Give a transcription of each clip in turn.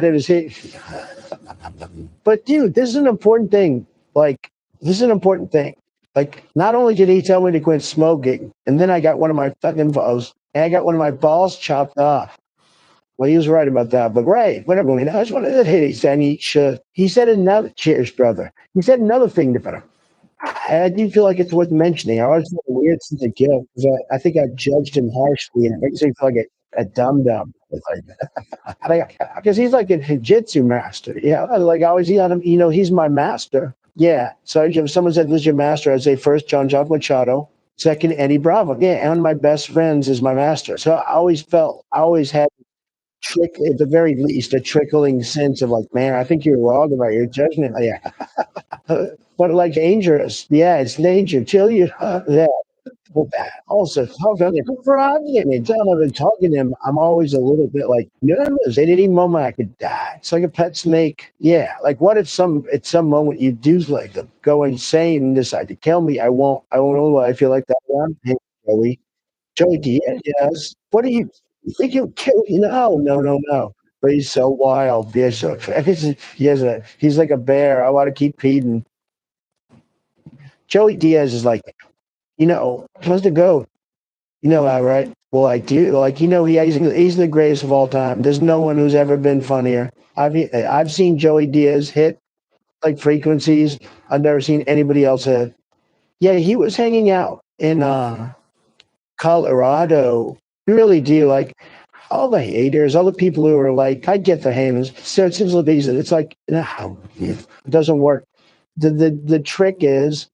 It was, but dude, this is an important thing. Like, this is an important thing. Like, not only did he tell me to quit smoking, and then I got one of my fucking balls, and I got one of my balls chopped off. Well, he was right about that, but right, whatever. I mean, I just wanted to hit. He said he should. He said another. Cheers, brother. He said another thing to better. I do feel like it's worth mentioning. I always feel weird since a kid because I think I judged him harshly, and it makes me feel like a dum dum. It's like, because he's like a jiu-jitsu master. Yeah, like I always he on him. You know, he's my master. Yeah. So if someone said, "Who's your master?" I'd say first John Machado, second Eddie Bravo. Yeah, and one of my best friends is my master. So I always had at the very least, a trickling sense of like, man, I think you're wrong about your judgment. Yeah, but like dangerous. Yeah, it's danger. Chill you. Yeah. Well, also, talking and talking to him, I'm always a little bit like nervous. At any moment, I could die. It's like a pet snake. Yeah. Like, what if at some moment you do like go insane and decide to kill me? I won't know what I feel like that one. Hey, Joey. Joey Diaz, yes. What do you think he'll kill you? No, no, no, no. But he's so wild. He's like a bear. I want to keep feeding. Joey Diaz is like, supposed to go. You know that, right? Well, I do. Like, he's the greatest of all time. There's no one who's ever been funnier. I've seen Joey Diaz hit like frequencies I've never seen anybody else hit. Yeah, he was hanging out in Colorado. You really do like all the haters, all the people who are like, I get the haters. So it seems like it's like, no, it doesn't work. The trick is,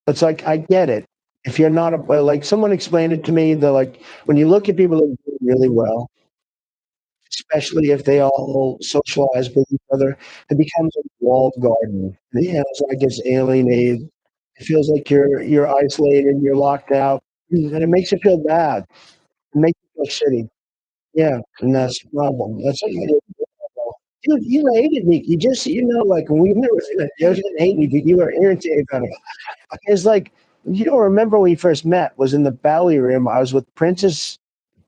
it's like I get it. If you're not like someone explained it to me, they're like when you look at people that do really well, especially if they all socialize with each other, it becomes a walled garden. Yeah, it's like it's alienated. It feels like you're isolated, you're locked out, and it makes you feel bad. It makes you feel shitty. Yeah, and that's the problem. That's what you dude, you hated me. Like when we were you didn't hate me, but you were irritated about it. It's like you don't remember when we first met was in the Bally Room. I was with Princess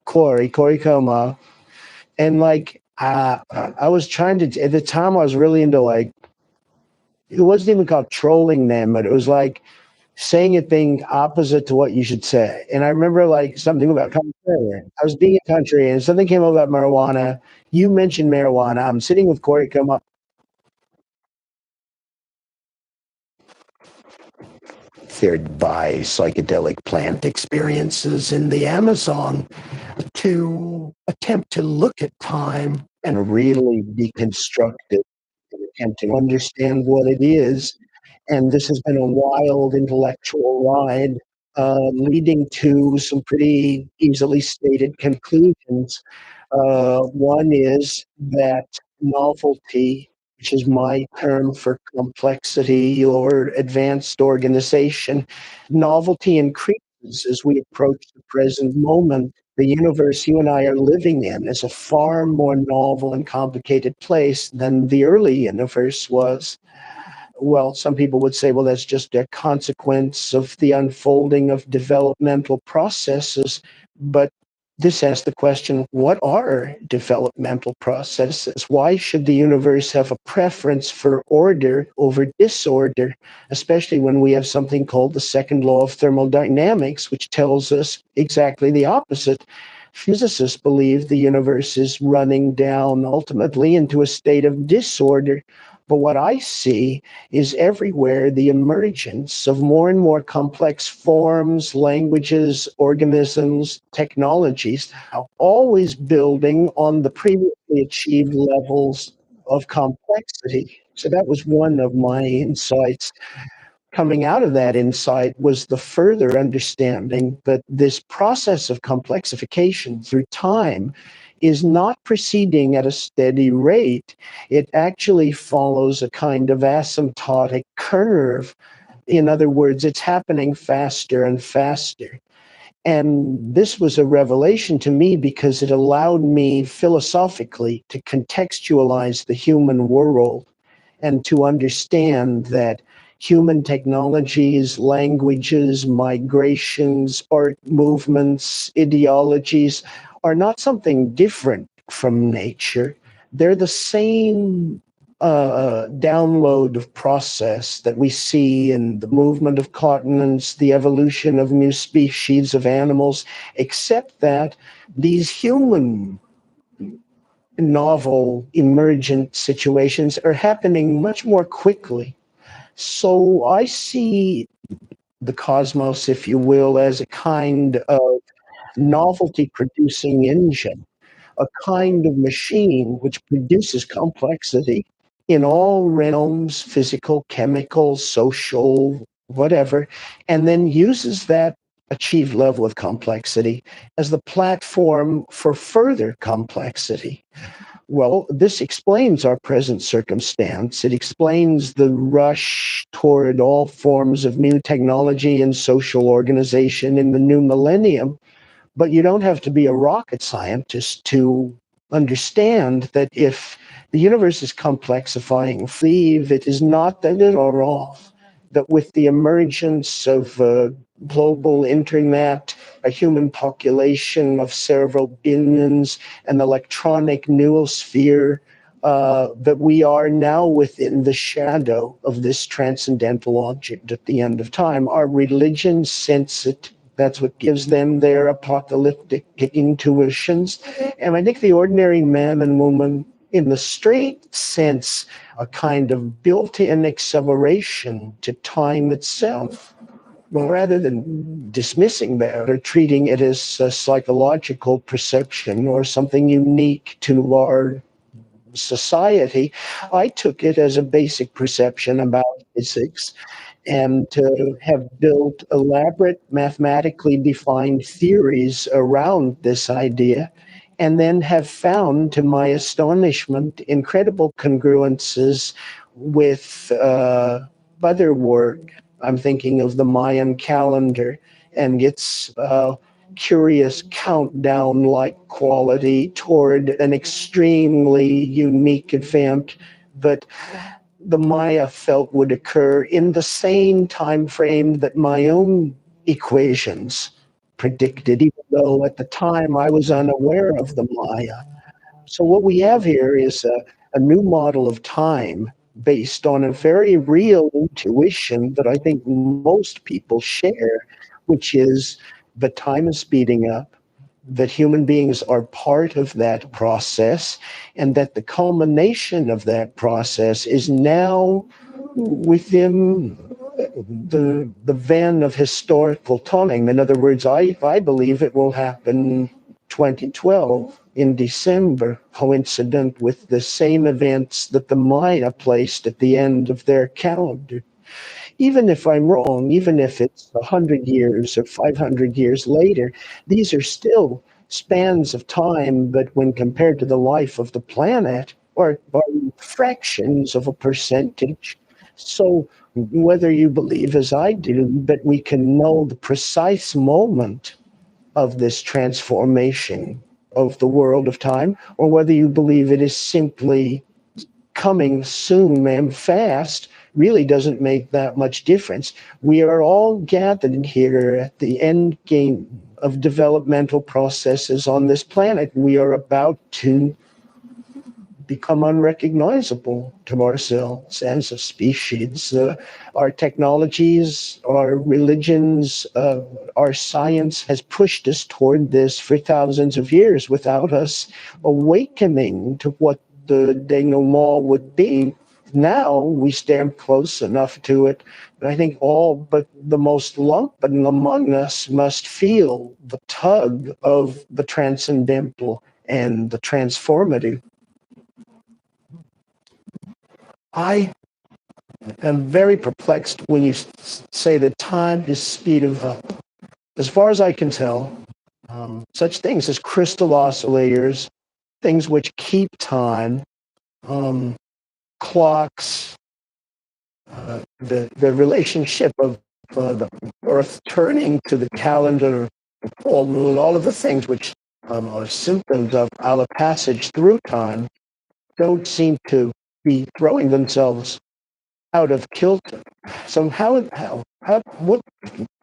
Corey Coma, and like I was trying to at the time I was really into like it wasn't even called trolling them, but it was like saying a thing opposite to what you should say. And I remember like something about country. I was being a country and something came up about marijuana. You mentioned marijuana. I'm sitting with Corey Coma feared by psychedelic plant experiences in the Amazon to attempt to look at time and really deconstruct it and attempt to understand what it is. And this has been a wild intellectual ride, leading to some pretty easily stated conclusions. One is that novelty, which is my term for complexity or advanced organization, novelty increases as we approach the present moment. The universe you and I are living in is a far more novel and complicated place than the early universe was. Well, some people would say, well, that's just a consequence of the unfolding of developmental processes. But this asks the question, what are developmental processes? Why should the universe have a preference for order over disorder, especially when we have something called the second law of thermodynamics, which tells us exactly the opposite? Physicists believe the universe is running down ultimately into a state of disorder. But what I see is everywhere the emergence of more and more complex forms, languages, organisms, technologies, always building on the previously achieved levels of complexity. So that was one of my insights. Coming out of that insight was the further understanding that this process of complexification through time is not proceeding at a steady rate. It actually follows a kind of asymptotic curve. In other words, it's happening faster and faster. And this was a revelation to me because it allowed me philosophically to contextualize the human world and to understand that human technologies, languages, migrations, art movements, ideologies are not something different from nature. They're the same download of process that we see in the movement of continents, the evolution of new species of animals, except that these human novel emergent situations are happening much more quickly. So I see the cosmos, if you will, as a kind of novelty producing engine, a kind of machine which produces complexity in all realms, physical, chemical, social, whatever, and then uses that achieved level of complexity as the platform for further complexity. Well, this explains our present circumstance. It explains the rush toward all forms of new technology and social organization in the new millennium. But you don't have to be a rocket scientist to understand that if the universe is complexifying, believe it is not that at all that with the emergence of global internet, a human population of several billions, an electronic noosphere, that we are now within the shadow of this transcendental object at the end of time. Our religions sense it. That's what gives them their apocalyptic intuitions. And I think the ordinary man and woman, in the straight sense, a kind of built-in acceleration to time itself. Well, rather than dismissing that or treating it as a psychological perception or something unique to our society, I took it as a basic perception about physics and to have built elaborate mathematically defined theories around this idea, and then have found, to my astonishment, incredible congruences with other work. I'm thinking of the Mayan calendar and its curious countdown like quality toward an extremely unique event that the Maya felt would occur in the same time frame that my own equations predicted, even though at the time I was unaware of the Maya. So what we have here is a new model of time based on a very real intuition that I think most people share, which is that time is speeding up, that human beings are part of that process, and that the culmination of that process is now within the van of historical time. In other words, I believe it will happen 2012 in December, coincident with the same events that the Maya placed at the end of their calendar. Even if I'm wrong, even if it's 100 years or 500 years later, these are still spans of time that, when compared to the life of the planet, are fractions of a percentage. So, whether you believe, as I do, that we can know the precise moment of this transformation of the world of time, or whether you believe it is simply coming soon and fast, really doesn't make that much difference. We are all gathered here at the end game of developmental processes on this planet. We are about to become unrecognizable to ourselves as a species. Our technologies, our religions, our science has pushed us toward this for thousands of years without us awakening to what the denouement would be. Now we stand close enough to it. I think all but the most lumpen among us must feel the tug of the transcendental and the transformative. I am very perplexed when you say that time is speed of up. As far as I can tell, such things as crystal oscillators, things which keep time, um, clocks, the relationship of the Earth turning to the calendar, all of the things which are symptoms of our passage through time, don't seem to be throwing themselves out of kilter. So what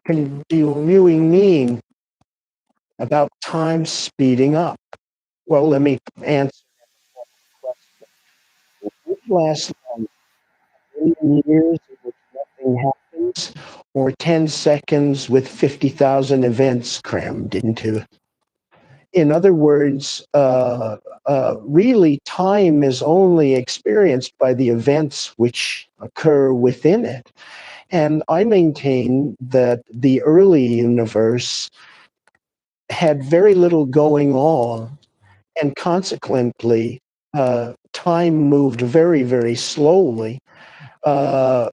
can you really mean about time speeding up? Well, let me answer. lasts long, a million years in which nothing happens, or 10 seconds with 50,000 events crammed into. In other words, really, time is only experienced by the events which occur within it. And I maintain that the early universe had very little going on, and consequently, time moved very, very slowly. Uh,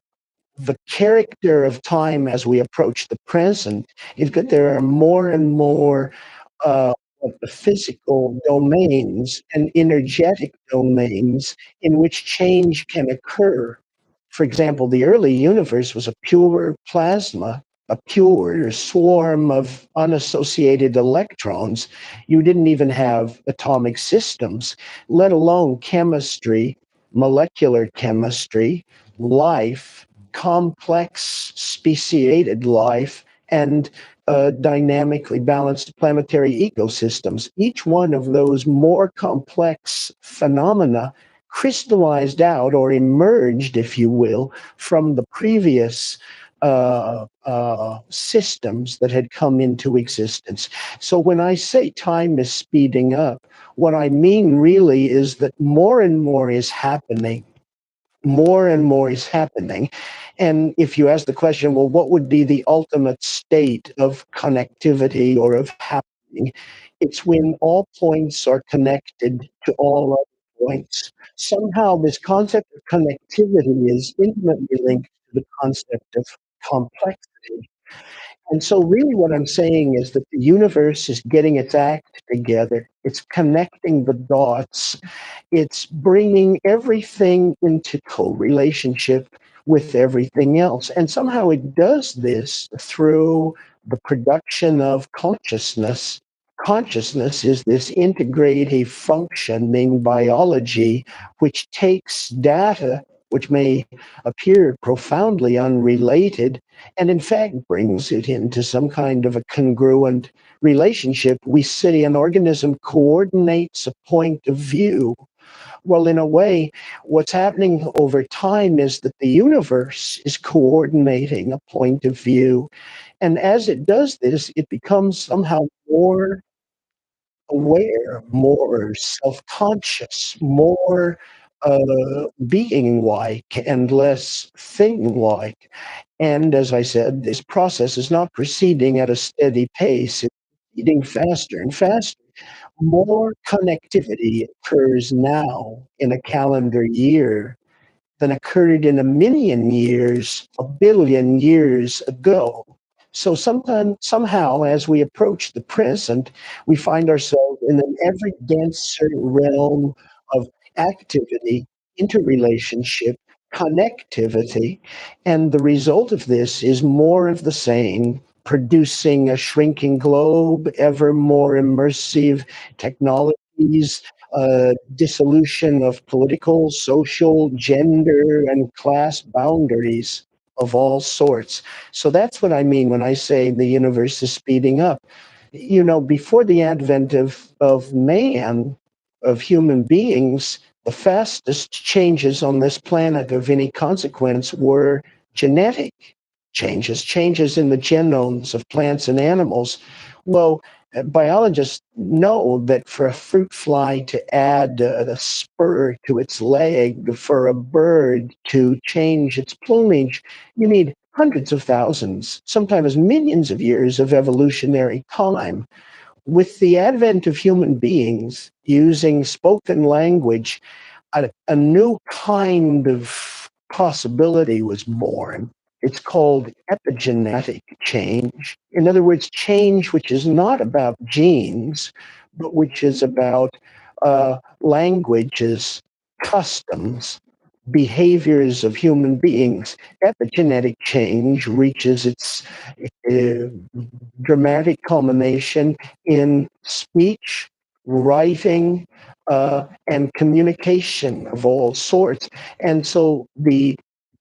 the character of time as we approach the present is that there are more and more of the physical domains and energetic domains in which change can occur. For example, the early universe was a pure plasma, a pure swarm of unassociated electrons. You didn't even have atomic systems, let alone chemistry, molecular chemistry, life, complex speciated life, and dynamically balanced planetary ecosystems. Each one of those more complex phenomena crystallized out or emerged, if you will, from the previous systems that had come into existence. So when I say time is speeding up, what I mean really is that more and more is happening. More and more is happening. And if you ask the question, well, what would be the ultimate state of connectivity or of happening? It's when all points are connected to all other points. Somehow, this concept of connectivity is intimately linked to the concept of complexity. And so, really, what I'm saying is that the universe is getting its act together. It's connecting the dots, it's bringing everything into co-relationship with everything else. And somehow it does this through the production of consciousness. Consciousness is this integrative functioning biology which takes data which may appear profoundly unrelated and in fact brings it into some kind of a congruent relationship. We say an organism coordinates a point of view. Well, in a way, what's happening over time is that the universe is coordinating a point of view. And as it does this, it becomes somehow more aware, more self conscious, more being like, and less thing like. And as I said, this process is not proceeding at a steady pace, it's proceeding faster and faster. More connectivity occurs now in a calendar year than occurred in a million years, a billion years ago. So sometimes, somehow, as we approach the present, we find ourselves in an ever denser realm of activity, interrelationship, connectivity, and the result of this is more of the same, producing a shrinking globe, ever more immersive technologies, dissolution of political, social, gender, and class boundaries of all sorts. So that's what I mean when I say the universe is speeding up. You know, before the advent of man, of human beings, the fastest changes on this planet of any consequence were genetic changes, changes in the genomes of plants and animals. Well, biologists know that for a fruit fly to add a spur to its leg, for a bird to change its plumage, you need hundreds of thousands, sometimes millions of years of evolutionary time. With the advent of human beings using spoken language, a new kind of possibility was born. It's called epigenetic change. In other words, change which is not about genes, but which is about languages, customs, behaviors of human beings. Epigenetic change reaches its uh, dramatic culmination in speech, writing, and communication of all sorts. And so the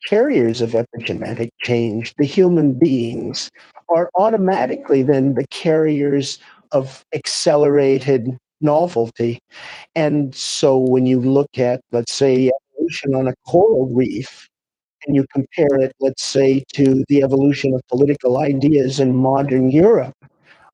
carriers of epigenetic change, the human beings, are automatically then the carriers of accelerated novelty. And so when you look at, let's say, evolution on a coral reef, and you compare it, let's say, to the evolution of political ideas in modern Europe,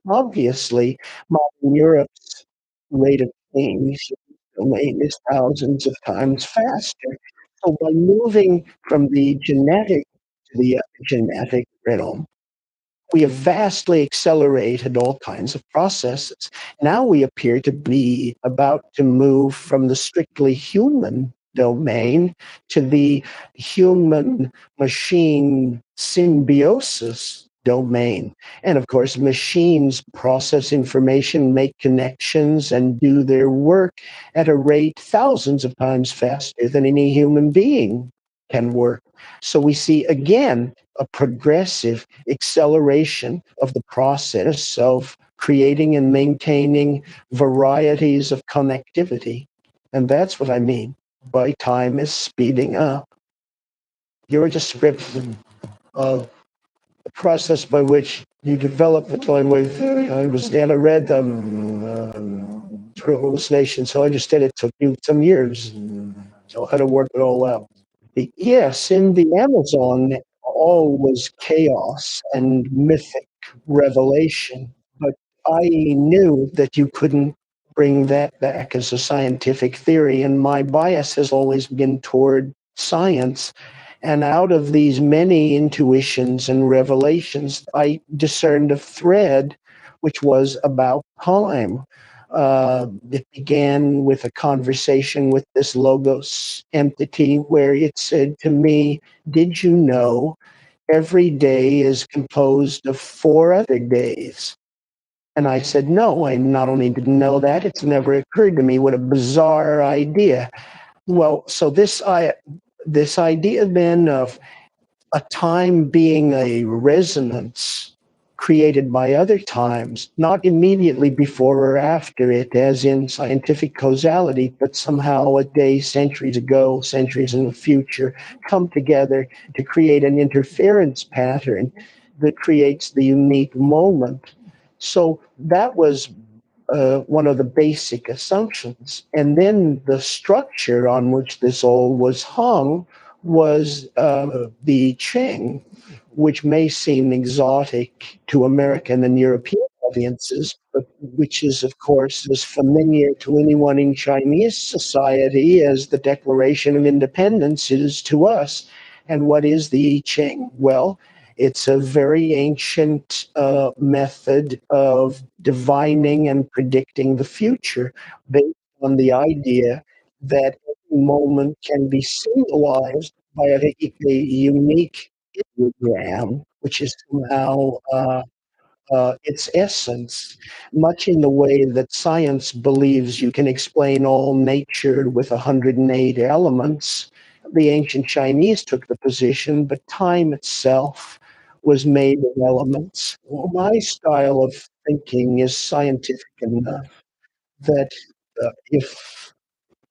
obviously, modern Europe's rate of change domain is thousands of times faster. So by moving from the genetic to the epigenetic realm, we have vastly accelerated all kinds of processes. Now we appear to be about to move from the strictly human domain to the human machine symbiosis domain. And of course, machines process information, make connections, and do their work at a rate thousands of times faster than any human being can work. So we see again a progressive acceleration of the process of creating and maintaining varieties of connectivity. And that's what I mean by time is speeding up. Your description of the process by which you develop the time wave, I was, and I read through hallucination, so I understand it took you some years. So how to work it all out. Yes, in the Amazon, all was chaos and mythic revelation, but I knew that you couldn't bring that back as a scientific theory, and my bias has always been toward science. And out of these many intuitions and revelations, I discerned a thread which was about time. It began with a conversation with this Logos entity where it said to me, "Did you know every day is composed of four other days?" And I said, "No, I not only didn't know that, it's never occurred to me. What a bizarre idea." Well, so this idea then of a time being a resonance created by other times, not immediately before or after it, as in scientific causality, but somehow a day, centuries ago, centuries in the future, come together to create an interference pattern that creates the unique moment. So that was one of the basic assumptions. And then the structure on which this all was hung was the Ching, which may seem exotic to American and European audiences, but which is, of course, as familiar to anyone in Chinese society as the Declaration of Independence is to us. And what is the I Ching? Well, it's a very ancient method of divining and predicting the future based on the idea that every moment can be symbolized by a unique ideogram, which is somehow its essence, much in the way that science believes you can explain all nature with 108 elements. The ancient Chinese took the position, but time itself was made of elements. Well, my style of thinking is scientific enough that if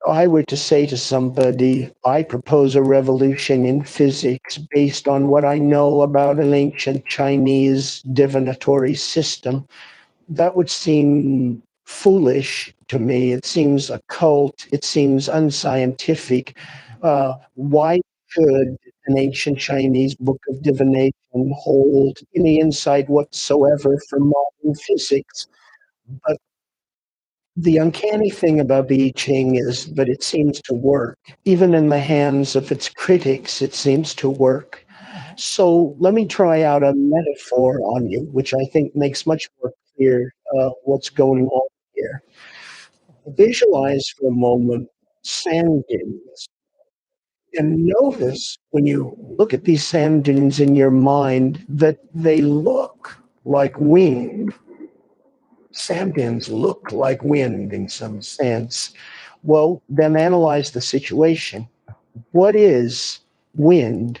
I were to say to somebody, I propose a revolution in physics based on what I know about an ancient Chinese divinatory system, that would seem foolish to me. It seems occult. It seems unscientific. Why should an ancient Chinese book of divination hold any insight whatsoever for modern physics? But the uncanny thing about the I Ching is that it seems to work. Even in the hands of its critics, it seems to work. So let me try out a metaphor on you, which I think makes much more clear what's going on here. Visualize for a moment sand dunes and notice when you look at these sand dunes in your mind that they look like wind. Sand dunes look like wind in some sense. Well, then analyze the situation. What is wind?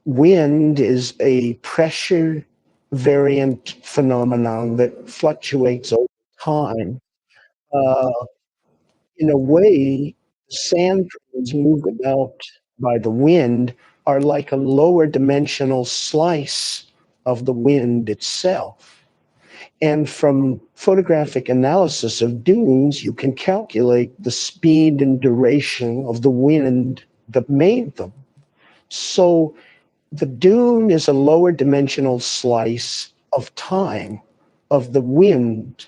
Wind is a pressure variant phenomenon that fluctuates over time. Uh, in a way, sand grains moved about by the wind are like a lower dimensional slice of the wind itself. And from photographic analysis of dunes, you can calculate the speed and duration of the wind that made them. So the dune is a lower dimensional slice of time, of the wind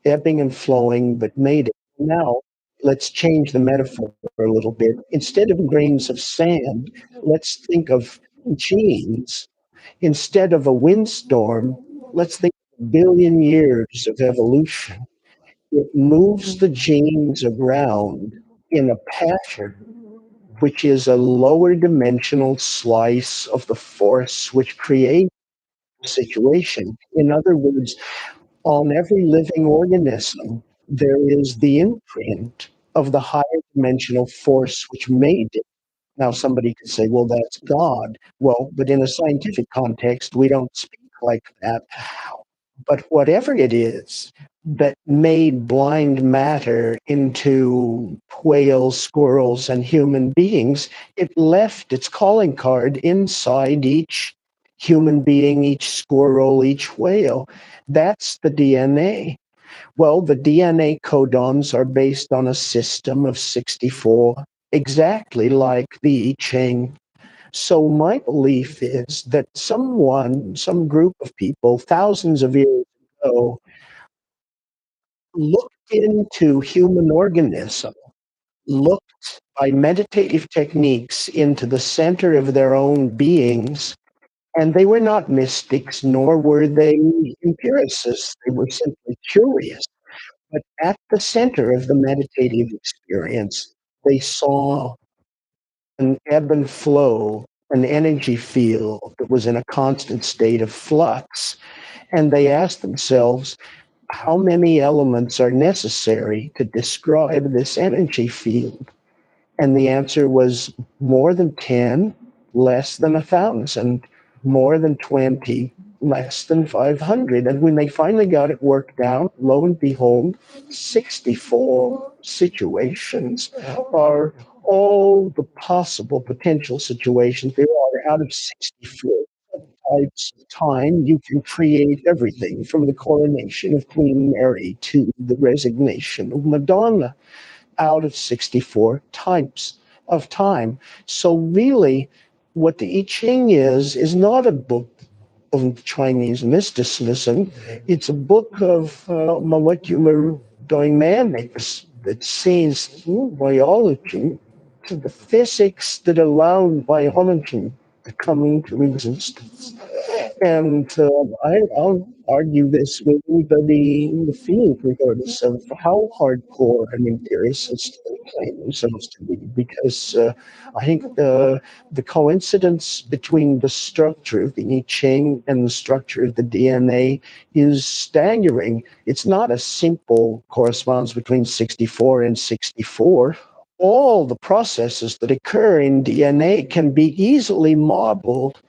ebbing and flowing that made it. Now, let's change the metaphor a little bit. Instead of grains of sand, let's think of genes. Instead of a windstorm, let's think of a billion years of evolution. It moves the genes around in a pattern which is a lower dimensional slice of the force which creates the situation. In other words, on every living organism, there is the imprint of the higher dimensional force which made it. Now, somebody could say, well, that's God. Well, but in a scientific context, we don't speak like that. But whatever it is that made blind matter into whales, squirrels, and human beings, it left its calling card inside each human being, each squirrel, each whale. That's the DNA. Well, the DNA codons are based on a system of 64, exactly like the I Ching. So my belief is that some group of people, thousands of years ago, looked into human organism, looked by meditative techniques into the center of their own beings, and they were not mystics, nor were they empiricists. They were simply curious. But at the center of the meditative experience, they saw an ebb and flow, an energy field that was in a constant state of flux. And they asked themselves, how many elements are necessary to describe this energy field? And the answer was more than 10, less than 1,000, more than 20, less than 500. And when they finally got it worked out, lo and behold, 64 situations are all the possible potential situations there are out of 64 types of time. You can create everything from the coronation of Queen Mary to the resignation of Madonna out of 64 types of time. So really, what the I Ching is not a book of Chinese mysticism. It's a book of molecular dynamics that sees through biology to the physics that allowed biology to come into existence. And I'll argue this with anybody in the field, regardless of how hardcore an empiricist they claim themselves to be, because I think the coincidence between the structure of the I Ching and the structure of the DNA is staggering. It's not a simple correspondence between 64 and 64. All the processes that occur in DNA can be easily modeled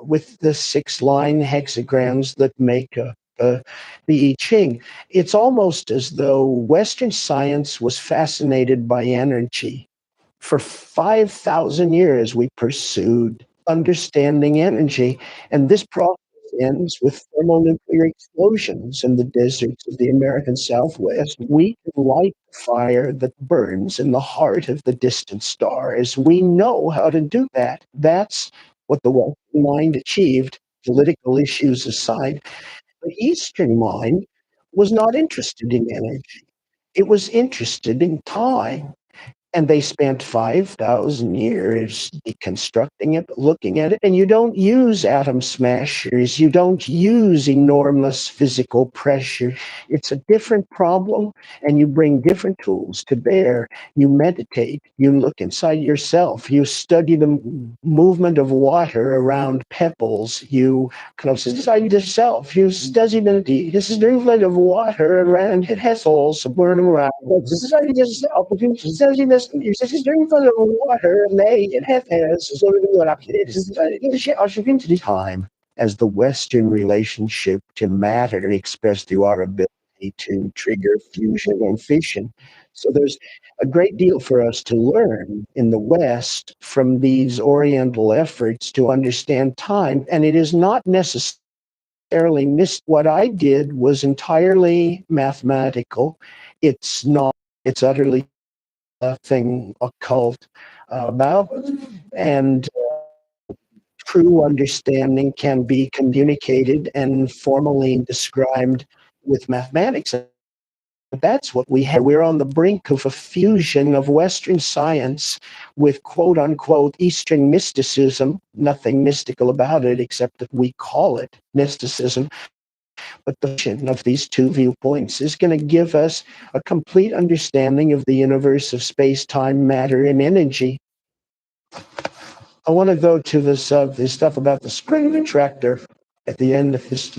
with the 6-line hexagrams that make the I Ching. It's almost as though Western science was fascinated by energy. For 5,000 years, we pursued understanding energy, and this process ends with thermonuclear explosions in the deserts of the American Southwest. We can light the fire that burns in the heart of the distant stars. We know how to do that. That's what the Western mind achieved, political issues aside. The Eastern mind was not interested in energy. It was interested in time. And they spent 5,000 years deconstructing it, looking at it. And you don't use atom smashers. You don't use enormous physical pressure. It's a different problem, and you bring different tools to bear. You meditate. You look inside yourself. You study the movement of water around pebbles. You kind of inside yourself. You study the movement of water around it has holes burning around. This is inside yourself. You study this. You study the movement of water and it has sort of what it is. Time as the Western relationship to matter expressed through our ability to trigger fusion and fission. So there's a great deal for us to learn in the West from these Oriental efforts to understand time, and it is not necessarily missed. What I did was entirely mathematical. It's not, it's utterly a thing occult. about, and true understanding can be communicated and formally described with mathematics. That's what we have. We're on the brink of a fusion of Western science with quote unquote Eastern mysticism. Nothing mystical about it except that we call it mysticism. But the fusion of these two viewpoints is going to give us a complete understanding of the universe of space, time, matter, and energy. I want to go to this stuff about the spring attractor at the end of this,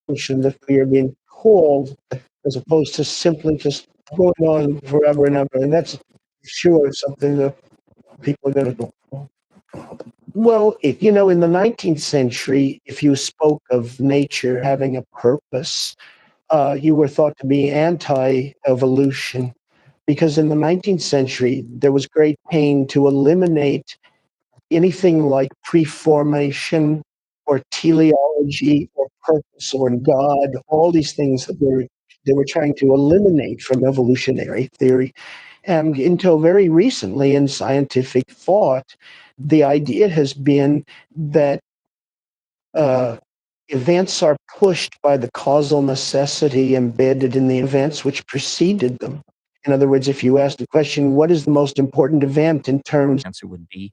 function that we are being called, as opposed to simply just going on forever and ever. And that's sure something that people are going to go. Well, in the 19th century, if you spoke of nature having a purpose, you were thought to be anti-evolution, because in the 19th century, there was great pain to eliminate anything like preformation or teleology or purpose or God, all these things that they were trying to eliminate from evolutionary theory. And until very recently in scientific thought, the idea has been that uh, events are pushed by the causal necessity embedded in the events which preceded them. In other words, if you ask the question, what is the most important event in terms Answer would be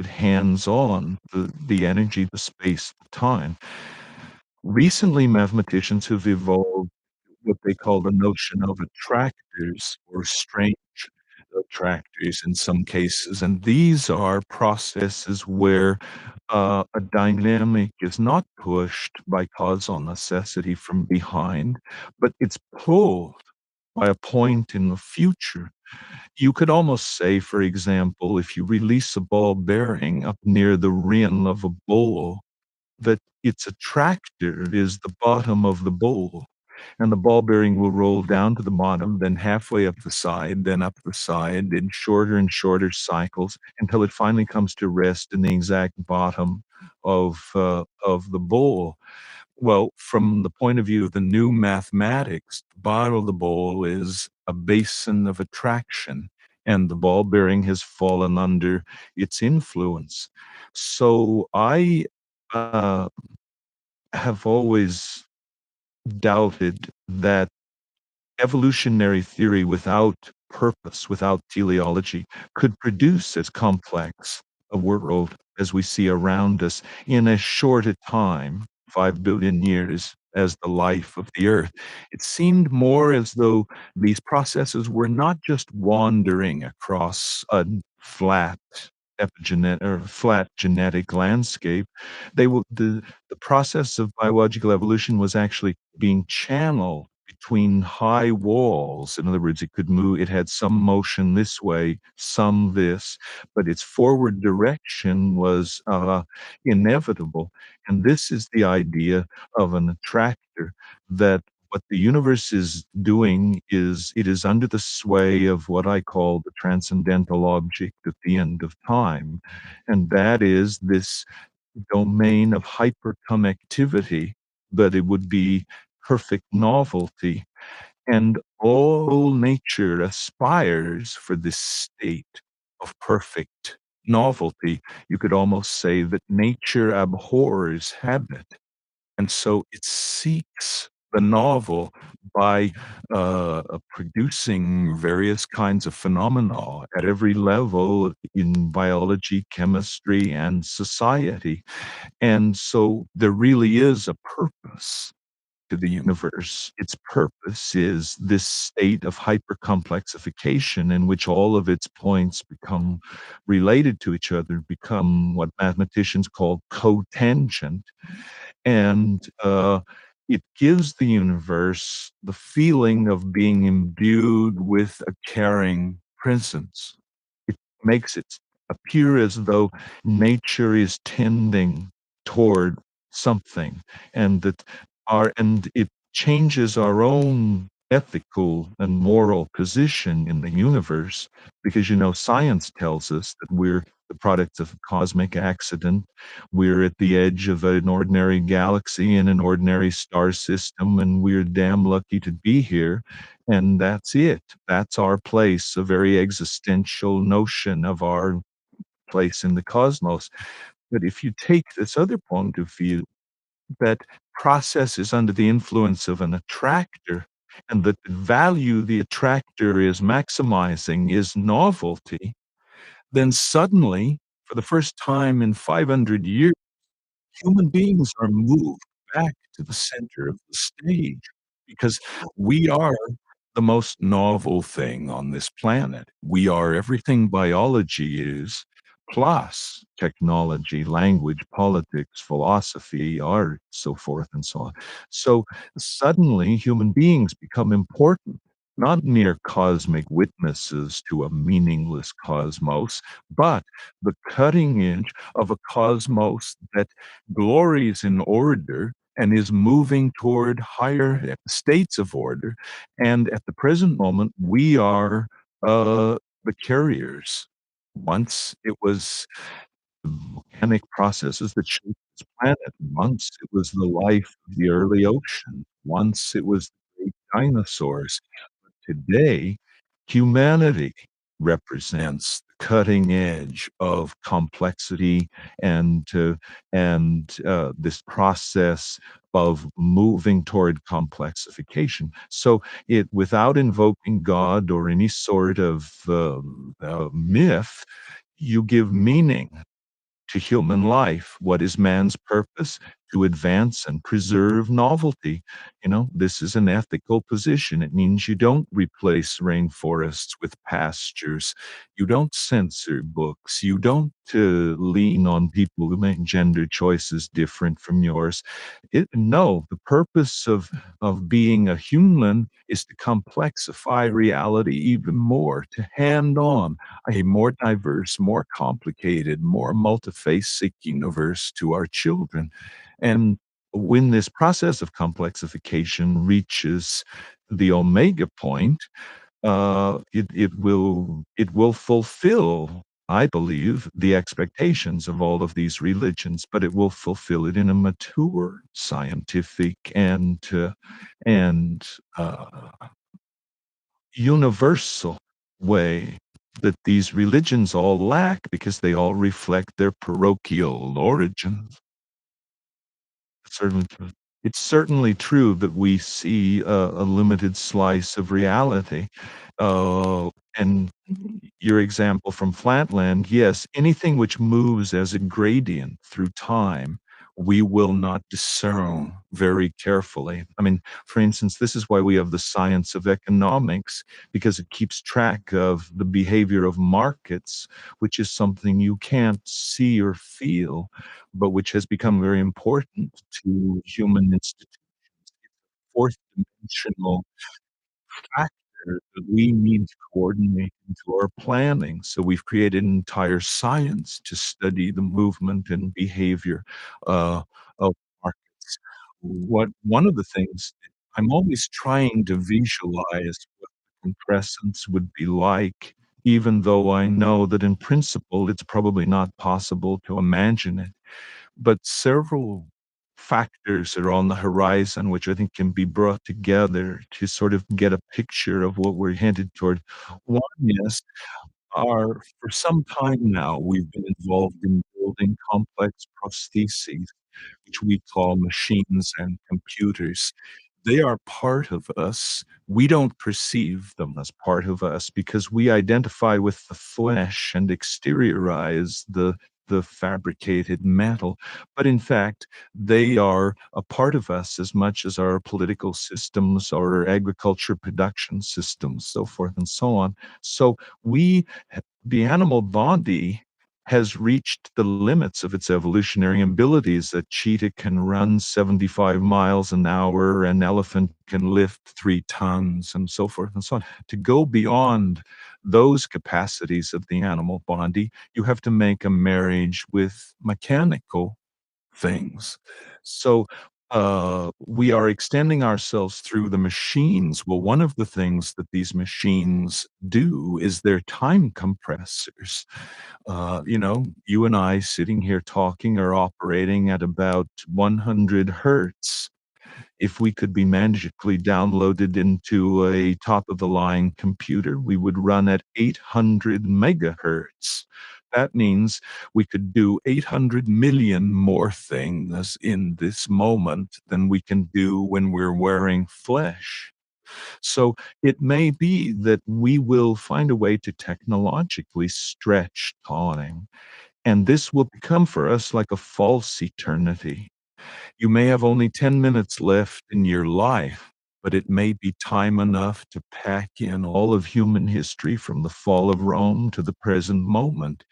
hands-on, the energy, the space, the time. Recently, mathematicians have evolved what they call the notion of attractors or strange attractors in some cases, and these are processes where a dynamic is not pushed by causal necessity from behind, but it's pulled by a point in the future. You could almost say, for example, if you release a ball bearing up near the rim of a bowl, that its attractor is the bottom of the bowl, and the ball bearing will roll down to the bottom, then halfway up the side, then up the side in shorter and shorter cycles until it finally comes to rest in the exact bottom of the bowl. Well, from the point of view of the new mathematics, the bottom of the bowl is a basin of attraction, and the ball bearing has fallen under its influence. So I uh, have always doubted that evolutionary theory without purpose, without teleology, could produce as complex a world as we see around us in as short a time, 5 billion years, as the life of the Earth. It seemed more as though these processes were not just wandering across a flat flat genetic landscape. The process of biological evolution was actually being channeled between high walls. In other words, it could move, it had some motion this way, some this, but its forward direction was inevitable. And this is the idea of an attractor, that what the universe is doing is it is under the sway of what I call the transcendental object at the end of time. And that is this domain of hyperconnectivity, that it would be perfect novelty. And all nature aspires for this state of perfect novelty. You could almost say that nature abhors habit. And so it seeks the novel by producing various kinds of phenomena at every level in biology, chemistry, and society. And so there really is a purpose to the universe. Its purpose is this state of hypercomplexification in which all of its points become related to each other, become what mathematicians call cotangent. And it gives the universe the feeling of being imbued with a caring presence. It makes it appear as though nature is tending toward something, and it changes our own ethical and moral position in the universe, because science tells us that we're the product of a cosmic accident. We're at the edge of an ordinary galaxy in an ordinary star system, and we're damn lucky to be here. And that's it. That's our place, a very existential notion of our place in the cosmos. But if you take this other point of view, that process is under the influence of an attractor, and that the value the attractor is maximizing is novelty, then suddenly, for the first time in 500 years, human beings are moved back to the center of the stage because we are the most novel thing on this planet. We are everything biology is, plus technology, language, politics, philosophy, art, so forth and so on. So suddenly human beings become important, not mere cosmic witnesses to a meaningless cosmos, but the cutting edge of a cosmos that glories in order and is moving toward higher states of order. And at the present moment, we are the carriers. Once it was the volcanic processes that shaped this planet. Once it was the life of the early ocean. Once it was the great dinosaurs. Today, humanity represents the cutting edge of complexity and this process of moving toward complexification. So it without invoking God or any sort of myth, you give meaning to human life. What is man's purpose? To advance and preserve novelty. This is an ethical position. It means you don't replace rainforests with pastures. You don't censor books. You don't lean on people who make gender choices different from yours. No, the purpose of being a human is to complexify reality even more, to hand on a more diverse, more complicated, more multifaceted universe to our children. And when this process of complexification reaches the omega point, it will fulfill, I believe, the expectations of all of these religions, but it will fulfill it in a mature, scientific, and universal way that these religions all lack because they all reflect their parochial origins. Certainly true. It's certainly true that we see a limited slice of reality. Uh, and your example from Flatland, yes, anything which moves as a gradient through time, we will not discern very carefully. I mean, for instance, this is why we have the science of economics, because it keeps track of the behavior of markets, which is something you can't see or feel, but which has become very important to human institutions. Fourth dimensional factor that we need to coordinate into our planning. So we've created an entire science to study the movement and behavior of markets. One of the things I'm always trying to visualize what the compressants would be like, even though I know that in principle it's probably not possible to imagine it. But several factors are on the horizon, which I think can be brought together to sort of get a picture of what we're headed toward. One is for some time now, we've been involved in building complex prostheses, which we call machines and computers. They are part of us. We don't perceive them as part of us because we identify with the flesh and exteriorize the fabricated metal. But in fact, they are a part of us as much as our political systems, our agriculture production systems, so forth and so on. So we, the animal body, has reached the limits of its evolutionary abilities. A cheetah can run 75 miles an hour, an elephant can lift 3 tons, and so forth and so on. To go beyond those capacities of the animal body, you have to make a marriage with mechanical things. So We are extending ourselves through the machines. Well, one of the things that these machines do is they're time compressors. You and I sitting here talking are operating at about 100 hertz. If we could be magically downloaded into a top of the line computer, we would run at 800 megahertz. That means we could do 800 million more things in this moment than we can do when we're wearing flesh. So it may be that we will find a way to technologically stretch time, and this will become for us like a false eternity. You may have only 10 minutes left in your life, but it may be time enough to pack in all of human history from the fall of Rome to the present moment.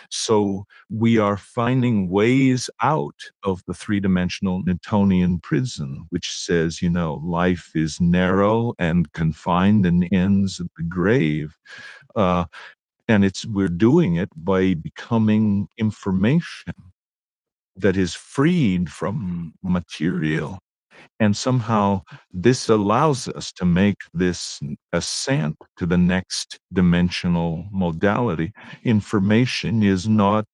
So we are finding ways out of the three-dimensional Newtonian prison, which says, life is narrow and confined and ends at the grave. Uh, and we're doing it by becoming information that is freed from material. And somehow this allows us to make this ascent to the next dimensional modality. Information is not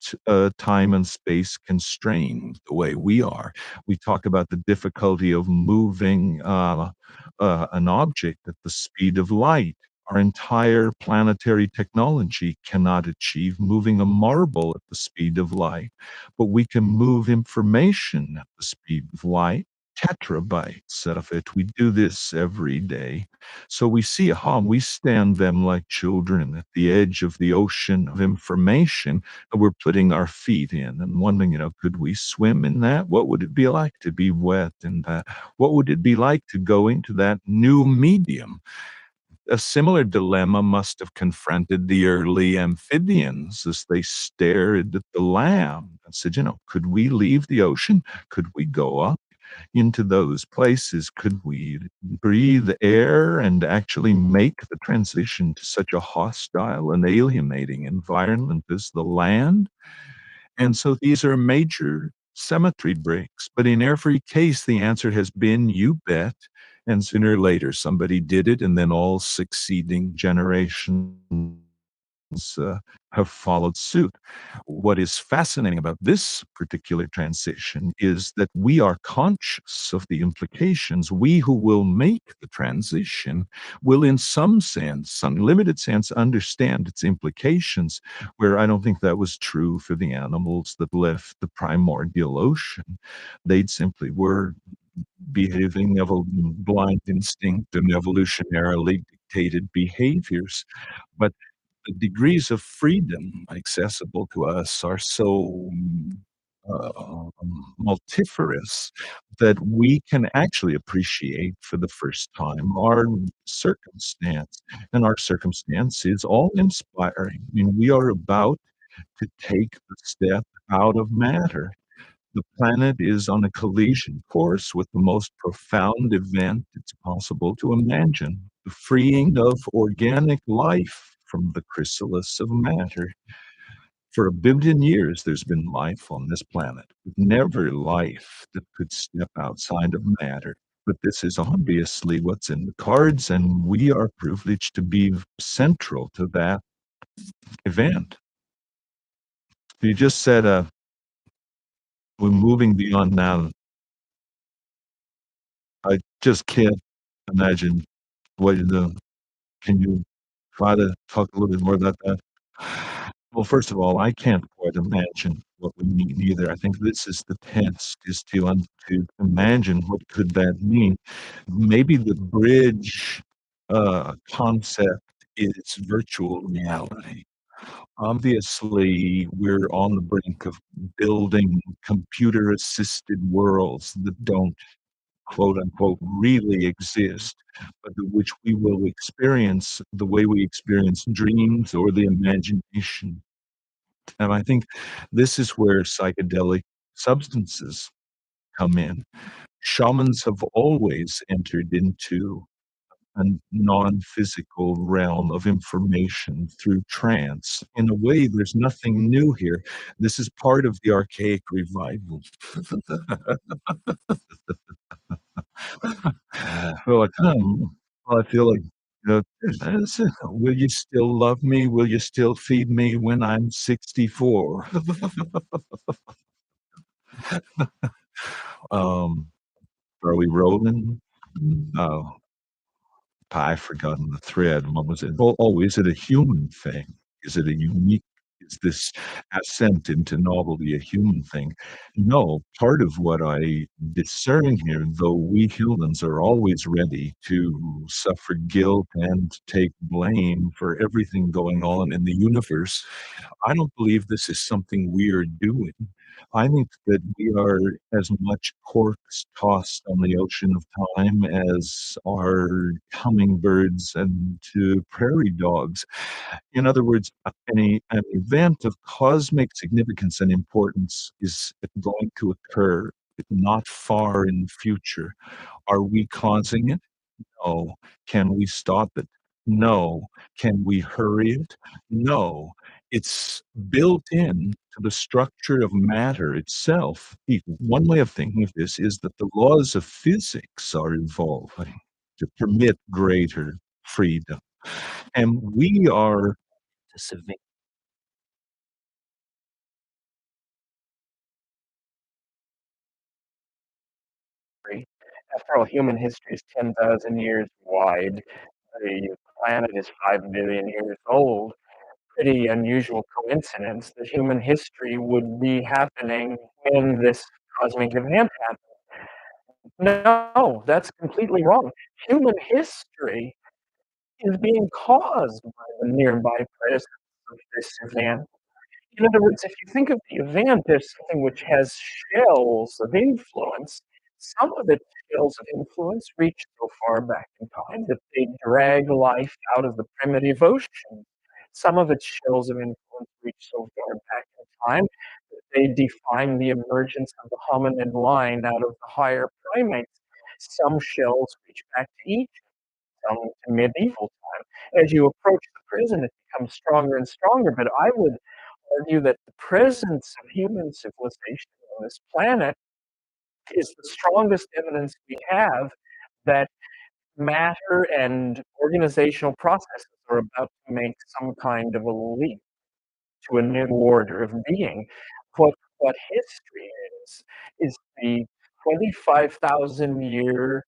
time and space constrained the way we are. We talk about the difficulty of moving an object at the speed of light. Our entire planetary technology cannot achieve moving a marble at the speed of light, but we can move information at the speed of light, terabytes of it. We do this every day. So we see how we stand them like children at the edge of the ocean of information, and we're putting our feet in and wondering, could we swim in that? What would it be like to be wet in that? What would it be like to go into that new medium? A similar dilemma must have confronted the early amphibians as they stared at the land and said, could we leave the ocean? Could we go up into those places? Could we breathe air and actually make the transition to such a hostile and alienating environment as the land? And so these are major symmetry breaks. But in every case, the answer has been, you bet. And sooner or later, somebody did it, and then all succeeding generations uh, have followed suit. What is fascinating about this particular transition is that we are conscious of the implications. We who will make the transition will, in some sense, some limited sense, understand its implications, where I don't think that was true for the animals that left the primordial ocean. They'd simply were behaving blind instinct and evolutionarily dictated behaviors. But the degrees of freedom accessible to us are so multifarious that we can actually appreciate for the first time our circumstance. And our circumstance is all inspiring. I mean, we are about to take the step out of matter. The planet is on a collision course with the most profound event it's possible to imagine, the freeing of organic life from the chrysalis of matter. For 1 billion years, there's been life on this planet, but never life that could step outside of matter. But this is obviously what's in the cards, and we are privileged to be central to that event. You just said we're moving beyond now. I just can't imagine what can you try to talk a little bit more about that? Well, first of all, I can't quite imagine what we mean either. I think this is the test, is to imagine what could that mean. Maybe the bridge concept is virtual reality. Obviously, we're on the brink of building computer-assisted worlds that don't quote unquote really exist, but which we will experience the way we experience dreams or the imagination. And I think this is where psychedelic substances come in. Shamans have always entered into a non-physical realm of information through trance. In a way, there's nothing new here. This is part of the archaic revival. Well, I feel like, will you still love me? Will you still feed me when I'm 64? Um, are we rolling? Oh, I've forgotten the thread. What was it? Oh, is it a human thing? Is it a unique is this ascent into novelty a human thing? No, part of what I discern here, though we humans are always ready to suffer guilt and take blame for everything going on in the universe, I don't believe this is something we are doing. I think that we are as much corks tossed on the ocean of time as are hummingbirds and prairie dogs. In other words, an event of cosmic significance and importance is going to occur not far in the future. Are we causing it? No. Can we stop it? No. Can we hurry it? No. It's built in to the structure of matter itself. One way of thinking of this is that the laws of physics are evolving to permit greater freedom. And we are history. After all, human history is 10,000 years wide. The planet is 5 billion years old. Pretty unusual coincidence that human history would be happening when this cosmic event happened. No, that's completely wrong. Human history is being caused by the nearby presence of this event. In other words, if you think of the event as something which has shells of influence, some of its shells of influence reach so far back in time that they drag life out of the primitive ocean. Some of its shells of influence reach so far back in time that they define the emergence of the hominid line out of the higher primates. Some shells reach back to Egypt, some to medieval time. As you approach the present, it becomes stronger and stronger, but I would argue that the presence of human civilization on this planet is the strongest evidence we have that matter and organizational processes are about to make some kind of a leap to a new order of being. What history is the 25,000 year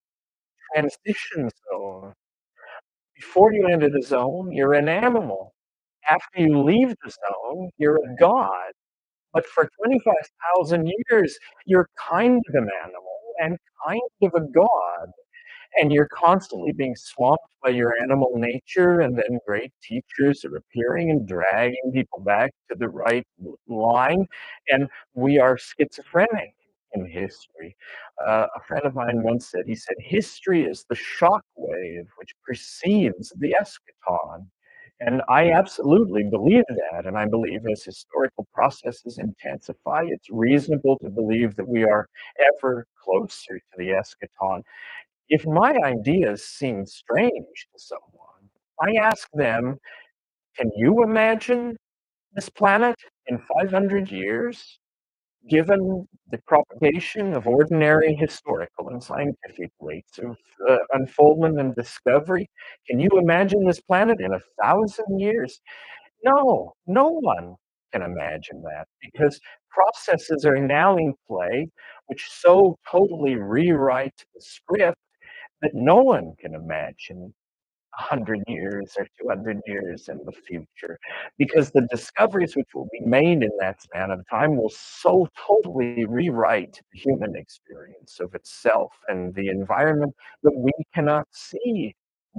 transition zone. Before you enter the zone, you're an animal. After you leave the zone, you're a god. But for 25,000 years, you're kind of an animal and kind of a god, and you're constantly being swamped by your animal nature, and then great teachers are appearing and dragging people back to the right line, and we are schizophrenic in history. A friend of mine once said, he said, history is the shock wave which precedes the eschaton. And I absolutely believe that. And I believe as historical processes intensify, it's reasonable to believe that we are ever closer to the eschaton. If my ideas seem strange to someone, I ask them, can you imagine this planet in 500 years? Given the propagation of ordinary historical and scientific rates of unfoldment and discovery, can you imagine this planet in 1,000 years? No, no one can imagine that because processes are now in play which so totally rewrite the script that no one can imagine 100 years or 200 years in the future, because the discoveries which will be made in that span of time will so totally rewrite the human experience of itself and the environment that we cannot see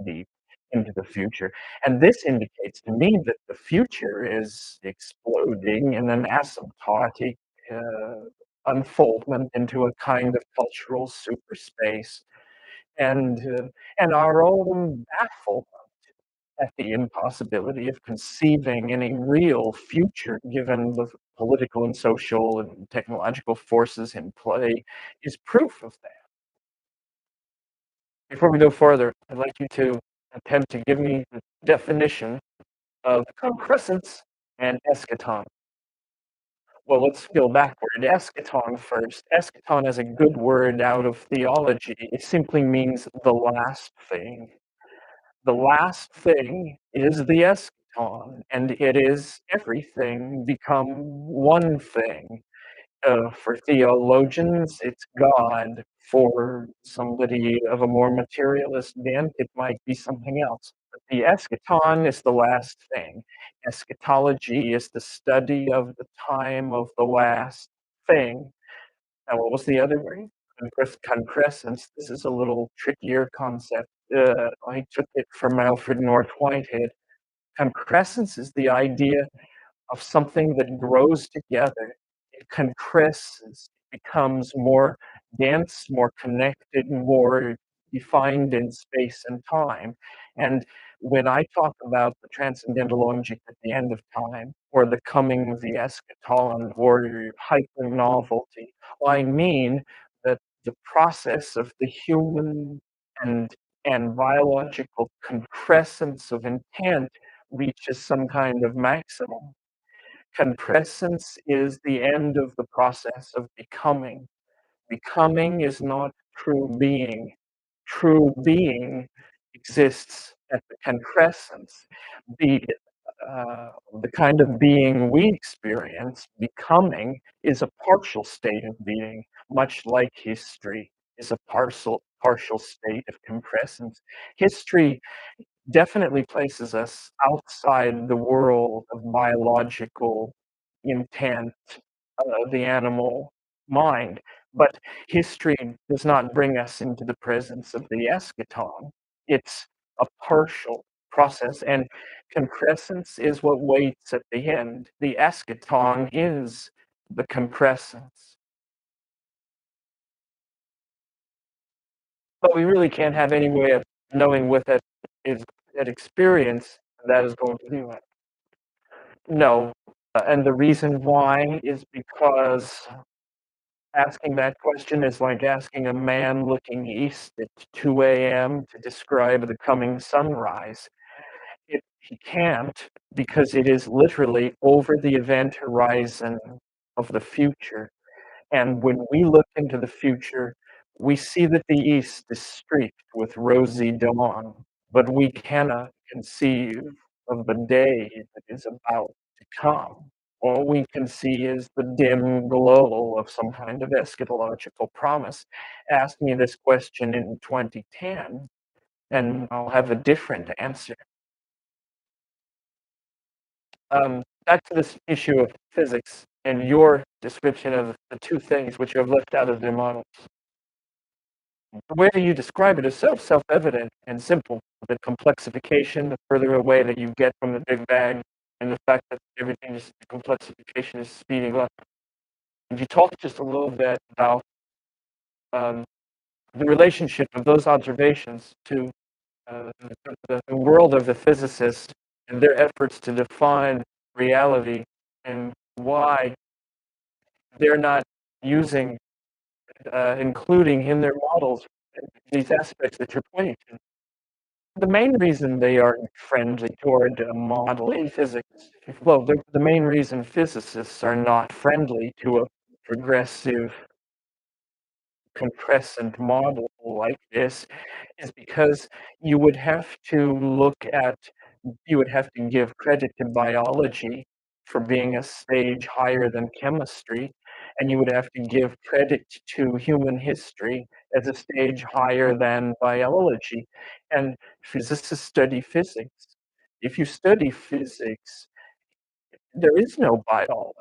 deep into the future. And this indicates to me that the future is exploding in an asymptotic unfoldment into a kind of cultural superspace, and our own bafflement at the impossibility of conceiving any real future given the political and social and technological forces in play is proof of that. Before we go further, I'd like you to attempt to give me the definition of concrescence and eschaton. Well, let's go backward. Eschaton first. Eschaton is a good word out of theology. It simply means the last thing. The last thing is the eschaton, and it is everything become one thing. For theologians, it's God. For somebody of a more materialist bent, it might be something else. But the eschaton is the last thing. Eschatology is the study of the time of the last thing. Now, what was the other word? Concrescence. This is a little trickier concept. I took it from Alfred North Whitehead. Concrescence is the idea of something that grows together. It concresces, it becomes more dense, more connected, more defined in space and time. And when I talk about the transcendental object at the end of time, or the coming of the eschaton, or hyper novelty, I mean that the process of the human and biological concrescence of intent reaches some kind of maximum. Concrescence is the end of the process of becoming. Becoming is not true being. True being exists at the concrescence. The, the kind of being we experience, becoming, is a partial state of being, much like history is a partial state of concrescence. History definitely places us outside the world of biological intent, the animal mind. But history does not bring us into the presence of the eschaton. It's a partial process, and concrescence is what waits at the end. The eschaton is the concrescence. But we really can't have any way of knowing what that is, that experience that is going to be like. No. And the reason why is because asking that question is like asking a man looking east at 2 a.m. to describe the coming sunrise. He can't, because it is literally over the event horizon of the future. And when we look into the future, we see that the east is streaked with rosy dawn, but we cannot conceive of the day that is about to come. All we can see is the dim glow of some kind of eschatological promise. Ask me this question in 2010, and I'll have a different answer. Back to this issue of physics and your description of the two things which you have left out of their models. The way that you describe it is so self-evident and simple. The complexification, the further away that you get from the Big Bang, and the fact that everything is, the complexification is speeding up. Could you talk just a little bit about the relationship of those observations to the world of the physicist and their efforts to define reality, and why they're not using, including in their models, these aspects that you're pointing to? The main reason they aren't friendly toward modeling physics, well, the main reason physicists are not friendly to a progressive concrescent model like this is because you would have to look at, you would have to give credit to biology for being a stage higher than chemistry, and you would have to give credit to human history as a stage higher than biology. And physicists study physics. If you study physics, there is no biology.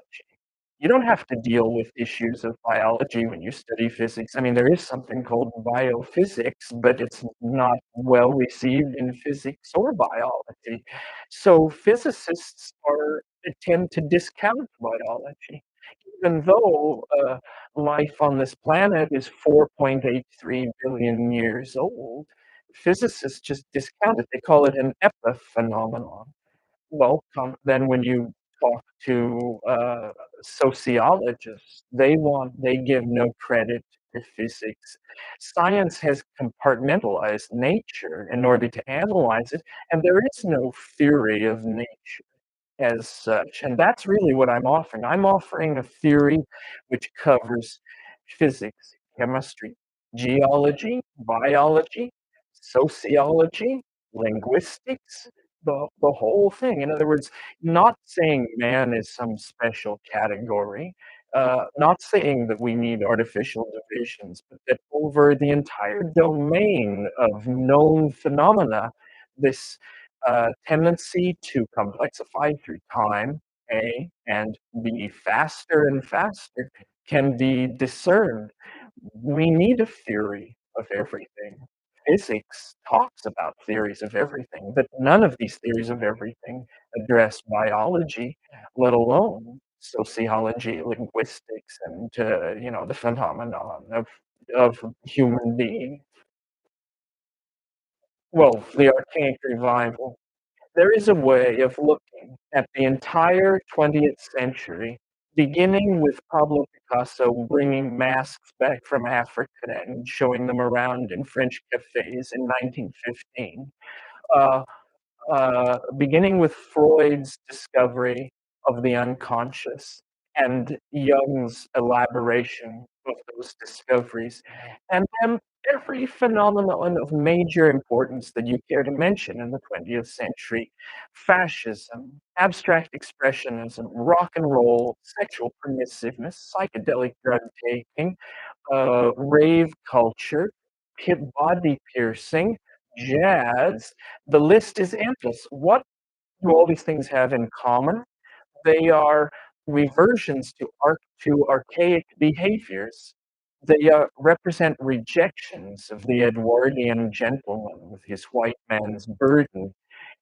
You don't have to deal with issues of biology when you study physics. I mean, there is something called biophysics, but it's not well received in physics or biology. So physicists tend to discount biology, even though life on this planet is 4.83 billion years old. Physicists just discount it. They call it an epiphenomenon. Well, then when you talk to sociologists, they give no credit to physics. Science has compartmentalized nature in order to analyze it, and there is no theory of nature as such. And that's really what I'm offering. I'm offering a theory which covers physics, chemistry, geology, biology, sociology, linguistics, the whole thing. In other words, not saying man is some special category, not saying that we need artificial divisions, but that over the entire domain of known phenomena, this tendency to complexify through time, A, and B, faster and faster, can be discerned. We need a theory of everything. Physics talks about theories of everything, but none of these theories of everything address biology, let alone sociology, linguistics, and the phenomenon of human being. Well, the archaic revival. There is a way of looking at the entire 20th century, beginning with Pablo Picasso bringing masks back from Africa and showing them around in French cafes in 1915. Uh, Beginning with Freud's discovery of the unconscious and Jung's elaboration of those discoveries, and then every phenomenon of major importance that you care to mention in the 20th century: fascism, abstract expressionism, rock and roll, sexual permissiveness, psychedelic drug taking, rave culture, body piercing, jazz. The list is endless. What do all these things have in common? They are reversions to archaic behaviors. They represent rejections of the Edwardian gentleman with his white man's burden,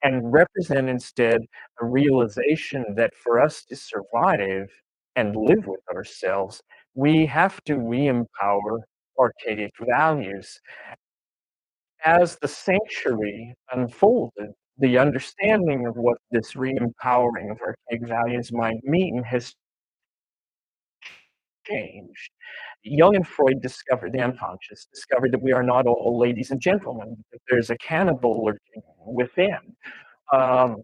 and represent instead a realization that for us to survive and live with ourselves, we have to re-empower archaic values. As the century unfolded, the understanding of what this re-empowering of archaic values might mean has changed. Jung and Freud discovered the unconscious, discovered that we are not all ladies and gentlemen, that there's a cannibal lurking within. Um,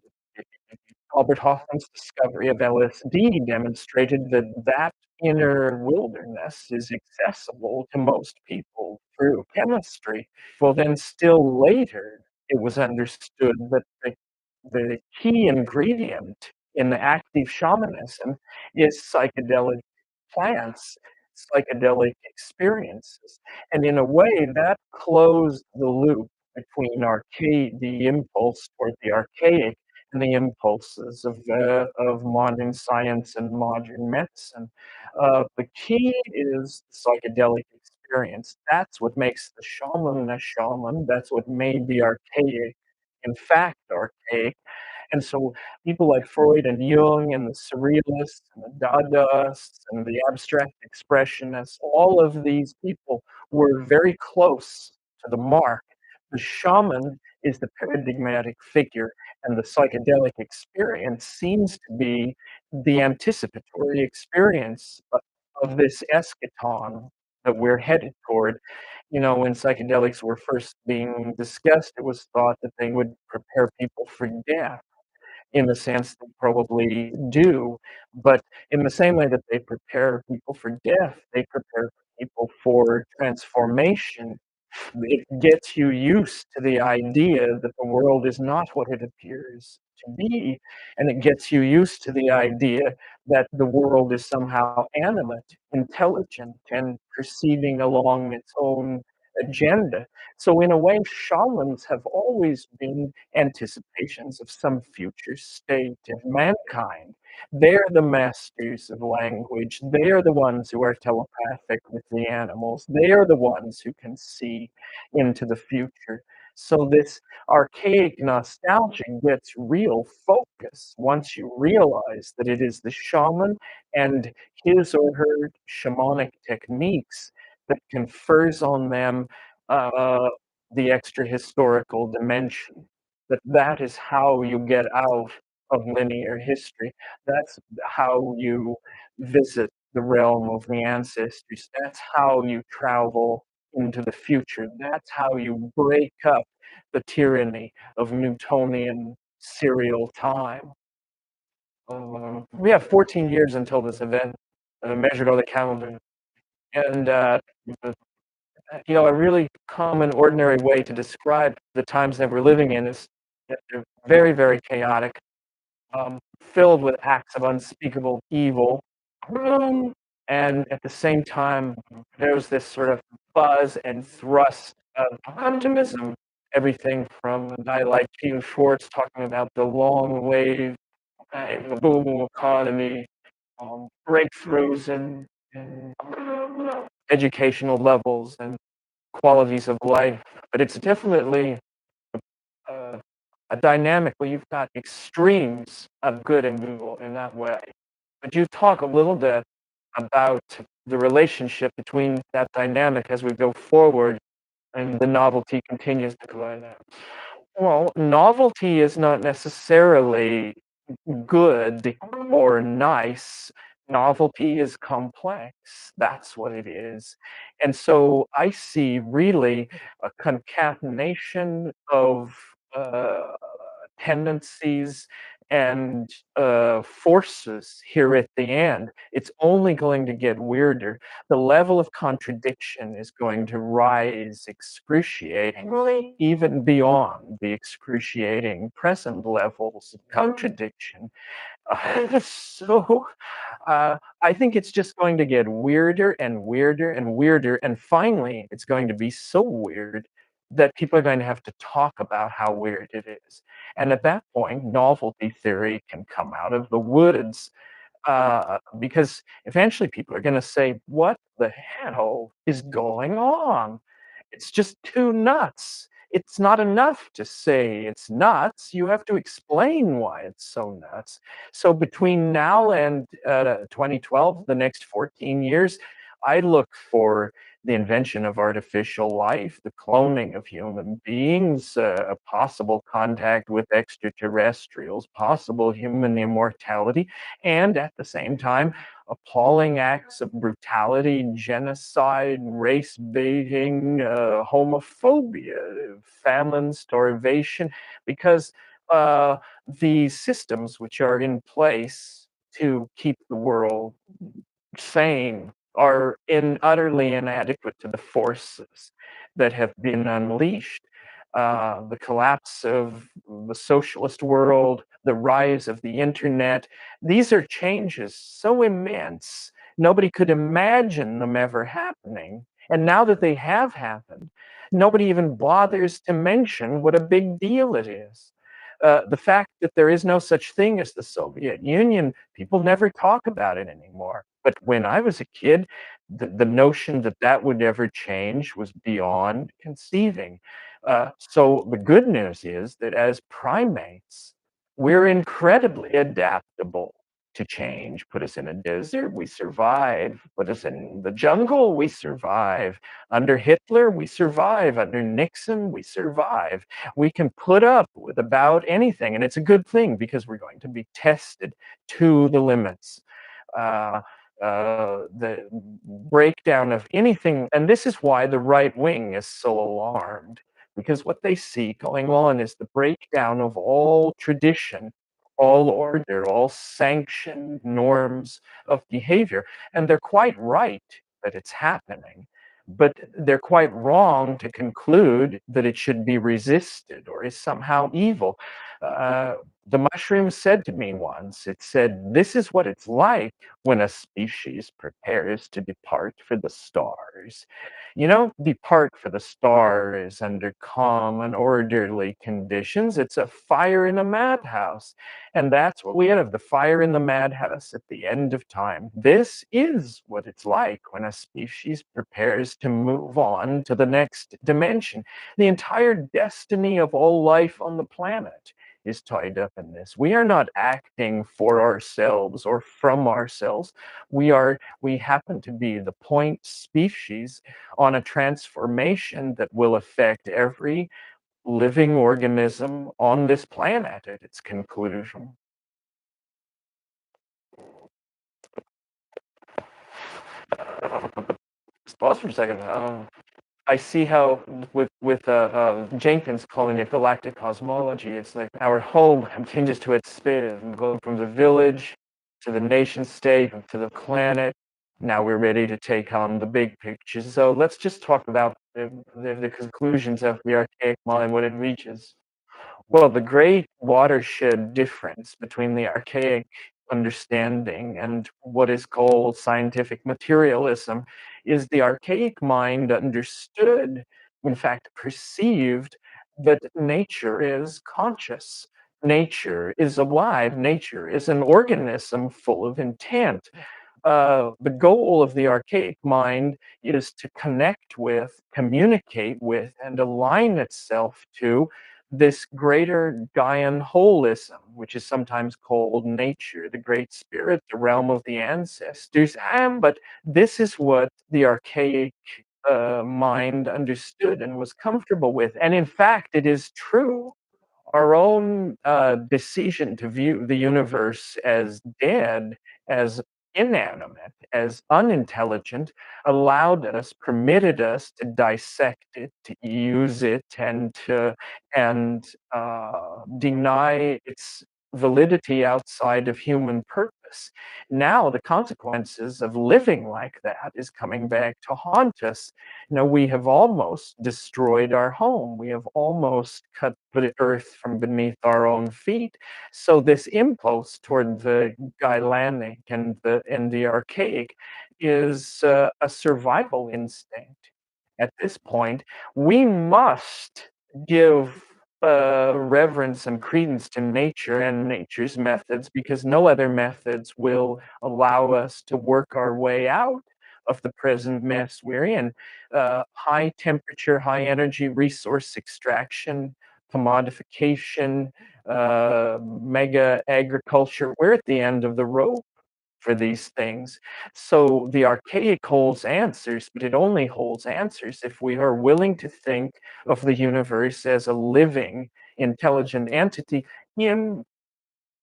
Albert Hoffman's discovery of LSD demonstrated that that inner wilderness is accessible to most people through chemistry. Well, then, still later, it was understood that the key ingredient in the active shamanism is psychedelic plants, psychedelic experiences. And in a way, that closed the loop between the impulse toward the archaic and the impulses of modern science and modern medicine. The key is the psychedelic experience. That's what makes the shaman a shaman. That's what made the archaic, in fact, archaic. And so people like Freud and Jung and the surrealists and the Dadaists and the abstract expressionists, all of these people were very close to the mark. The shaman is the paradigmatic figure, and the psychedelic experience seems to be the anticipatory experience of this eschaton that we're headed toward. When psychedelics were first being discussed, it was thought that they would prepare people for death. In the sense they probably do, but in the same way that they prepare people for death, they prepare people for transformation. It gets you used to the idea that the world is not what it appears to be, and it gets you used to the idea that the world is somehow animate, intelligent, and proceeding along its own agenda. So, in a way, shamans have always been anticipations of some future state of mankind. They're the masters of language. They are the ones who are telepathic with the animals. They are the ones who can see into the future. So this archaic nostalgia gets real focus once you realize that it is the shaman and his or her shamanic techniques that confers on them uh, the extra historical dimension. That is how you get out of linear history. That's how you visit the realm of the ancestors. That's how you travel into the future. That's how you break up the tyranny of Newtonian serial time. We have 14 years until this event, measured on the calendar. And, a really common, ordinary way to describe the times that we're living in is that they're very, very chaotic, filled with acts of unspeakable evil. And at the same time, there's this sort of buzz and thrust of optimism. Everything from a guy like Peter Schwartz talking about the long wave, the boom economy, breakthroughs in educational levels and qualities of life. But it's definitely uh, a dynamic where you've got extremes of good and evil in that way. But you talk a little bit about the relationship between that dynamic as we go forward and the novelty continues to go in. Well, novelty is not necessarily good or nice. Novelty is complex. That's what it is. And so I see really a concatenation of uh, tendencies and forces here at the end. It's only going to get weirder. The level of contradiction is going to rise excruciatingly, even beyond the excruciating present levels of contradiction. So I think it's just going to get weirder and weirder and weirder. And finally, it's going to be so weird that people are going to have to talk about how weird it is. And at that point, novelty theory can come out of the woods, because eventually people are going to say, what the hell is going on? It's just too nuts. It's not enough to say it's nuts. You have to explain why it's so nuts. So between now and 2012, the next 14 years, I look for the invention of artificial life, the cloning of human beings, a possible contact with extraterrestrials, possible human immortality, and at the same time, appalling acts of brutality, genocide, race baiting, homophobia, famine, starvation, because the systems which are in place to keep the world sane are utterly inadequate to the forces that have been unleashed. The collapse of the socialist world, the rise of the internet, these are changes so immense, nobody could imagine them ever happening. And now that they have happened, nobody even bothers to mention what a big deal it is. The fact that there is no such thing as the Soviet Union, people never talk about it anymore. But when I was a kid, the notion that that would ever change was beyond conceiving. So the good news is that as primates, we're incredibly adaptable to change. Put us in a desert, we survive. Put us in the jungle, we survive. Under Hitler, we survive. Under Nixon, we survive. We can put up with about anything, and it's a good thing because we're going to be tested to the limits. Uh, the breakdown of anything, and this is why the right wing is so alarmed, because what they see going on is the breakdown of all tradition, all order, all sanctioned norms of behavior. And they're quite right that it's happening, but they're quite wrong to conclude that it should be resisted or is somehow evil. The mushroom said to me once, it said, this is what it's like when a species prepares to depart for the stars. You don't depart for the stars under calm and orderly conditions. It's a fire in a madhouse. And that's what we have, the fire in the madhouse at the end of time. This is what it's like when a species prepares to move on to the next dimension. The entire destiny of all life on the planet is tied up in this. We are not acting for ourselves or from ourselves. We happen to be the point species on a transformation that will affect every living organism on this planet at its conclusion. Just pause for a second. I see how with Jenkins calling it galactic cosmology, it's like our home continues to expand, going from the village to the nation state to the planet. Now we're ready to take on the big picture. So let's just talk about the conclusions of the archaic mind when it reaches. Well, the great watershed difference between the archaic understanding and what is called scientific materialism is the archaic mind understood, in fact, perceived that nature is conscious. Nature is alive. Nature is an organism full of intent. The goal of the archaic mind is to connect with, communicate with, and align itself to this greater Gaian holism, which is sometimes called nature, the great spirit, the realm of the ancestors. But this is what the archaic mind understood and was comfortable with. And in fact, it is true. Our own decision to view the universe as dead, as inanimate, as unintelligent, allowed us, permitted us to dissect it, to use it, and deny its validity outside of human purpose. Now, the consequences of living like that is coming back to haunt us. We have almost destroyed our home. We have almost cut the earth from beneath our own feet. So this impulse toward the Gaelic and the archaic is a survival instinct. At this point, we must give reverence and credence to nature and nature's methods because no other methods will allow us to work our way out of the present mess we're in. High temperature, high energy resource extraction, commodification, mega agriculture. We're at the end of the rope for these things. So the archaic holds answers, but it only holds answers if we are willing to think of the universe as a living, intelligent entity in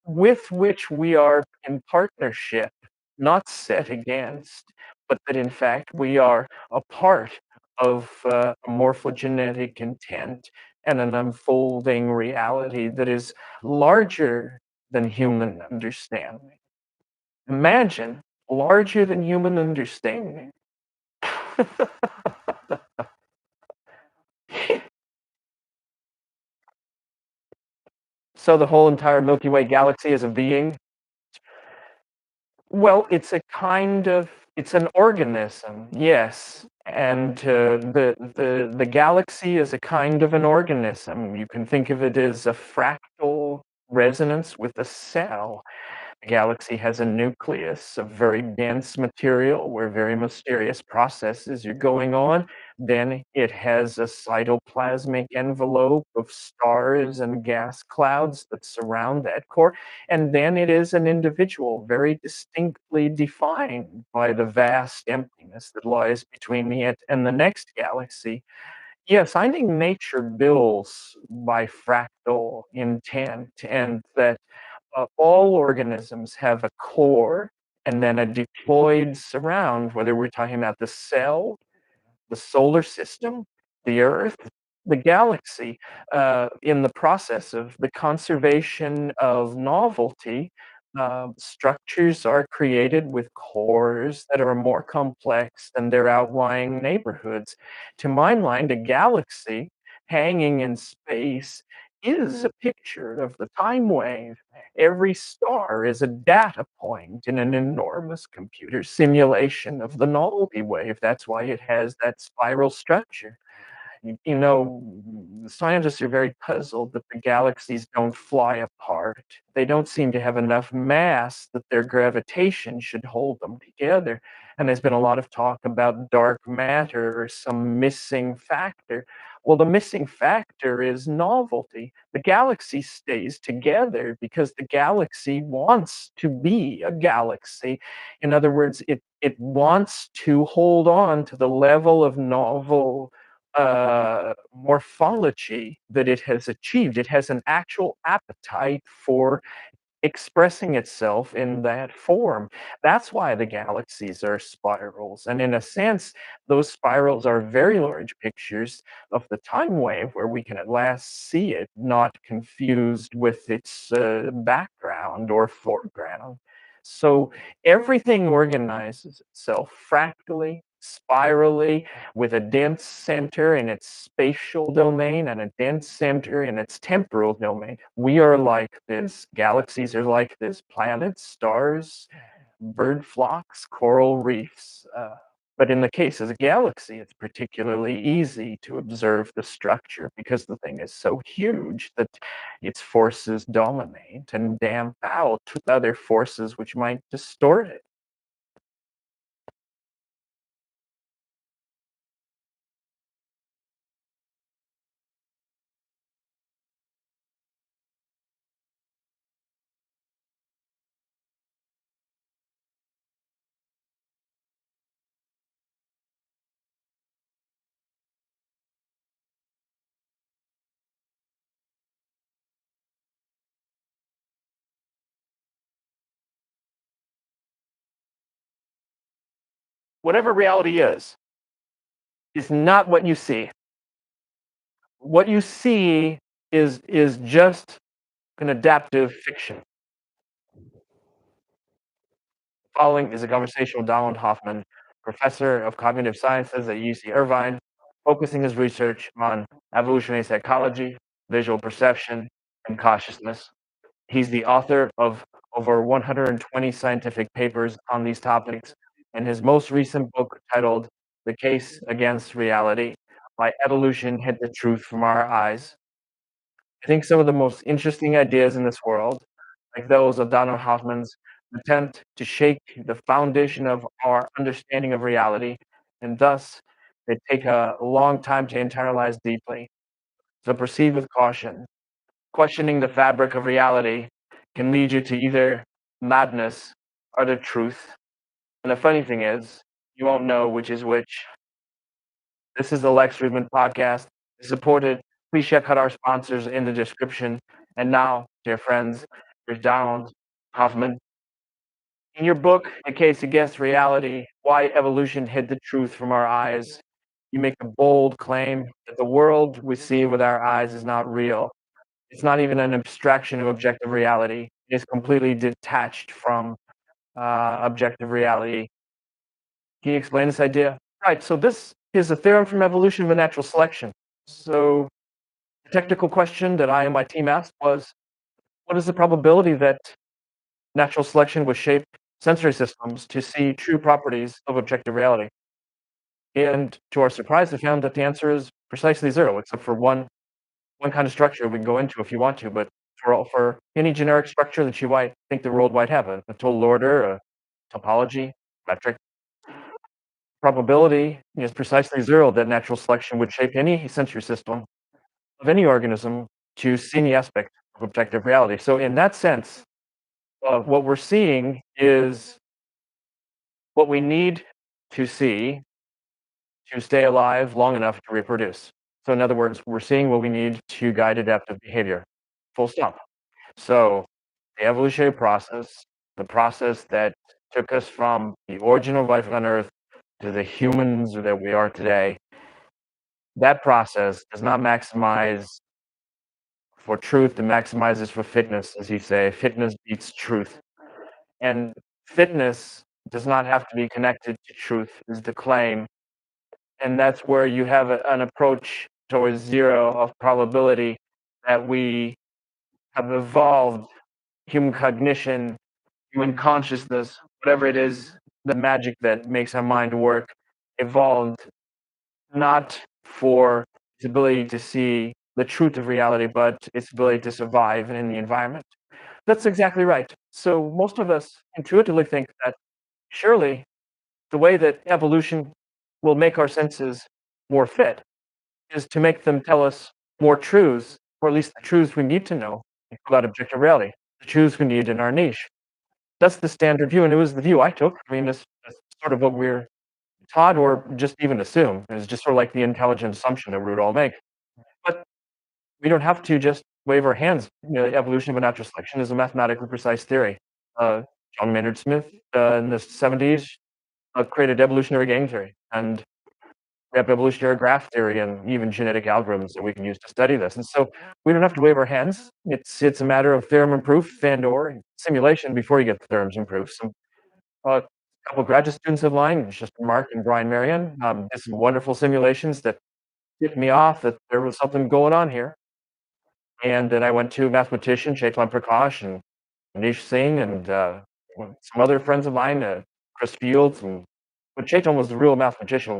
with which we are in partnership, not set against, but that in fact we are a part of a morphogenetic intent and an unfolding reality that is larger than human understanding. Imagine larger than human understanding. So the whole entire Milky Way galaxy is a being. Well, it's an organism, yes. And the galaxy is a kind of an organism. You can think of it as a fractal resonance with a cell. The galaxy has a nucleus of very dense material where very mysterious processes are going on. Then it has a cytoplasmic envelope of stars and gas clouds that surround that core. And then it is an individual, very distinctly defined by the vast emptiness that lies between it and the next galaxy. Yes, I think nature builds by fractal intent, and that all organisms have a core and then a deployed surround, whether we're talking about the cell, the solar system, the Earth, the galaxy, in the process of the conservation of novelty. Structures are created with cores that are more complex than their outlying neighborhoods. To my mind, a galaxy hanging in space is a picture of the time wave. Every star is a data point in an enormous computer simulation of the novelty wave. That's why it has that spiral structure. Scientists are very puzzled that the galaxies don't fly apart. They don't seem to have enough mass that their gravitation should hold them together. And there's been a lot of talk about dark matter or some missing factor. Well, the missing factor is novelty. The galaxy stays together because the galaxy wants to be a galaxy. In other words, it wants to hold on to the level of novel morphology that it has achieved. It has an actual appetite for expressing itself in that form. That's why the galaxies are spirals. And in a sense, those spirals are very large pictures of the time wave where we can at last see it, not confused with its background or foreground. So everything organizes itself fractally, spirally, with a dense center in its spatial domain and a dense center in its temporal domain. We are like this. Galaxies are like this. Planets, stars, bird flocks, coral reefs. But in the case of the galaxy, it's particularly easy to observe the structure because the thing is so huge that its forces dominate and damp out other forces which might distort it. Whatever reality is not what you see. What you see is just an adaptive fiction. Following is a conversation with Donald Hoffman, professor of cognitive sciences at UC Irvine, focusing his research on evolutionary psychology, visual perception, and consciousness. He's the author of over 120 scientific papers on these topics, and his most recent book, titled The Case Against Reality: Why Evolution Hid the Truth from Our Eyes. I think some of the most interesting ideas in this world, like those of Donald Hoffman's, attempt to shake the foundation of our understanding of reality, and thus they take a long time to internalize deeply. So proceed with caution. Questioning the fabric of reality can lead you to either madness or the truth. And the funny thing is, you won't know which is which. This is the Lex Friedman podcast. Supported. Please check out our sponsors in the description. And now, dear friends, here's Donald Hoffman. In your book, The Case Against Reality: Why Evolution Hid the Truth from Our Eyes, you make a bold claim that the world we see with our eyes is not real. It's not even an abstraction of objective reality. It is completely detached from objective reality. Can you explain this idea? Right. So this is a theorem from evolution with natural selection. So the technical question that I and my team asked was, what is the probability that natural selection would shape sensory systems to see true properties of objective reality? And to our surprise, we found that the answer is precisely zero, except for one kind of structure we can go into if you want to. But for any generic structure that you might think the world might have, a total order, a topology, metric, probability is precisely zero that natural selection would shape any sensory system of any organism to see any aspect of objective reality. So in that sense, what we're seeing is what we need to see to stay alive long enough to reproduce. So in other words, we're seeing what we need to guide adaptive behavior. Full stop. So the evolutionary process, the process that took us from the origin of life on Earth to the humans that we are today, that process does not maximize for truth, it maximizes for fitness, as you say. Fitness beats truth. And fitness does not have to be connected to truth, is the claim. And that's where you have an approach towards zero of probability, that we have evolved human cognition, human consciousness, whatever it is, the magic that makes our mind work, evolved not for its ability to see the truth of reality, but its ability to survive in the environment. That's exactly right. So most of us intuitively think that surely the way that evolution will make our senses more fit is to make them tell us more truths, or at least the truths we need to know about objective reality, the truths we need in our niche. That's the standard view, and it was the view I took. I mean, that's sort of what we're taught, or just even assume. It's just sort of like the intelligent assumption that we would all make. But we don't have to just wave our hands. Evolution by natural selection is a mathematically precise theory. John Maynard Smith in the 70s created evolutionary game theory, and we have evolutionary graph theory and even genetic algorithms that we can use to study this. And so we don't have to wave our hands. It's a matter of theorem and proof and/or simulation before you get the theorems and proofs. A couple of graduate students of mine, just Mark and Brian Marion, did some wonderful simulations that tipped me off that there was something going on here. And then I went to a mathematician, Chetan Prakash and Manish Singh, and some other friends of mine, Chris Fields, but Chetan was the real mathematician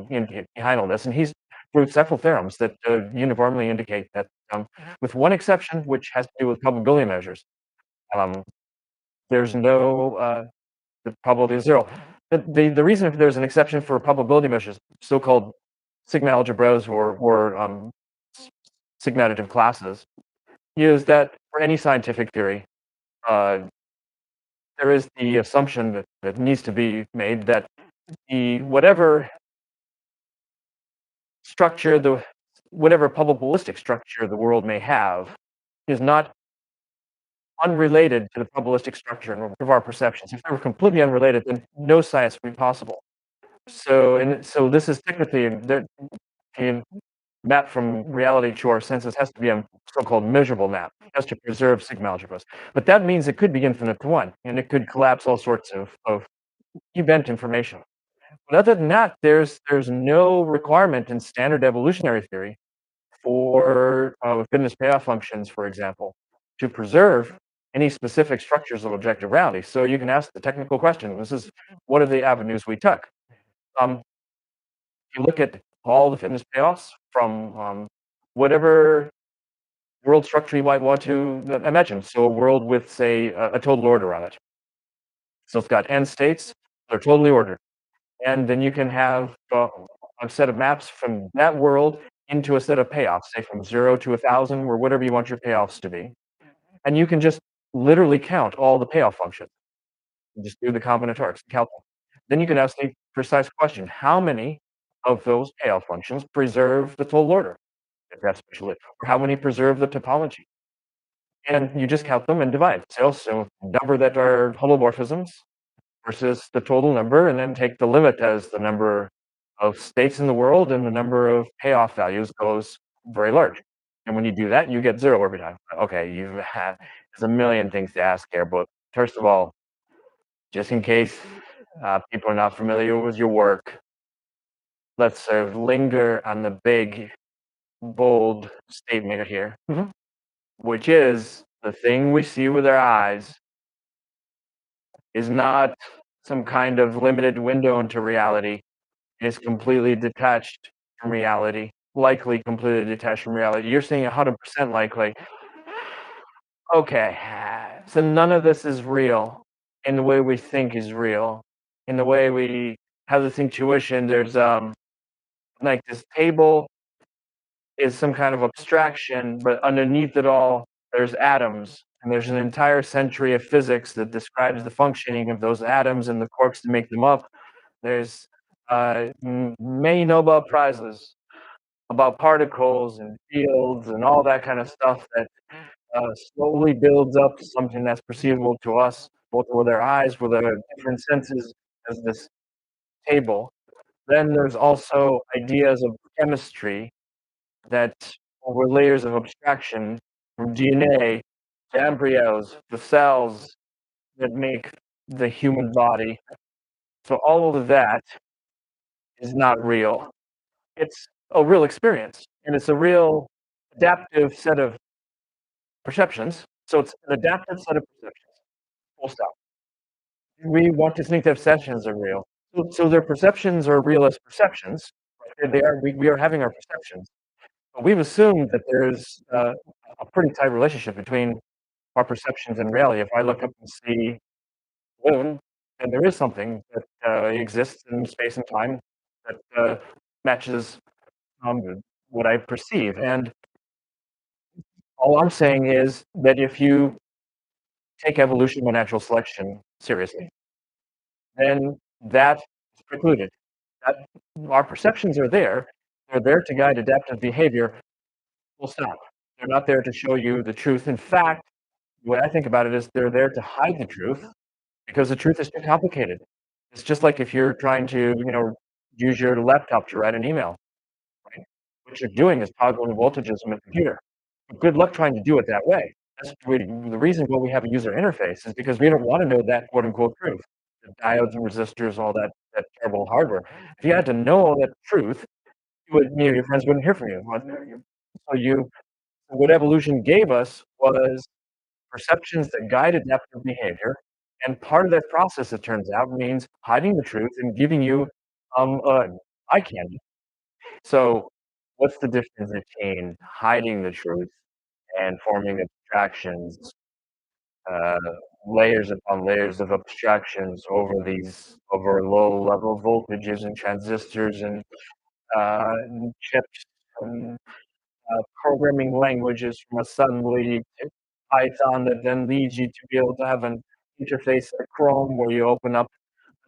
behind all this, and he's proved several theorems that uniformly indicate that, with one exception, which has to do with probability measures, um, there's no the probability is zero. The reason if there's an exception for probability measures, so-called sigma algebras or sigma additive classes, is that for any scientific theory, uh, there is the assumption that needs to be made that whatever structure, whatever probabilistic structure the world may have, is not unrelated to the probabilistic structure of our perceptions. If they were completely unrelated, then no science would be possible. So this is technically a map from reality to our senses has to be a so-called measurable map. It has to preserve sigma algebras. But that means it could be infinite to one, and it could collapse all sorts of event information. But other than that, there's no requirement in standard evolutionary theory for fitness payoff functions, for example, to preserve any specific structures of objective reality. So you can ask the technical question. This is what are the avenues we took? If you look at all the fitness payoffs from whatever world structure you might want to imagine. So a world with, say, a total order on it. So it's got n states, they're totally ordered. And then you can have a set of maps from that world into a set of payoffs, say from 0 to 1,000, or whatever you want your payoffs to be. And you can just literally count all the payoff functions. You just do the combinatorics, count them. Then you can ask the precise question, how many of those payoff functions preserve the total order? If that's special, or how many preserve the topology? And you just count them and divide. So number that are homomorphisms versus the total number, and then take the limit as the number of states in the world, and the number of payoff values goes very large. And when you do that, you get 0 every time. Okay, there's a million things to ask here, but first of all, just in case people are not familiar with your work, let's sort of linger on the big, bold statement here, which is the thing we see with our eyes is not some kind of limited window into reality. It's completely detached from reality, likely completely detached from reality. You're saying 100% likely. Okay, so none of this is real in the way we think is real. In the way we have this intuition, there's like this table is some kind of abstraction, but underneath it all, there's atoms. And there's an entire century of physics that describes the functioning of those atoms and the quarks to make them up. There's many Nobel Prizes about particles and fields and all that kind of stuff that slowly builds up to something that's perceivable to us, both with our eyes, with our different senses, as this table. Then there's also ideas of chemistry that over layers of abstraction from DNA to embryos, the cells that make the human body. So all of that is not real. It's a real experience, and it's a real adaptive set of perceptions. So it's an adaptive set of perceptions. Full stop. We want to think that perceptions are real. So their perceptions are real as perceptions. Right? They are. We are having our perceptions. But we've assumed that there's a pretty tight relationship between our perceptions and reality. If I look up and see the moon, then there is something that exists in space and time that matches um, what I perceive. And all I'm saying is that if you take evolution by natural selection seriously, then that is precluded. That our perceptions are there; they're there to guide adaptive behavior. Full stop. They're not there to show you the truth. In fact, the way I think about it is they're there to hide the truth because the truth is too complicated. It's just like if you're trying to, use your laptop to write an email, right? What you're doing is toggling voltages on the computer. But good luck trying to do it that way. The reason why we have a user interface is because we don't want to know that quote unquote truth. The diodes and resistors, all that terrible hardware. If you had to know all that truth, your friends wouldn't hear from you. What evolution gave us was perceptions that guide adaptive behavior, and part of that process, it turns out, means hiding the truth and giving you eye candy. So, what's the difference between hiding the truth and forming abstractions, uh, layers upon layers of abstractions over low level voltages and transistors and chips and programming languages from assembly to Python that then leads you to be able to have an interface like Chrome where you open up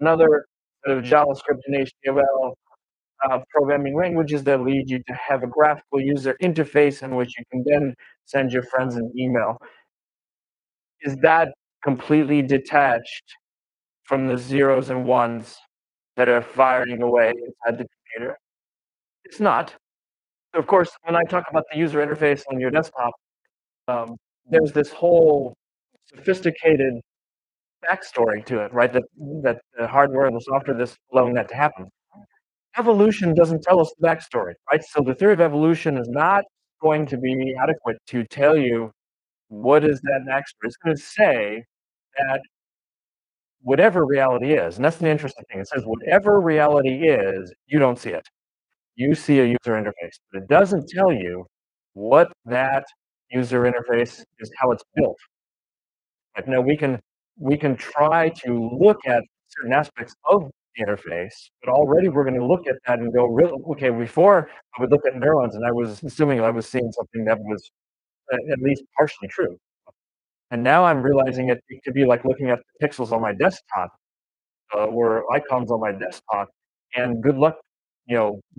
another set of JavaScript and HTML programming languages that lead you to have a graphical user interface in which you can then send your friends an email. Is that completely detached from the zeros and ones that are firing away inside the computer? It's not. So of course, when I talk about the user interface on your desktop, there's this whole sophisticated backstory to it, right? That the hardware and the software that's allowing that to happen. Evolution doesn't tell us the backstory, right? So the theory of evolution is not going to be adequate to tell you what is that backstory. It's going to say that whatever reality is, and that's the interesting thing. It says whatever reality is, you don't see it. You see a user interface, but it doesn't tell you what that user interface is, how it's built. Like, no, we can try to look at certain aspects of the interface, but already we're going to look at that and go, really, okay. Before I would look at neurons, and I was assuming I was seeing something that was at least partially true. And now I'm realizing it could be like looking at the pixels on my desktop or icons on my desktop, and good luck,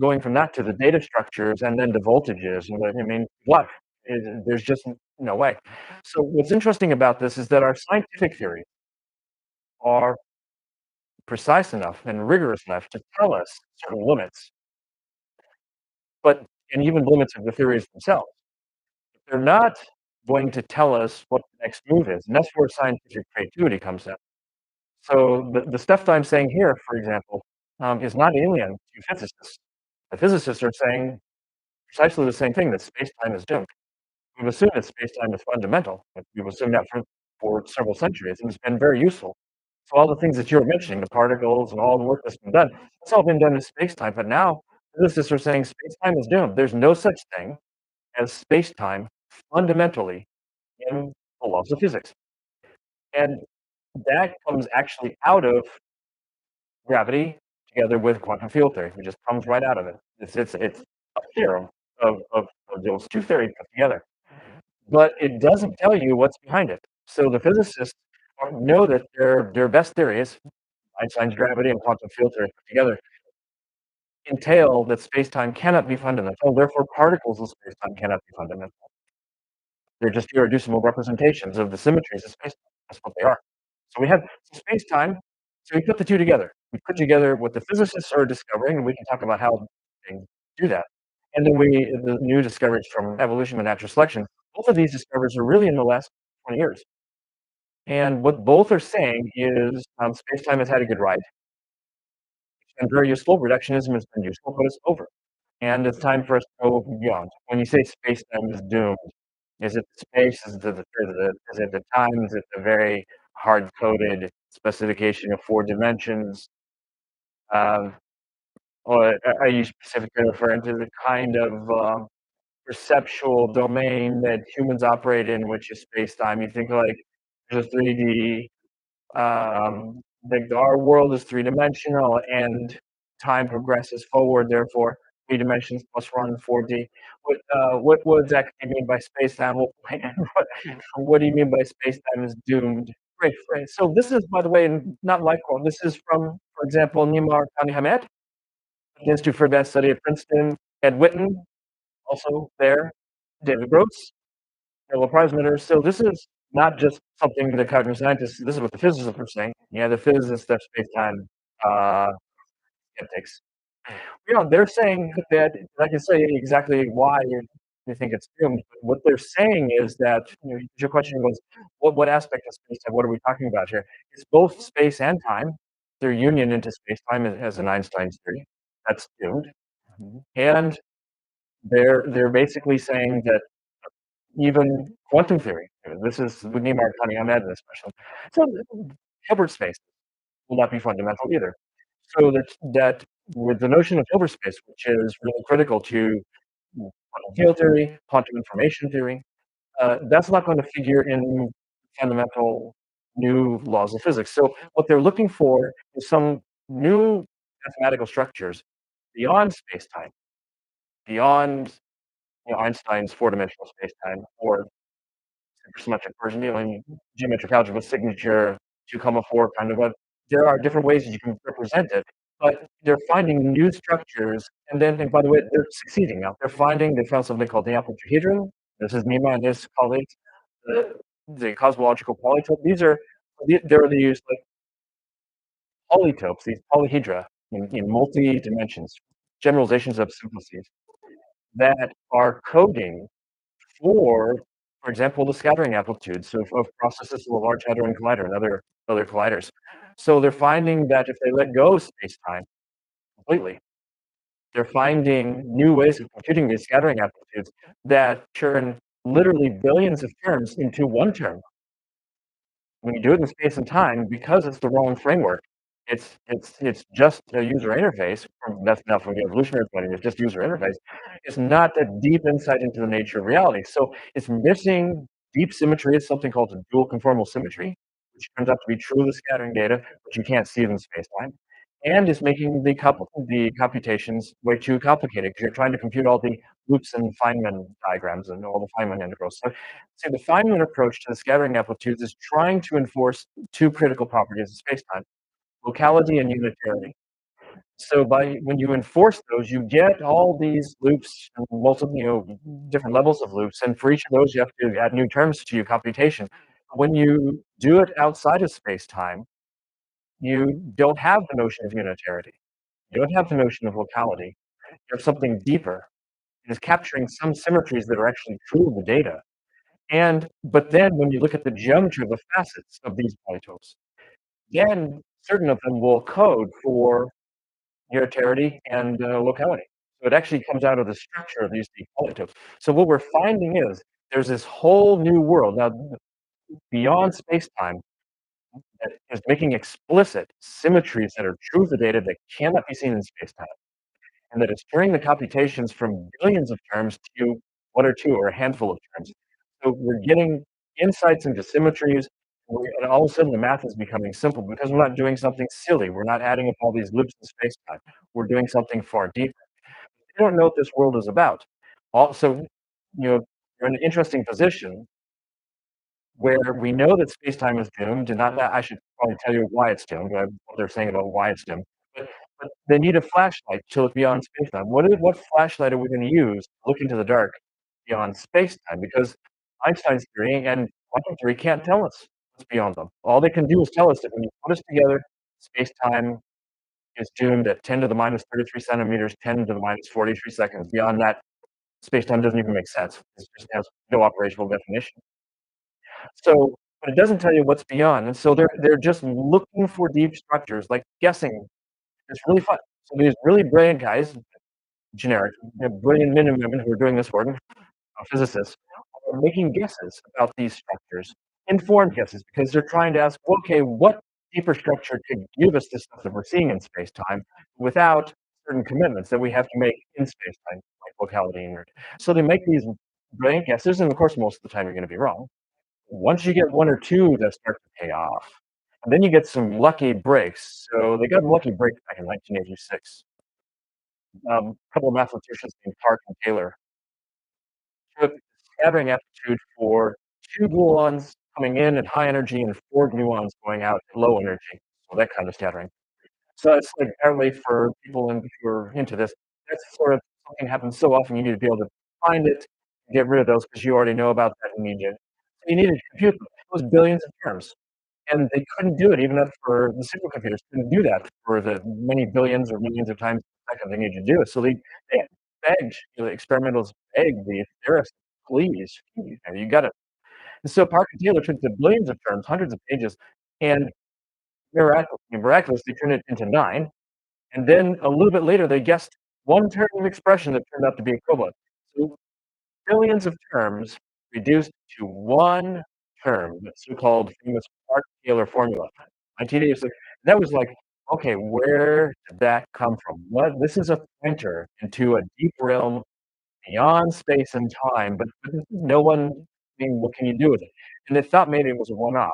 going from that to the data structures and then the voltages. I mean, what? There's just no way. So what's interesting about this is that our scientific theories are precise enough and rigorous enough to tell us certain limits, and even limits of the theories themselves. They're not going to tell us what the next move is, and that's where scientific creativity comes in. So the stuff that I'm saying here, for example, is not alien to physicists. The physicists are saying precisely the same thing, that space-time is doomed. We've assumed that space-time is fundamental. We've assumed that for several centuries, and it's been very useful. So all the things that you were mentioning, the particles and all the work that's been done, it's all been done in space-time. But now physicists are saying space-time is doomed. There's no such thing as space-time fundamentally in the laws of physics. And that comes actually out of gravity together with quantum field theory. It just comes right out of it. It's a theorem of those two theories put together. But it doesn't tell you what's behind it. So the physicists know that their best theories, Einstein's gravity and quantum field theory put together, entail that space-time cannot be fundamental. Therefore, particles of space-time cannot be fundamental. They're just irreducible representations of the symmetries of space-time. That's what they are. So we have space-time. So we put the two together. We put together what the physicists are discovering, and we can talk about how they do that. And then the new discoveries from evolution and natural selection. Both of these discoveries are really in the last 20 years. And what both are saying is space-time has had a good ride. It's been very useful. Reductionism has been useful, but it's over. And it's time for us to go beyond. When you say space-time is doomed, is it the space? Is it the time? Is it the very hard-coded specification of 4 dimensions? Um, or are you specifically referring to the kind of perceptual domain that humans operate in, which is space-time? You think like there's a 3D, our world is three-dimensional, and time progresses forward, therefore 3 dimensions plus 1, 4D. What exactly do you mean by space-time? What do you mean by space-time is doomed? Great phrase. So this is, by the way, not life quote. This is from, for example, Nimar Hamed, Institute for Advanced Study at Princeton, Ed Witten, also there, David Gross, well, prize emitters. So this is not just something the cognitive scientists. This is what the physicists are saying. Yeah, the physicists are space-time uh, skeptics. They're saying that I can say exactly why they think it's doomed. But what they're saying is that your question was, what aspect of space time? What are we talking about here? It's both space and time. Their union into space time as an Einstein's theory. That's doomed. And they're basically saying that even quantum theory. This is we need more Marconi on that especially. So Hilbert space will not be fundamental either. So that with the notion of Hilbert space, which is really critical to quantum field theory, quantum information theory, that's not going to figure in fundamental new laws of physics. So what they're looking for is some new mathematical structures beyond space-time, beyond Einstein's four-dimensional space-time or supersymmetric version, in geometric algebra signature 2, 4 kind of a. There are different ways that you can represent it, but they're finding new structures, and then, and by the way, they're succeeding now. They found something called the amplituhedron. This is Nima and his colleagues, the cosmological polytope. There are these like polytopes, these polyhedra in multi dimensions, generalizations of simplices that are coding for example, the scattering amplitudes of processes of the Large Hadron Collider and other colliders. So they're finding that if they let go of space-time completely, they're finding new ways of computing these scattering amplitudes that turn literally billions of terms into one term. When you do it in space and time, because it's the wrong framework, it's just a user interface. That's not from the evolutionary point of view. It's just user interface. It's not a deep insight into the nature of reality. So it's missing deep symmetry. It's something called a dual conformal symmetry, which turns out to be true of the scattering data, but you can't see it in space time. And is making the computations way too complicated because you're trying to compute all the loops and Feynman diagrams and all the Feynman integrals. So the Feynman approach to the scattering amplitudes is trying to enforce two critical properties of spacetime: locality and unitarity. So when you enforce those, you get all these loops, multiple, different levels of loops, and for each of those, you have to add new terms to your computation. When you do it outside of space-time, you don't have the notion of unitarity. You don't have the notion of locality. You have something deeper. It is capturing some symmetries that are actually true of the data. But then when you look at the geometry of the facets of these polytopes, then certain of them will code for unitarity and locality. So it actually comes out of the structure of these deep polytopes. So what we're finding is there's this whole new world now beyond space-time that is making explicit symmetries that are true of the data that cannot be seen in space-time, and that it's turning the computations from billions of terms to one or two or a handful of terms. So we're getting insights into symmetries, and all of a sudden the math is becoming simple because we're not doing something silly. We're not adding up all these loops in space-time. We're doing something far deeper. We don't know what this world is about. Also, you're in an interesting position where we know that space-time is doomed, and not that I should probably tell you why it's doomed, what they're saying about why it's doomed. But they need a flashlight to look beyond space-time. What flashlight are we going to use to look into the dark beyond space-time? Because Einstein's theory and quantum theory can't tell us what's beyond them. All they can do is tell us that when you put us together, space-time is doomed at 10 to the minus 33 centimeters, 10 to the minus 43 seconds. Beyond that, space-time doesn't even make sense. It just has no operational definition. So, but it doesn't tell you what's beyond, and so they're just looking for deep structures, like guessing. It's really fun. So these really brilliant guys, generic, brilliant men and women who are doing this work, physicists, are making guesses about these structures, informed guesses, because they're trying to ask, well, okay, what deeper structure could give us this stuff that we're seeing in space-time without certain commitments that we have to make in space-time, like locality and unity. So they make these brilliant guesses, and of course, most of the time you're going to be wrong. Once you get one or two that start to pay off, and then you get some lucky breaks. So they got a lucky break back in 1986. A couple of mathematicians named Clark and Taylor took the scattering amplitude for two gluons coming in at high energy and four gluons going out at low energy. So that kind of scattering. So it's like apparently for people who are into this, that's sort of something happens so often you need to be able to find it get rid of those because you already know about that and needed. So you needed to compute them. It was billions of terms. And they couldn't do it even if for the supercomputers couldn't do that for the many billions or millions of times per second they needed to do it. So they begged, the experimentals begged the theorists, "Please, you gotta." And so Parker Taylor took the billions of terms, hundreds of pages, and miraculously turned it into 9, and then a little bit later, they guessed 1 term of expression that turned out to be equivalent. So billions of terms reduced to 1 term, the so-called famous Park-Taylor formula, 1986. That was like, okay, where did that come from? What This is a pointer into a deep realm beyond space and time, but no one saying, "What can you do with it?" And they thought maybe it was a one-off.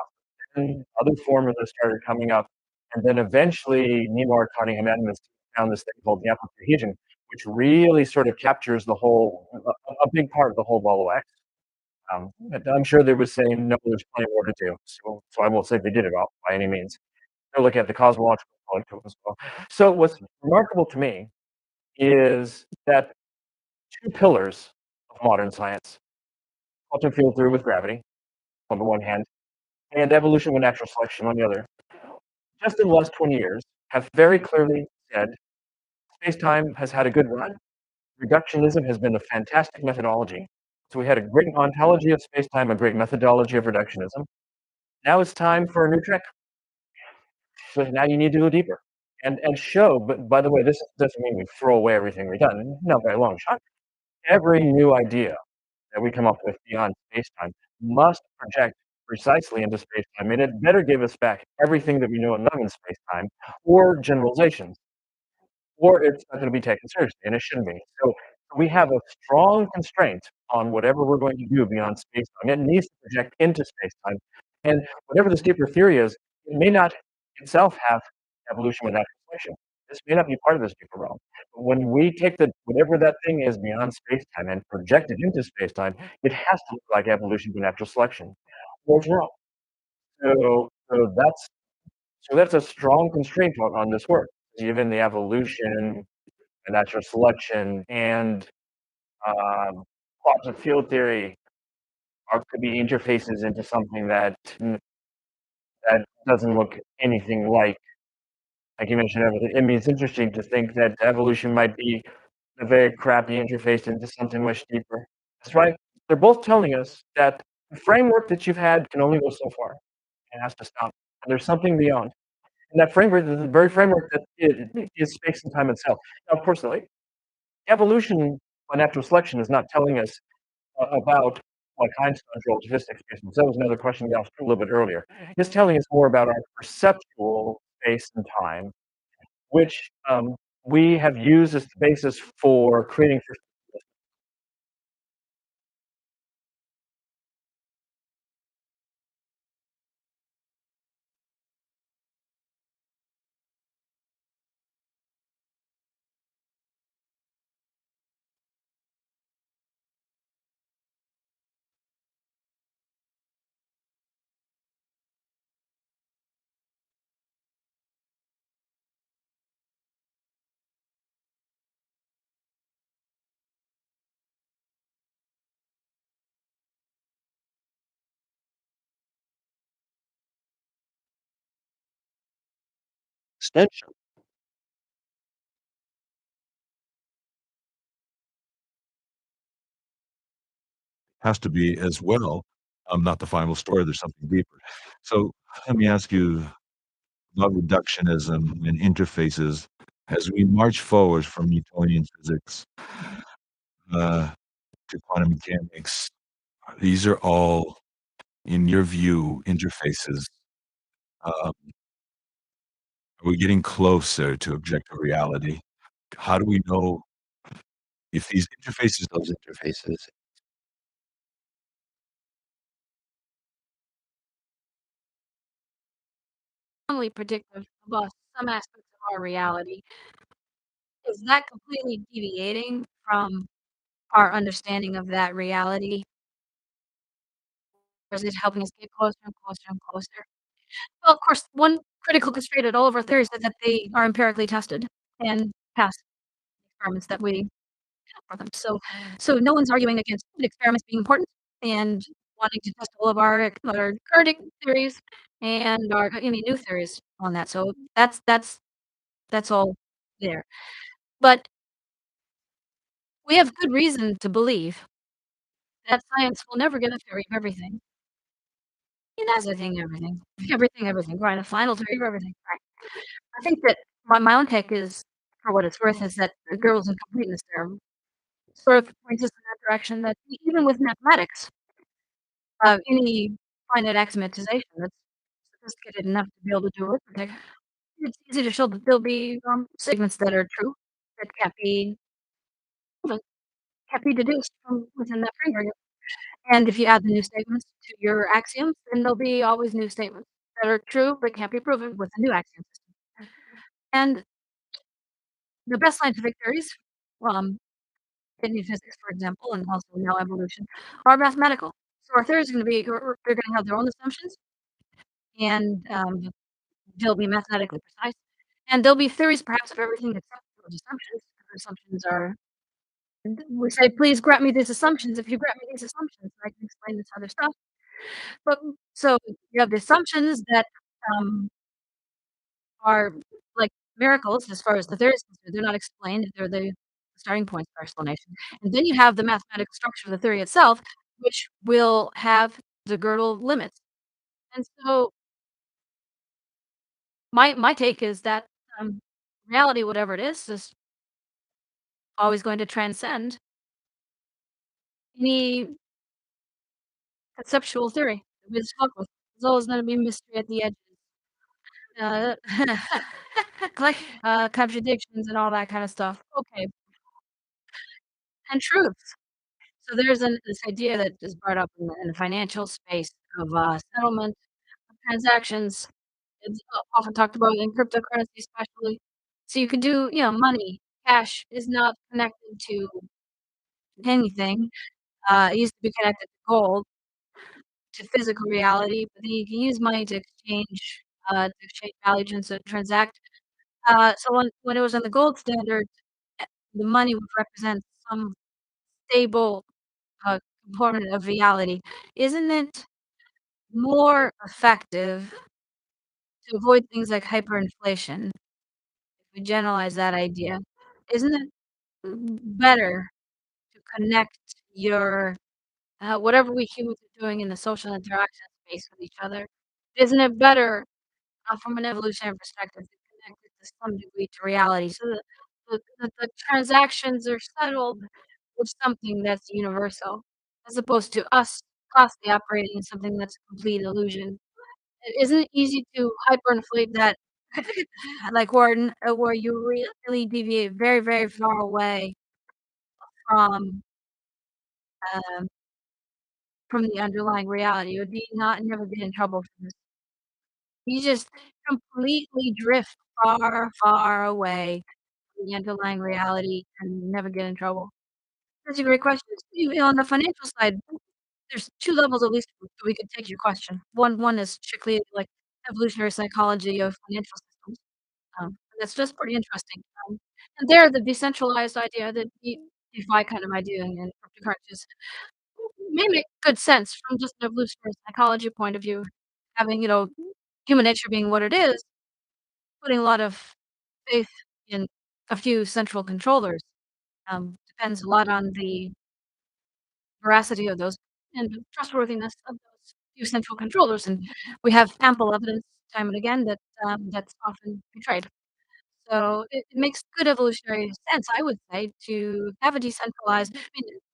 Then other formulas started coming up, and then eventually Nemo Cunningham Adams found this thing called the amplitude cohesion, which really sort of captures the whole a big part of the whole ball of wax. But I'm sure they were saying, "No, there's plenty more to do." So I won't say they did it all by any means. They're looking at the cosmological collective as well. So what's remarkable to me is that 2 pillars of modern science, quantum field theory with gravity on the one hand, and evolution with natural selection on the other, just in the last 20 years, have very clearly said space-time has had a good run. Reductionism has been a fantastic methodology. So we had a great ontology of space-time, a great methodology of reductionism. Now it's time for a new trick. So now you need to go deeper and show. But by the way, this doesn't mean we throw away everything we've done. Not by a long shot. Every new idea that we come up with beyond space-time must project precisely into space-time, and it better give us back everything that we know and love in space-time, or generalizations, or it's not gonna be taken seriously, and it shouldn't be. So we have a strong constraint on whatever we're going to do beyond space-time. It needs to project into space-time, and whatever this deeper theory is, it may not itself have evolution with natural selection. This may not be part of this deeper realm. But when we take whatever that thing is beyond space-time and project it into space-time, it has to look like evolution with natural selection, or it's wrong. So that's a strong constraint on this work. Given the evolution and natural selection and quantum field theory could be interfaces into something that doesn't look anything like you mentioned. Everything. I mean, it's interesting to think that evolution might be a very crappy interface into something much deeper. That's right. They're both telling us that the framework that you've had can only go so far. It has to stop. And there's something beyond. And that framework is the very framework that is space and time itself. Now, of course, like, evolution by natural selection is not telling us about like Einstein's relativistic space. That was another question we asked a little bit earlier. It's telling us more about our perceptual space and time, which we have used as the basis for creating. Extension. Has to be as well, not the final story, there's something deeper. So, let me ask you about reductionism and interfaces as we march forward from Newtonian physics, uh, to quantum mechanics. These are all, in your view, interfaces. Are we getting closer to objective reality? How do we know if these interfaces Those interfaces. Strongly predictive about some aspects of our reality. Is that completely deviating from our understanding of that reality? Or is it helping us get closer and closer and closer? Well, of course, one critical constraint at all of our theories is that they are empirically tested and past experiments that we for them. So no one's arguing against experiments being important and wanting to test all of our current theories and our any new theories on that. So that's all there. But we have good reason to believe that science will never get a theory of everything. It has a thing everything. Everything, right, a final theory of everything, right. I think that my own take is, for what it's worth, is that the Gödel's incompleteness theorem sort of points us in that direction that even with mathematics, any finite axiomatization that's sophisticated enough to be able to do arithmetic, it's easy to show that there'll be, segments that are true that proven, can't be deduced from within that framework. And if you add the new statements to your axioms, then there'll be always new statements that are true but can't be proven with the new axiom system. And the best scientific theories, um, in physics, for example, and also now evolution, are mathematical. So our theories are going to be they're going to have their own assumptions, and they'll be mathematically precise. And there'll be theories, perhaps, of everything except those assumptions. Assumptions are we say, please grant me these assumptions. If you grant me these assumptions, I can explain this other stuff. But so you have the assumptions that um, are like miracles as far as the theory is concerned. They're not explained. They're the starting points for explanation. And then you have the mathematical structure of the theory itself, which will have the Gödel limits. And so my take is that reality, whatever it is always going to transcend any conceptual theory that we stuck with. There's always going to be mystery at the edges, uh, like contradictions and all that kind of stuff. Okay, and truths. So there's this idea that is brought up in the financial space of settlement of transactions. It's often talked about in cryptocurrency, especially. So you could do, money, cash is not connected to anything. It used to be connected to gold, to physical reality, but then you can use money to exchange value to transact. So when it was in the gold standard, the money would represent some stable component of reality. Isn't it more effective to avoid things like hyperinflation, if we generalize that idea? Isn't it better to connect your whatever we humans are doing in the social interaction space with each other? Isn't it better from an evolutionary perspective to connect it to some degree to reality so that the transactions are settled with something that's universal, as opposed to us constantly operating in something that's a complete illusion? Isn't it easy to hyperinflate that, like where you really deviate very, very far away from um, from the underlying reality? Would you not never get in trouble for this? You just completely drift far, far away from the underlying reality and never get in trouble. That's a great question. On the financial side, there's 2 levels at least we could take your question. One is strictly like evolutionary psychology of financial systems. That's just pretty interesting. And there, the decentralized idea, the DeFi kind of idea and cryptocurrencies may make good sense from just an evolutionary psychology point of view. Having, human nature being what it is, putting a lot of faith in a few central controllers, depends a lot on the veracity of those and the trustworthiness of those few central controllers, and we have ample evidence time and again that, that's often betrayed. So it makes good evolutionary sense, I would say, to have a decentralized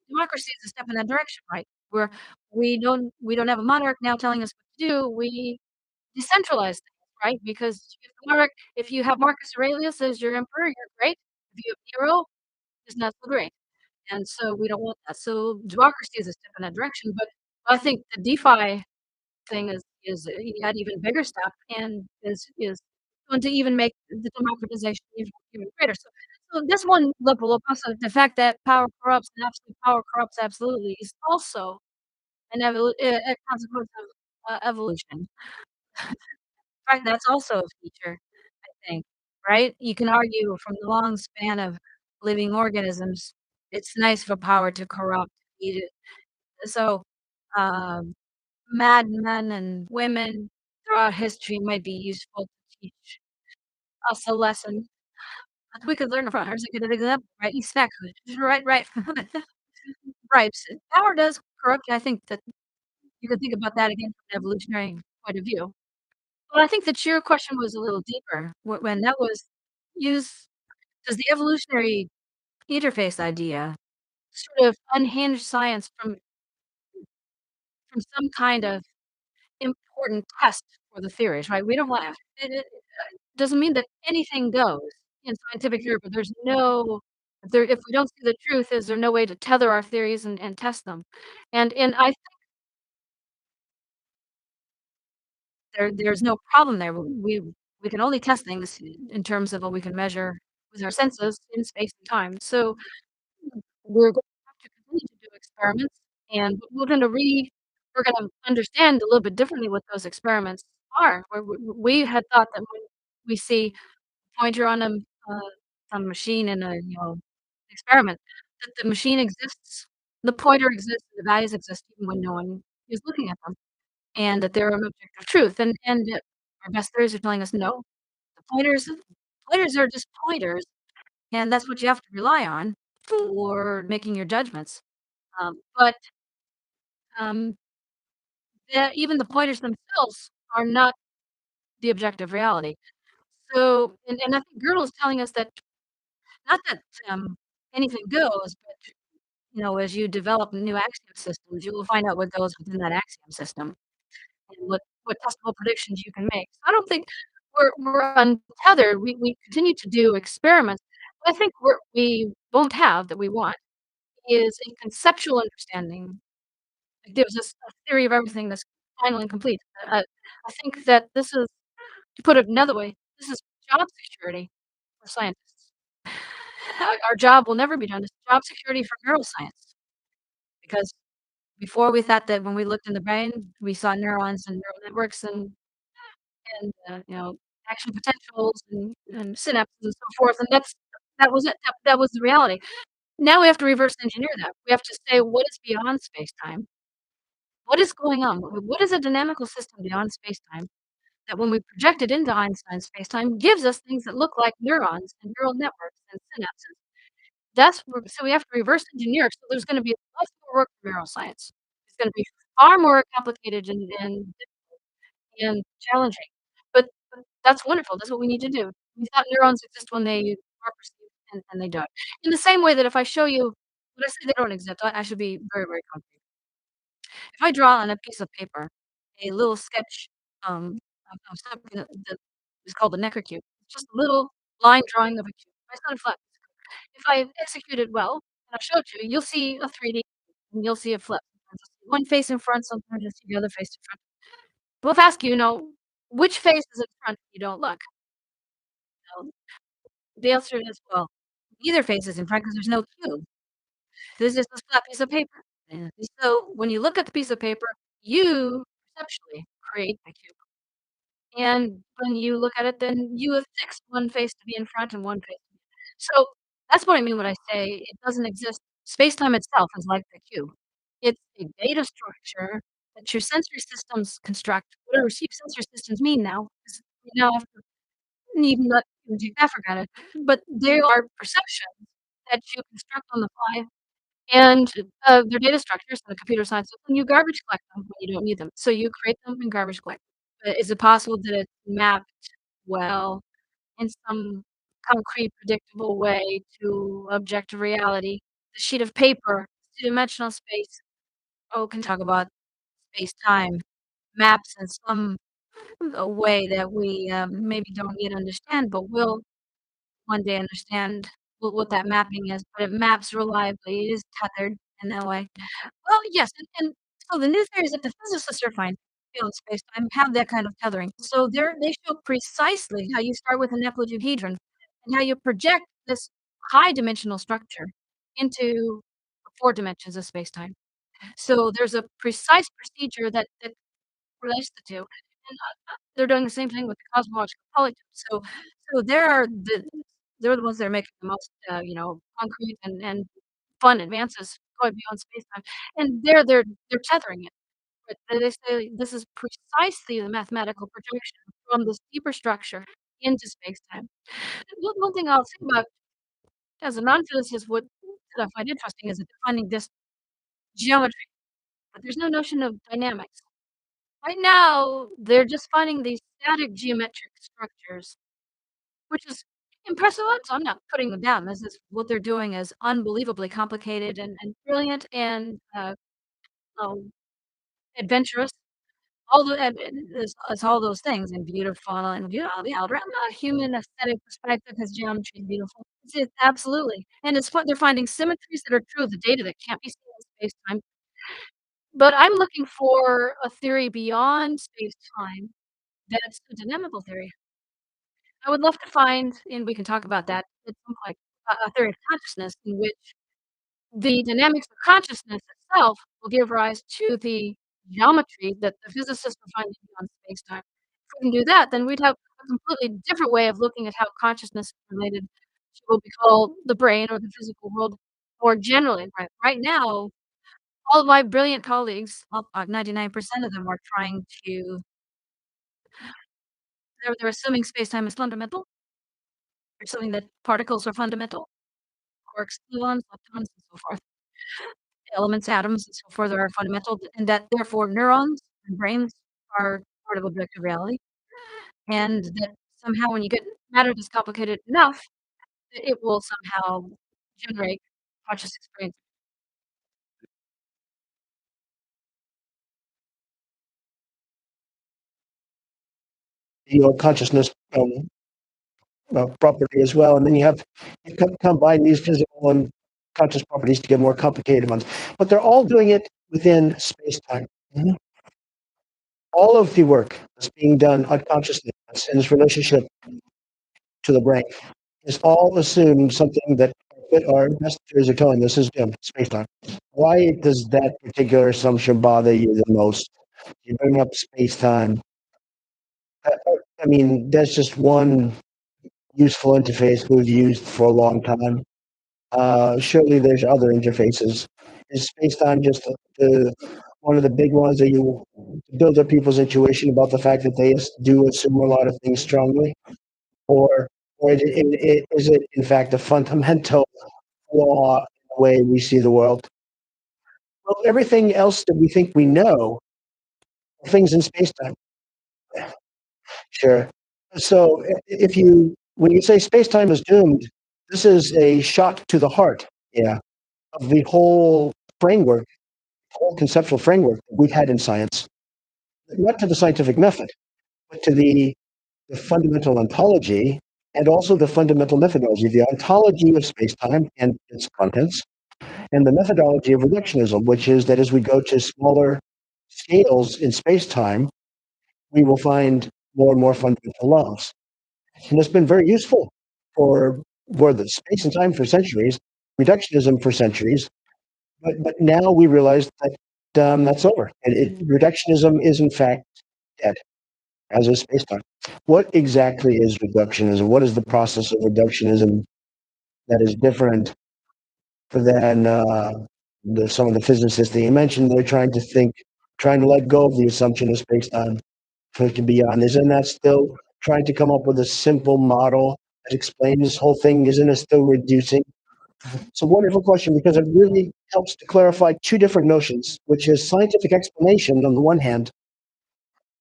democracy is a step in that direction, right? Where we don't have a monarch now telling us what to do, we decentralize things, right? Because if you have Marcus Aurelius as your emperor, you're great. If you have Nero, he's not so great. And so we don't want that. So democracy is a step in that direction, but I think the DeFi thing is an even bigger step and is going to even make the democratization even greater. So this one level of also the fact that power corrupts and absolute power corrupts absolutely is also a consequence of evolution. Right, that's also a feature, I think, right? You can argue from the long span of living organisms It's nice for power to corrupt. You so, um, madmen and women throughout history might be useful to teach us a lesson that we could learn from. Here's a good example, right? You snack right, right. Right. Power does corrupt. I think that you could think about that again from an evolutionary point of view. But I think that your question was a little deeper when that was use does the evolutionary interface idea sort of unhinge science from some kind of important test for the theories, right? We don't want it doesn't mean that anything goes in scientific theory, but there's no if we don't see the truth, is there no way to tether our theories and test them? And I think there's no problem there. We can only test things in terms of what we can measure with our senses in space and time. So we're going to have to continue to do experiments, and we're gonna understand a little bit differently what those experiments are. We had thought that when we see a pointer on some machine in a, experiment, that the machine exists, the pointer exists, the values exist even when no one is looking at them, and that they're an objective truth, and our best theories are telling us, "No, the pointers are just pointers, and that's what you have to rely on for making your judgments." But, um, even the pointers themselves are not the objective reality. So and I think Gödel is telling us that not that, anything goes, but, as you develop new axiom systems, you will find out what goes within that axiom system and what testable predictions you can make. So I don't think we're untethered. We continue to do experiments. What I think we won't have that we want is a conceptual understanding. It gives us a theory of everything that's final and complete. I think that this is to put it another way, this is job security for scientists. Our job will never be done. It's job security for neuroscience because before we thought that when we looked in the brain, we saw neurons and neural networks and action potentials and synapses and so forth, and that was it. That was the reality. Now we have to reverse engineer that. We have to say, what is beyond space-time? What is going on? What is a dynamical system beyond space-time that when we project it into Einstein's space-time gives us things that look like neurons and neural networks and synapses? So we have to reverse engineer, so there's gonna be lots more work for neuroscience. It's gonna be far more complicated and challenging. But that's wonderful, that's what we need to do. We thought neurons exist when they are perceived, and they don't. In the same way that if I show you when I say they don't exist, I should be very, very concrete. If I draw on a piece of paper a little sketch, of something that is called a Necker cube, it's just a little line drawing of a cube. It's not a flat piece of code. If I execute it well, and I show it to you, you'll see a 3D, and you'll see it flip. Sometimes you'll see one face in front, sometimes you'll see the other face in front. But if I ask you, which face is in front, you don't look. You the answer is, well, neither face is in front because there's no cube. There's just this flat piece of paper. And so when you look at the piece of paper, you perceptually create the cube. And when you look at it, then you have fixed one face to be in front and one face to be so that's what I mean when I say it doesn't exist. Space-time itself is like the cube. It's a data structure that your sensory systems construct. What do receive sensory systems mean now? 'Cause we now have to even let even take that for granted. But they are perceptions that you construct on the fly, and, they're data structures in the computer science system. You garbage collect them when you don't need them. So you create them and garbage collect. Is it possible that it's mapped well in some concrete, predictable way to objective reality? The sheet of paper, two-dimensional space, can talk about space-time maps in some way that we, maybe don't yet understand, but will one day understand what that mapping is, but it maps reliably. It is tethered in that way. Well, yes, and so the new theory is that the physicists are finding field space-time have that kind of tethering. So they show precisely how you start with an eclohedron and how you project this high dimensional structure into 4 dimensions of space-time. So there's a precise procedure that relates the 2, and, they're doing the same thing with the cosmological polytopes. So they're the ones that are making the most, concrete and fun advances going beyond space-time, and they're tethering it. But they say this is precisely the mathematical projection from this deeper structure into space-time. One thing I'll say about as a non-physicist, what that I find interesting is defining this geometry, but there's no notion of dynamics. Right now, they're just finding these static geometric structures, which is impressive, so I'm not putting them down. This is what they're doing is unbelievably complicated and brilliant and, um, adventurous. All the and it's all those things and beautiful and yeah, around a human aesthetic perspective, because geometry is beautiful. It's absolutely, and it's fun they're finding symmetries that are true of the data that can't be seen in space-time. But I'm looking for a theory beyond space-time that's a dynamical theory. I would love to find, and we can talk about that at some point, a theory of consciousness in which the dynamics of consciousness itself will give rise to the geometry that the physicists are finding beyond space-time. If we can do that, then we'd have a completely different way of looking at how consciousness is related to what we call the brain or the physical world more generally. Right now, all of my brilliant colleagues, 99% of them are trying to they're assuming space-time is fundamental. They're assuming that particles are fundamental, quarks, gluons, leptons, and so forth. Elements, atoms, and so forth are fundamental, and that therefore neurons and brains are part of objective reality, and that somehow when you get matter that's complicated enough, it will somehow generate conscious experience. Your consciousness property as well, and then you combine these physical and conscious properties to get more complicated ones. But they're all doing it within space-time. Mhm. All of the work that's being done unconsciously in this relationship to the brain is all assumed something that our investors are telling us is space-time. Why does that particular assumption bother you the most? You bring up space-time. I mean, that's just one useful interface we've used for a long time. Surely there's other interfaces. Is space-time just one of the big ones that you build up people's intuition about the fact that they do assume a lot of things strongly? Or, is it in fact a fundamental flaw in the way we see the world? Well, everything else that we think we know are things in space-time. Sure. So when you say space-time is doomed, this is a shot to the heart, yeah, of the whole conceptual framework that we've had in science, not to the scientific method, but to the fundamental ontology and also the fundamental methodology, the ontology of space-time and its contents, and the methodology of reductionism, which is that as we go to smaller scales in space-time, we will find more and more fundamental laws. And it's been very useful for the space and time for centuries, reductionism for centuries, but now we realize that that's over. And reductionism is in fact dead, as is space-time. What exactly is reductionism? What is the process of reductionism that is different than some of the physicists that you mentioned? They're trying to let go of the assumption of space-time for it to be beyond this, and that's still trying to come up with a simple model that explains this whole thing. Isn't it still reducing? It's a wonderful question because it really helps to clarify two different notions, which is scientific explanation on the one hand,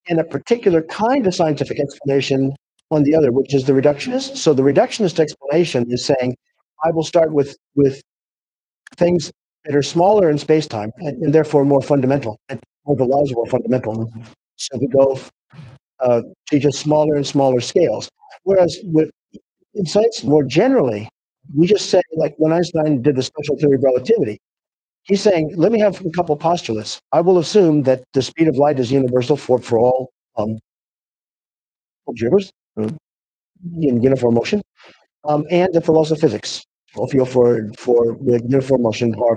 and a particular kind of scientific explanation on the other, which is the reductionist. So the reductionist explanation is saying, I will start with things that are smaller in space-time and therefore more fundamental, and more the laws are more fundamental. So we go to just smaller and smaller scales. Whereas in science more generally, we just say, like when Einstein did the special theory of relativity, he's saying, let me have a couple postulates. I will assume that the speed of light is universal for all observers in uniform motion, and the laws of physics will feel for uniform motion or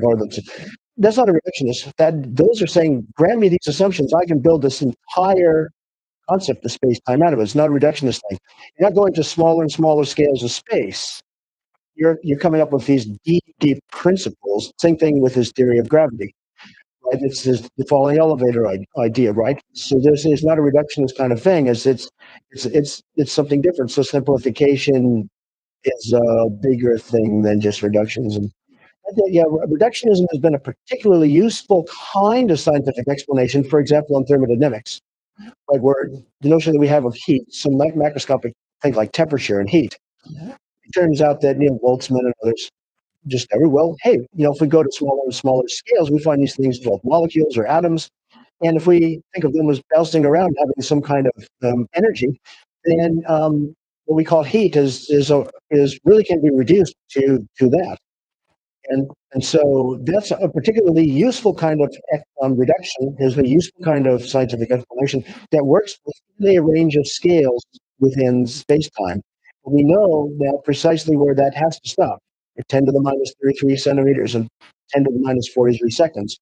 that's not a reductionist. Those are saying, grant me these assumptions, I can build this entire concept of space time out of it. It's not a reductionist thing. You're not going to smaller and smaller scales of space. you're coming up with these deep principles. Same thing with his theory of gravity, right? It's this, the falling elevator idea, right? So this is not a reductionist kind of thing. It's something different. So simplification is a bigger thing than just reductionism. Yeah, reductionism has been a particularly useful kind of scientific explanation. For example, in thermodynamics, right, where the notion that we have of heat, some macroscopic things like temperature and heat. It turns out that Boltzmann and others discovered, well, hey, if we go to smaller and smaller scales, we find these things called molecules or atoms, and if we think of them as bouncing around, having some kind of energy, then what we call heat is really can be reduced to that. And so that's a particularly useful kind of reduction, is a useful kind of scientific explanation that works within a range of scales within space-time. But we know now precisely where that has to stop, at 10 to the minus 33 centimeters and 10 to the minus 43 seconds.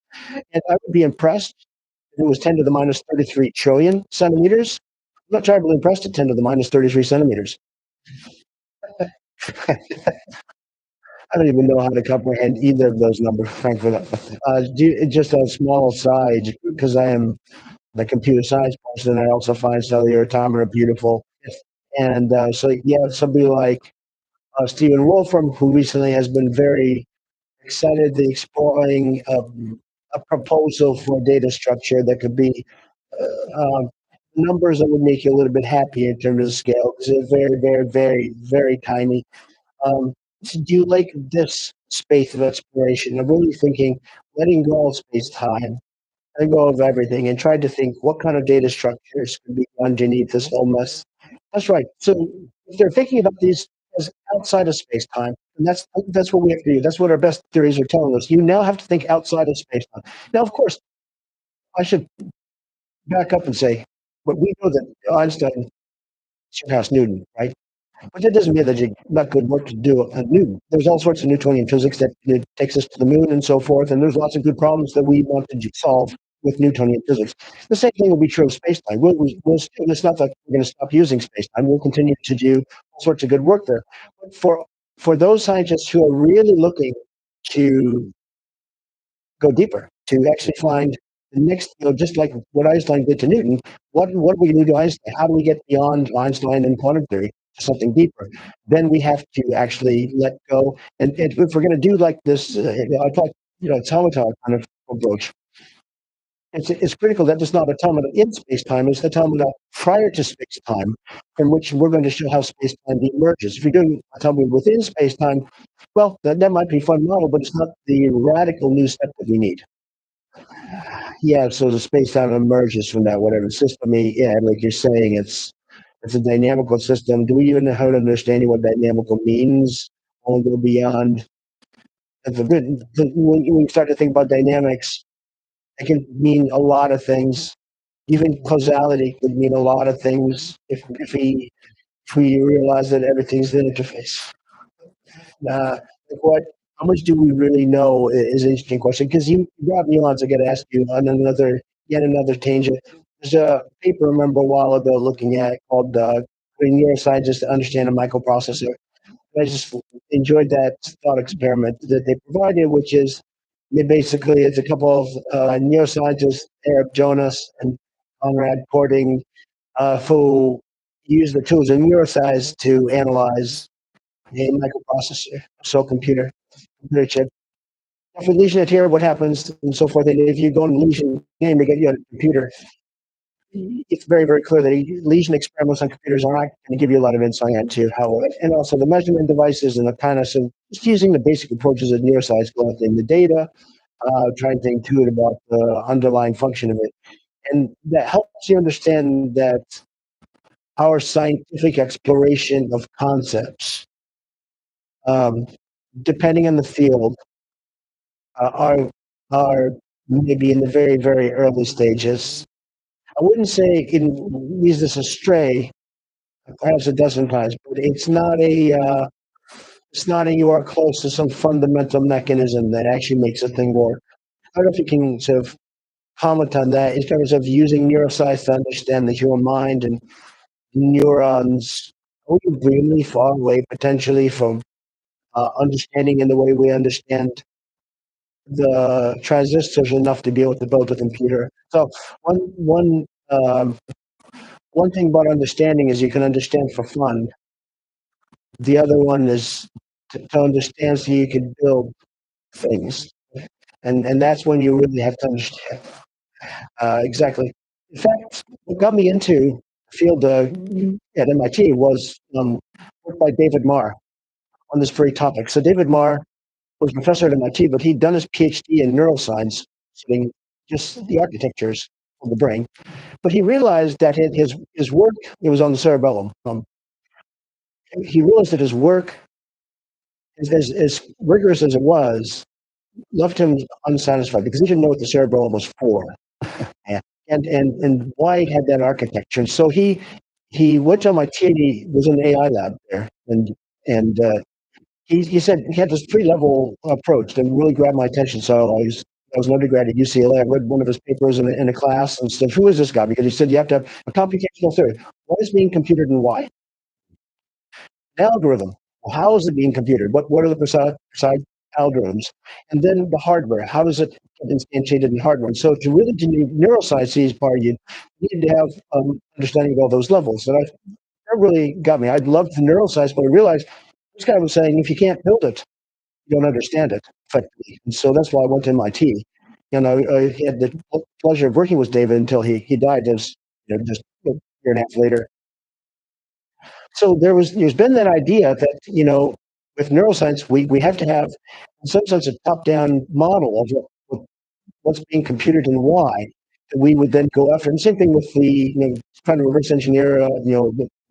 And I would be impressed if it was 10 to the minus 33 trillion centimeters. I'm not terribly impressed at 10 to the minus 33 centimeters. I don't even know how to comprehend either of those numbers, frankly. Just a small aside, because I am the computer science person, I also find cellular automata beautiful. And so, yeah, somebody like Stephen Wolfram, who recently has been very excitedly exploring a proposal for data structure that could be numbers that would make you a little bit happy in terms of scale, because they're very tiny. Um, so do you like this space of exploration? I'm really thinking, letting go of space time, letting go of everything, and trying to think what kind of data structures could be underneath this whole mess. That's right. So if they're thinking about these as outside of space time, and that's what we have to do. That's what our best theories are telling us. You now have to think outside of space time. Now, of course, I should back up and say, but we know that Einstein surpassed Newton, right? But that doesn't mean that you not good work to do a new. There's all sorts of Newtonian physics that takes us to the moon and so forth, and there's lots of good problems that we want to solve with Newtonian physics. The same thing will be true of space-time. It's not that we're going to stop using space-time. We'll continue to do all sorts of good work there. But for those scientists who are really looking to go deeper, to actually find the next, just like what Einstein did to Newton, what are we going to do to Einstein? How do we get beyond Einstein and quantum theory to something deeper? Then we have to actually let go. And if we're going to do like this, I thought, automata kind of approach, it's critical that it's not automata in space-time, it's automata prior to space-time, from which we're going to show how space-time emerges. If you're doing automata within space-time, well, that might be a fun model, but it's not the radical new step that we need. Yeah, so the space-time emerges from that, whatever system. Yeah, like you're saying, it's a dynamical system. Do we even know how to understand what dynamical means? Or go beyond when you start to think about dynamics, it can mean a lot of things. Even causality could mean a lot of things if we realize that everything's an interface. Like what? How much do we really know is an interesting question, because you brought me on, so I got to ask you on yet another tangent. There's a paper I remember a while ago looking at called "Putting Neuroscientists to Understand a Microprocessor." And I just enjoyed that thought experiment that they provided, which is basically it's a couple of neuroscientists, Eric Jonas and Conrad Porting, who use the tools of neuroscience to analyze a microprocessor, so computer chip. For lesion here, what happens and so forth. And if you go in lesion name to get you on a computer, it's very clear that lesion experiments on computers are not going to give you a lot of insight into how, and also the measurement devices and the kind of, so just using the basic approaches of neuroscience, collecting the data, trying to intuit about the underlying function of it. And that helps you understand that our scientific exploration of concepts, um, depending on the field, are maybe in the very early stages. I wouldn't say it leads us astray, perhaps a dozen times, but it's not a you are close to some fundamental mechanism that actually makes a thing work. I don't know if you can sort of comment on that in terms of using neuroscience to understand the human mind and neurons. Are we really far away potentially from understanding in the way we understand the transistors enough to be able to build a computer. So one thing about understanding is you can understand for fun. The other one is to understand so you can build things, and that's when you really have to understand exactly. In fact, what got me into the field at MIT was work by David Marr on this very topic. So David Marr was a professor at MIT, but he'd done his PhD in neuroscience, studying just the architectures of the brain. But he realized that his work, it was on the cerebellum. He realized that his work, as rigorous as it was, left him unsatisfied because he didn't know what the cerebellum was for, and why it had that architecture. And so he went to MIT. And he was in an AI lab there, and he said he had this three-level approach that really grabbed my attention. So I was an undergrad at UCLA. I read one of his papers in a class and said, "Who is this guy?" Because he said you have to have a computational theory. What is being computed and why? An algorithm. Well, how is it being computed? What are the precise algorithms? And then the hardware. How does it get instantiated in hardware? And so to really do neuroscience is part of you need to have understanding of all those levels. And that really got me. I loved the neuroscience, but I realized this guy was saying if you can't build it, you don't understand it effectively. And so that's why I went to MIT. And I had the pleasure of working with David until he died just a year and a half later. So there's been that idea that, with neuroscience, we have to have, in some sense, a top-down model of what's being computed and why, that we would then go after. And same thing with trying to reverse engineer,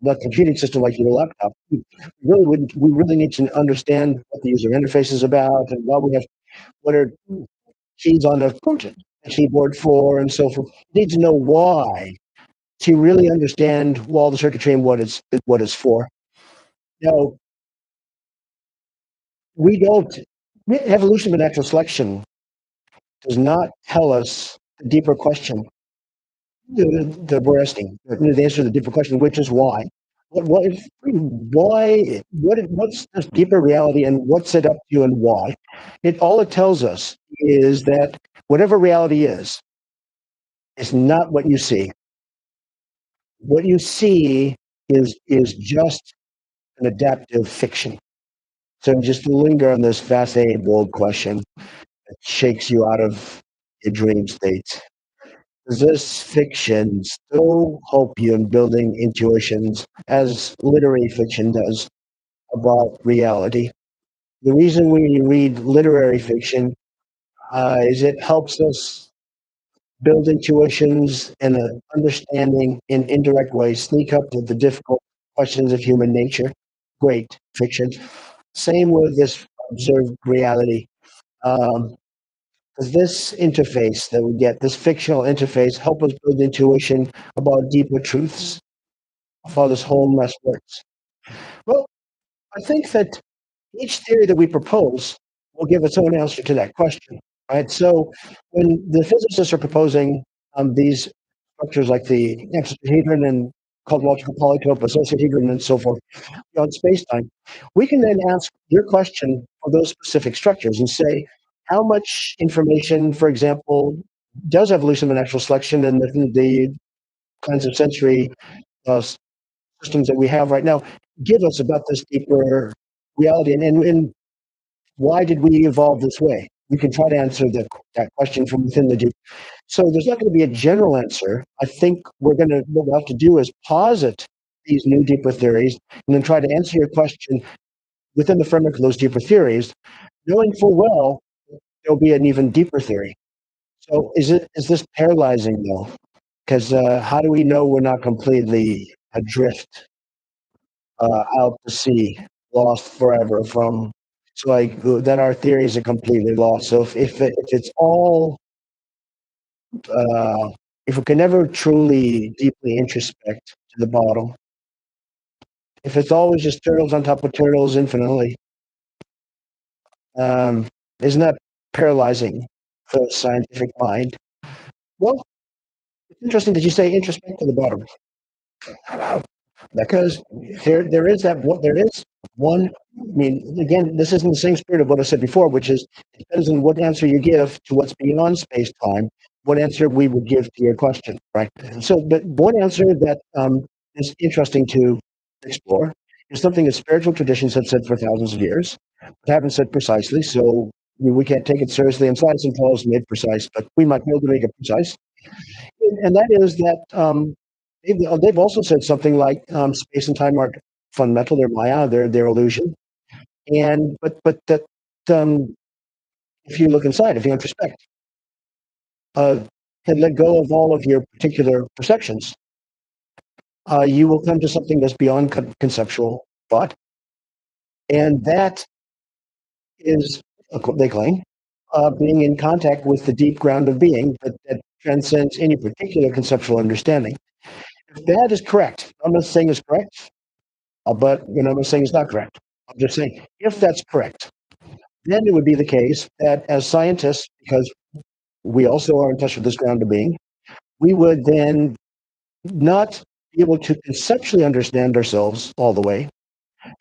the computing system like your laptop. We really need to understand what the user interface is about and what are keys on the keyboard for and so forth. You need to know why to really understand all the circuitry and what it's for. Now, we don't, evolution of natural selection does not tell us the deeper question that we're asking, the answer to the deeper question, which is why. What's the deeper reality and what's it up to and why? All it tells us is that whatever reality is not what you see. What you see is just an adaptive fiction. So just to linger on this fascinating, bold question that shakes you out of your dream state. Does this fiction still help you in building intuitions as literary fiction does about reality? The reason we read literary fiction is it helps us build intuitions and an understanding in indirect ways, sneak up to the difficult questions of human nature. Great fiction. Same with this observed reality. Does this interface that we get, this fictional interface, help us build intuition about deeper truths of how this whole mess works? Well, I think that each theory that we propose will give its own answer to that question, right? So when the physicists are proposing these structures like the hexahedron and cosmological polytope, associahedron, and so forth on space-time, we can then ask your question for those specific structures and say, how much information, for example, does evolution and natural selection and the kinds of sensory uh, systems that we have right now give us about this deeper reality, and why did we evolve this way? We can try to answer that question from within the deep. So there's not going to be a general answer. I think what we'll have to do is posit these new deeper theories and then try to answer your question within the framework of those deeper theories, knowing full well there'll be an even deeper theory. So is this paralyzing though? Because how do we know we're not completely adrift out to sea, lost forever from? So like that our theories are completely lost. So if it's all if we can never truly deeply introspect to the bottom, if it's always just turtles on top of turtles infinitely, isn't that paralyzing for the scientific mind? Well, it's interesting that you say introspect to the bottom. because there is there is one. I mean, again, this is in the same spirit of what I said before, which is it depends on what answer you give to what's beyond space time, what answer we would give to your question, right? So, but one answer that is interesting to explore is something that spiritual traditions have said for thousands of years, but haven't said precisely. So we can't take it seriously, and science until it's made precise, but we might be able to make it precise. And that is that they've also said something like space and time aren't fundamental; they're Maya, they're illusion. And but that um, if you look inside, if you introspect, uh, and let go of all of your particular perceptions, you will come to something that's beyond conceptual thought, and that is, they claim, being in contact with the deep ground of being that transcends any particular conceptual understanding. If that is correct, I'm not saying it's correct, but I'm not saying it's not correct. I'm just saying if that's correct, then it would be the case that as scientists, because we also are in touch with this ground of being, we would then not be able to conceptually understand ourselves all the way.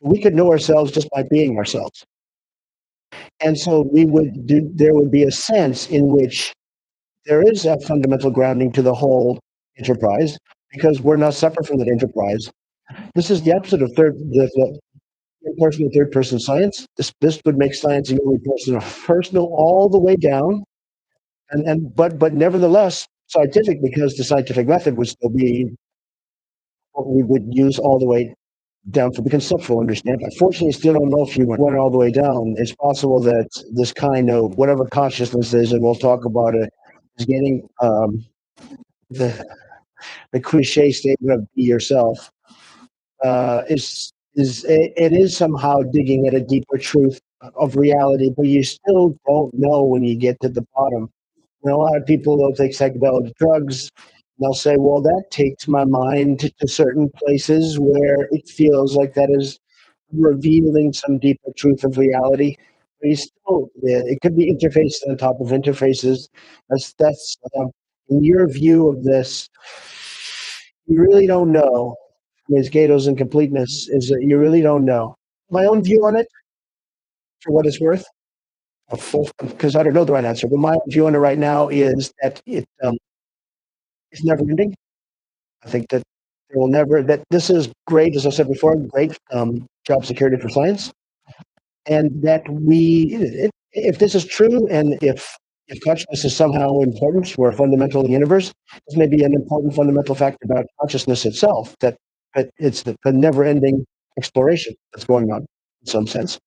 We could know ourselves just by being ourselves. And so there would be a sense in which there is a fundamental grounding to the whole enterprise because we're not separate from that enterprise. This is the opposite of the impersonal third person science. This would make science really personal all the way down, but nevertheless scientific because the scientific method would still be what we would use all the way down for the conceptual understanding. Unfortunately, still don't know if you went all the way down. It's possible that this kind of whatever consciousness is, and we'll talk about it, is getting the the cliche statement of "be yourself." It is somehow digging at a deeper truth of reality, but you still don't know when you get to the bottom. A lot of people will take psychedelic drugs. They'll say, "Well, that takes my mind to certain places where it feels like that is revealing some deeper truth of reality." But you still, it could be interfaces on top of interfaces. That's in your view of this. You really don't know. Ms. Gato's incompleteness is that you really don't know. My own view on it, for what it's worth, because I don't know the right answer, but my own view on it right now is that it's never ending. I think that there will never, that this is great, as I said before, great job security for science. And that if this is true, and if consciousness is somehow important or fundamental in the universe, this may be an important fundamental fact about consciousness itself, that it's the never-ending exploration that's going on in some sense.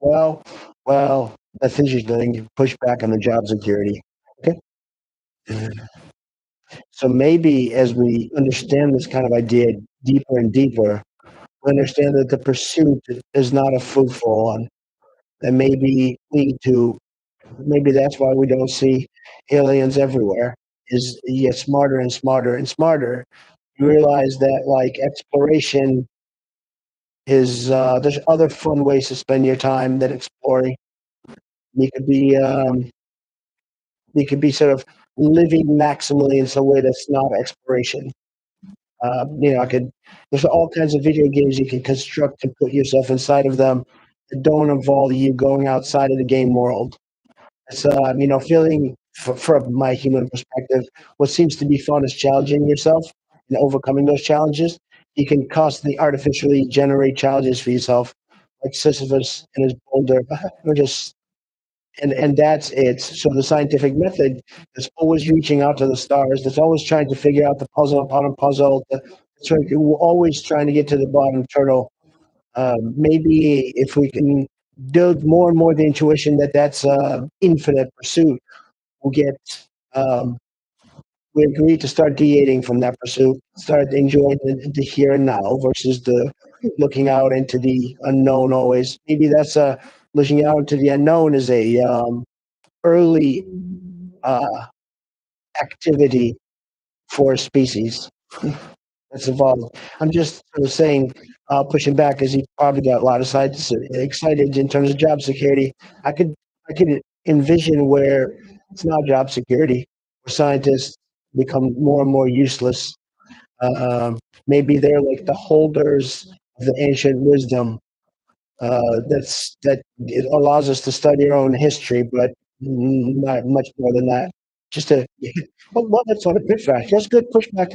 Well, well, that's interesting. You push back on the job security. Okay. So maybe as we understand this kind of idea deeper and deeper, we understand that the pursuit is not a fruitful one. That maybe lead to maybe that's why we don't see aliens everywhere. Is you get smarter and smarter and smarter. You realize that like exploration is there's other fun ways to spend your time than exploring. You could be sort of living maximally in some way that's not exploration. I could. There's all kinds of video games you can construct to put yourself inside of them that don't involve you going outside of the game world. It's feeling from my human perspective, what seems to be fun is challenging yourself and overcoming those challenges. You can constantly artificially generate challenges for yourself, like Sisyphus and his boulder. Or just and that's it. So the scientific method is always reaching out to the stars. That's always trying to figure out the puzzle upon a puzzle. We're always trying to get to the bottom turtle. Maybe if we can build more and more the intuition that that's infinite pursuit, we'll get. Um, we agree to start deviating from that pursuit, start enjoying the here and now versus the looking out into the unknown always. Maybe that's looking out into the unknown is a early uh, activity for a species that's evolved. I'm just sort of saying, pushing back because he probably got a lot of sides excited in terms of job security. I could I could envision where it's not job security, where scientists become more and more useless. Maybe they're like the holders of the ancient wisdom that it allows us to study our own history, but not much more than that. Just a well, that's not a pushback. That's good pushback.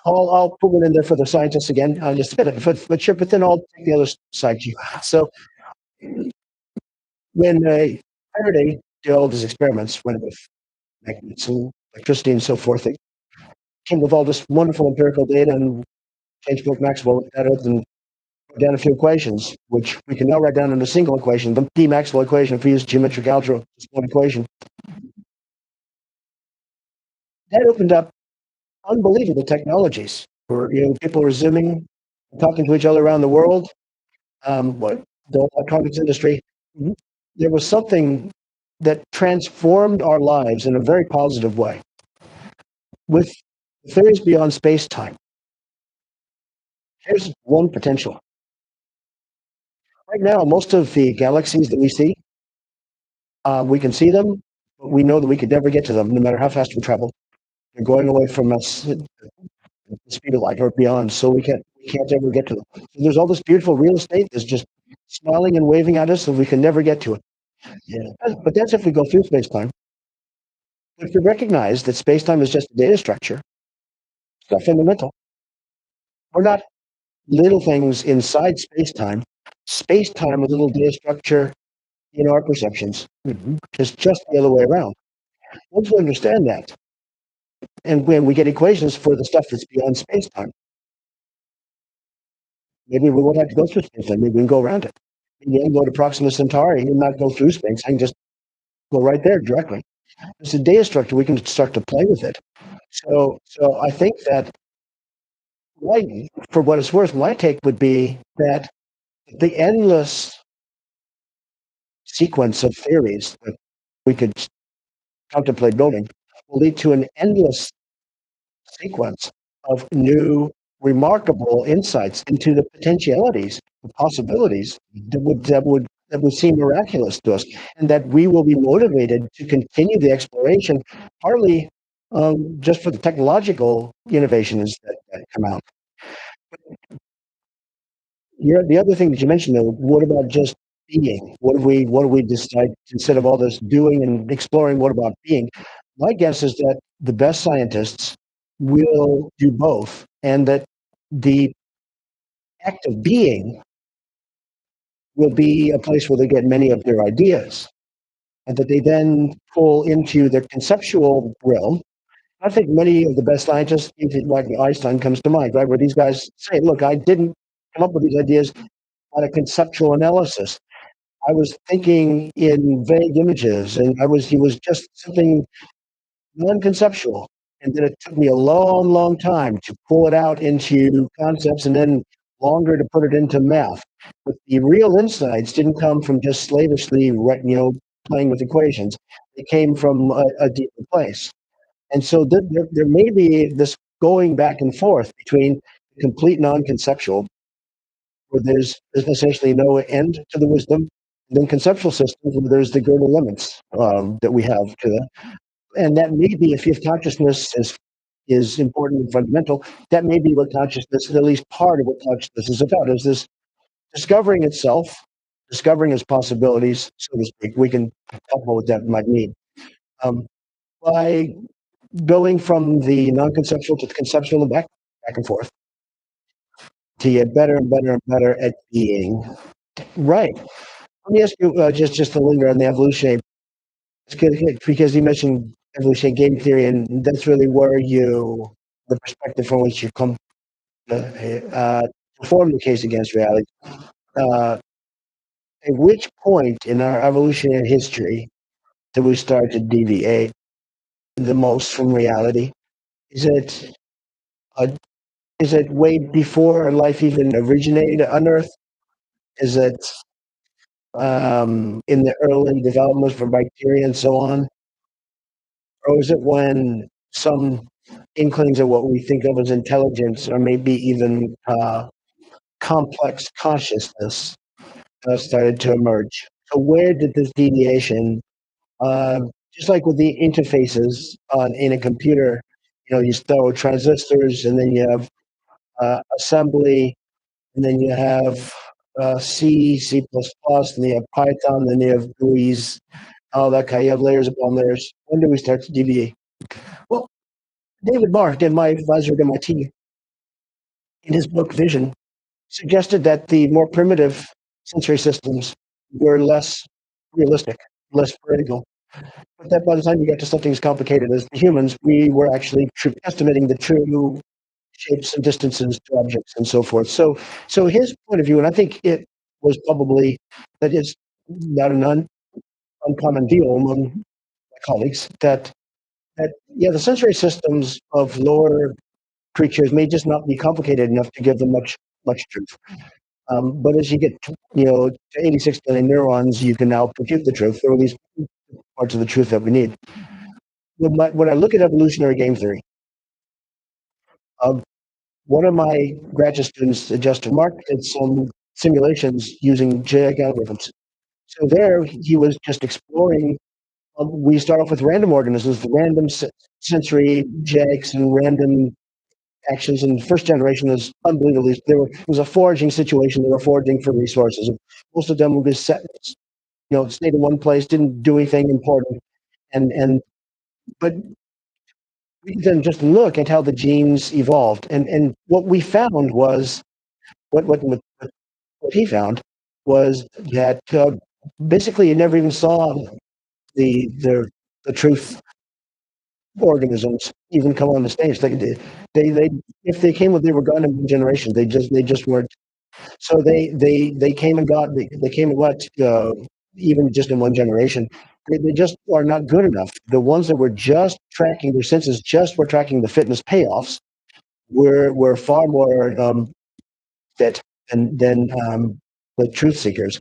I'll put it in there for the scientists again. I'll just but sure, but then I'll take the other side too. So when Faraday did all his experiments, went with magnets and electricity and so forth, it came with all this wonderful empirical data and James Clerk Maxwell looked at it and wrote down a few equations, which we can now write down in a single equation, the D Maxwell equation. If we use geometric algebra, it's one equation. That opened up unbelievable technologies where people were zooming, talking to each other around the world. What the electronics industry, there was something that transformed our lives in a very positive way. With theories beyond space time, here's one potential. Right now, most of the galaxies that we see, we can see them, but we know that we could never get to them, no matter how fast we travel. They're going away from us at the speed of light or beyond, so we can't ever get to them. So there's all this beautiful real estate that's just smiling and waving at us, so we can never get to it. Yeah, but that's if we go through space time. If we recognize that space time is just a data structure, it's not fundamental. We're not little things inside space time. Space time, a little data structure in our perceptions. It's just the other way around. Once we understand that, and when we get equations for the stuff that's beyond space time, maybe we won't have to go through space time. Maybe we can go around it. Maybe I can go to Proxima Centauri and not go through space. I can just go right there directly. It's a data structure. We can start to play with it. So I think that, for what it's worth, my take would be that the endless sequence of theories that we could contemplate building will lead to an endless sequence of new, remarkable insights into the potentialities, the possibilities that would seem miraculous to us, and that we will be motivated to continue the exploration, partly just for the technological innovations that come out. The other thing that you mentioned, though, what about just being? What do we decide instead of all this doing and exploring? What about being? My guess is that the best scientists will do both, and that the act of being will be a place where they get many of their ideas, and that they then pull into their conceptual realm. I think many of the best scientists, even like Einstein comes to mind, right, where these guys say, "Look, I didn't come up with these ideas on a conceptual analysis. I was thinking in vague images, and he was just something non-conceptual. And then it took me a long, long time to pull it out into concepts, and then longer to put it into math. But the real insights didn't come from just slavishly, playing with equations. They came from a deeper place. And so there may be this going back and forth between complete non-conceptual, where there's essentially no end to the wisdom, and then conceptual systems where there's the greater limits that we have to that. And that may be, if consciousness is important and fundamental, that may be what consciousness, at least part of what consciousness is about, is this discovering itself, discovering its possibilities, so to speak. We can talk about what that might mean. By going from the non-conceptual to the conceptual and back and forth, to get better and better and better at being. Right. Let me ask you, just to linger on the evolutionary, because you mentioned evolutionary game theory, and that's really where the perspective from which you come to form the case against reality. Uh, at which point in our evolutionary history do we start to deviate the most from reality? Is it uh, is it way before life even originated on Earth? Is it in the early development for bacteria and so on? Or is it when some inklings of what we think of as intelligence, or maybe even complex consciousness, started to emerge? So where did this deviation, uh, just like with the interfaces in a computer you throw transistors, and then you have assembly, and then you have C, C++, and you have Python, then you have GUIs, all that kind. You have layers upon layers. When do we start to deviate? Well, David Marr, my advisor at MIT, in his book Vision, suggested that the more primitive sensory systems were less realistic, less practical. But that by the time you get to something as complicated as the humans, we were actually estimating the true shapes and distances to objects and so forth. So his point of view, and I think it was probably that it's not an uncommon deal among my colleagues that yeah, the sensory systems of lower creatures may just not be complicated enough to give them much truth. But as you get to 86 billion neurons, you can now compute the truth, or at least parts of the truth that we need. When I look at evolutionary game theory, um, one of my graduate students, Justin Mark, did some simulations using genetic algorithms. So there, he was just exploring. We start off with random organisms, the random sensory genetics and random actions. And the first generation was unbelievably. It was a foraging situation. They were foraging for resources. Most of them were just set, stayed in one place, didn't do anything important, and but we then just look at how the genes evolved, and what we found was what he found was that basically you never even saw the truth organisms even come on the stage. They if they came, they were gone in one generation. They just weren't. So they came and got they came and went even just in one generation. They just are not good enough. The ones that were just tracking their senses, just were tracking the fitness payoffs, were far more fit than the truth seekers.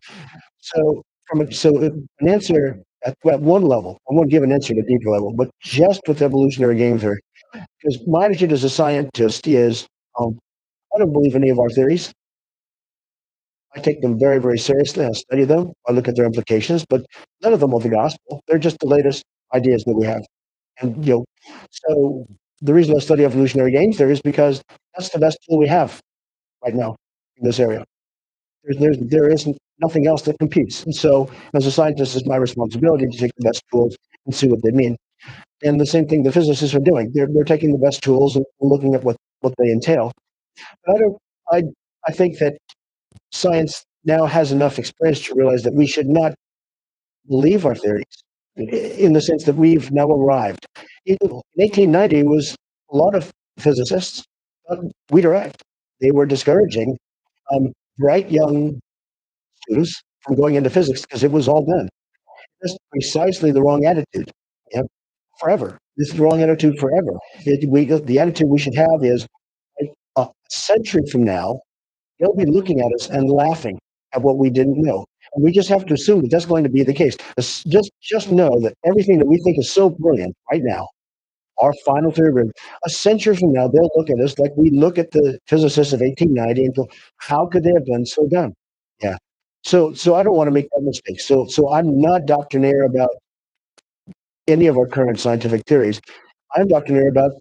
So an answer at one level, I won't give an answer at a deeper level, but just with evolutionary game theory, because my attitude as a scientist is I don't believe any of our theories. I take them very, very seriously. I study them. I look at their implications, but none of them are the gospel. They're just the latest ideas that we have. And so the reason I study evolutionary game theory is because that's the best tool we have right now in this area. There isn't nothing else that competes. And so, as a scientist, it's my responsibility to take the best tools and see what they mean. And the same thing the physicists are doing. They're taking the best tools and looking at what they entail. But I I think that science now has enough experience to realize that we should not believe our theories in the sense that we've now arrived. In 1890, was a lot of physicists thought we'd arrived. They were discouraging bright young students from going into physics because it was all done. That's precisely the wrong attitude. Yep. Forever. This is the wrong attitude forever. The attitude we should have is a century from now, they'll be looking at us and laughing at what we didn't know. And we just have to assume that that's going to be the case. Just know that everything that we think is so brilliant right now, our final theory, a century from now, they'll look at us like we look at the physicists of 1890 and go, how could they have been so dumb? Yeah. So I don't want to make that mistake. So I'm not doctrinaire about any of our current scientific theories. I'm doctrinaire about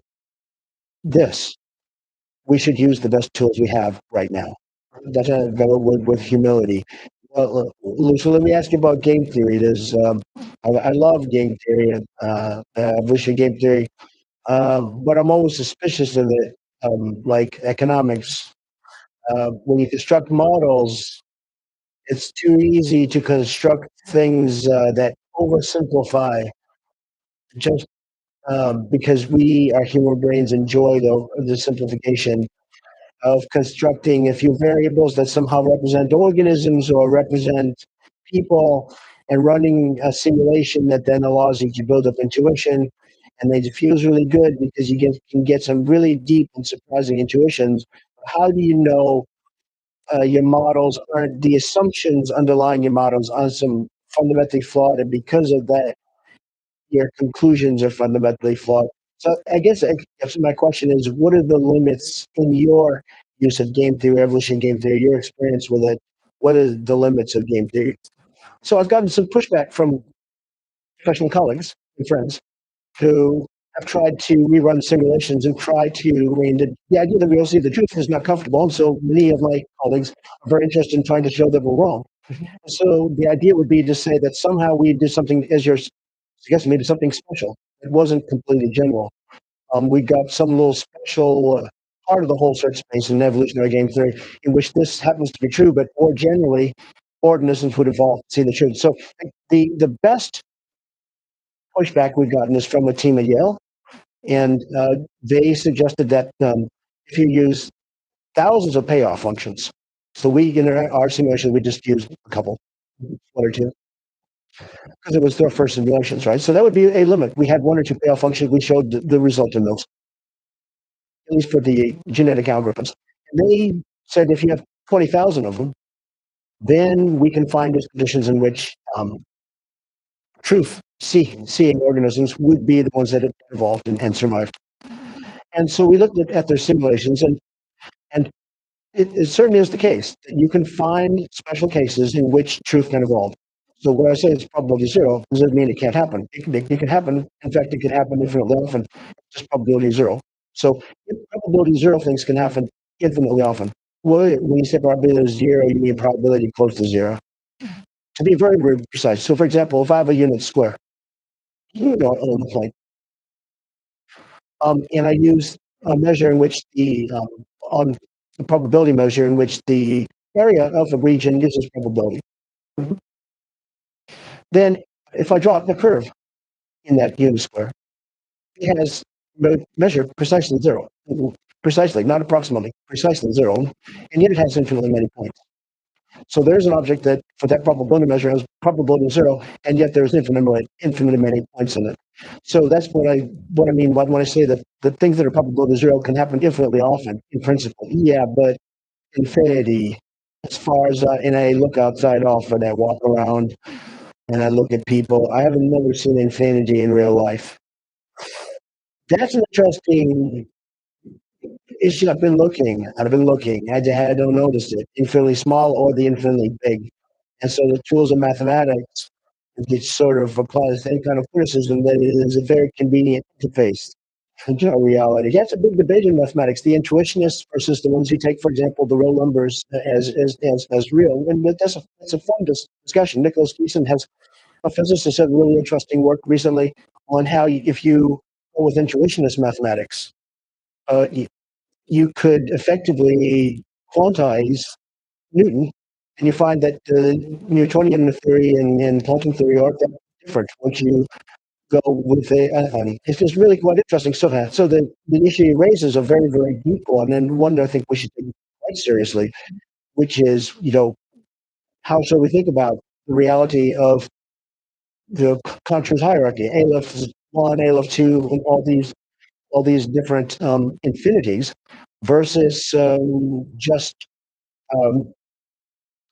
this. We should use the best tools we have right now. That's with humility. Well, so let me ask you about game theory. I love game theory and evolutionary game theory, but I'm always suspicious of it. Like economics, when you construct models, it's too easy to construct things that oversimplify just because we, our human brains, enjoy the simplification of constructing a few variables that somehow represent organisms or represent people, and running a simulation that then allows you to build up intuition. And it feels really good because can get some really deep and surprising intuitions. How do you know your models aren't the assumptions underlying your models are some fundamentally flawed, and because of that, your conclusions are fundamentally flawed. So I guess my question is, what are the limits in your use of game theory, evolution game theory, your experience with it? What are the limits of game theory? So I've gotten some pushback from professional colleagues and friends who have tried to rerun simulations and try to, I mean, the idea that we'll see the truth is not comfortable. And so many of my colleagues are very interested in trying to show that we're wrong. So the idea would be to say that somehow we did something, as you're suggesting, maybe something special. It wasn't completely general. We got some little special part of the whole search space in evolutionary game theory in which this happens to be true, but more generally, organisms would evolve to see the truth. So the best pushback we've gotten is from a team at Yale, and they suggested that if you use thousands of payoff functions, so we in our simulation we just used a couple, one or two, because it was their first simulations, right? So that would be a limit. We had one or two payoff functions. We showed the result in those, at least for the genetic algorithms. And they said if you have 20,000 of them, then we can find those conditions in which seeing organisms would be the ones that have evolved and survived. And so we looked at their simulations, and it certainly is the case that you can find special cases in which truth can evolve. So when I say it's probability zero, doesn't mean it can't happen. It can happen. In fact, it can happen infinitely often. Just probability zero. So if probability zero things can happen infinitely often. Well, when you say probability zero, you mean probability close to zero. To be very, very precise. So, for example, if I have a unit square, on the plane, and I use a measure in which on the probability measure in which the area of the region uses probability. Then, if I draw the curve in that unit square, it has measured precisely zero, precisely, not approximately, precisely zero, and yet it has infinitely many points. So there's an object that, for that probability measure, has probability zero, and yet there's infinitely many points in it. So that's what I mean when I say that the things that are probability zero can happen infinitely often, in principle. Yeah, but infinity, as far as and I look outside often, I walk around and I look at people. I haven't never seen infinity in real life. That's an interesting issue. I've been looking. I don't notice it. Infinitely small or the infinitely big. And so the tools of mathematics get sort of apply the same kind of criticism that it is a very convenient interface to reality. That's a big debate in mathematics. The intuitionists versus the ones who take, for example, the real numbers as real. And that's a fun discussion. Nicholas Geeson has a physicist had really interesting work recently on how if you go with intuitionist mathematics, you could effectively quantize Newton, and you find that the Newtonian theory and quantum theory aren't that different once you go with it's just really quite interesting stuff. So the issue he raises a very, very deep one, and one that I think we should take quite seriously, which is, how shall we think about the reality of the Contour's hierarchy, Aleph 1, Aleph 2, and all these different infinities versus just um,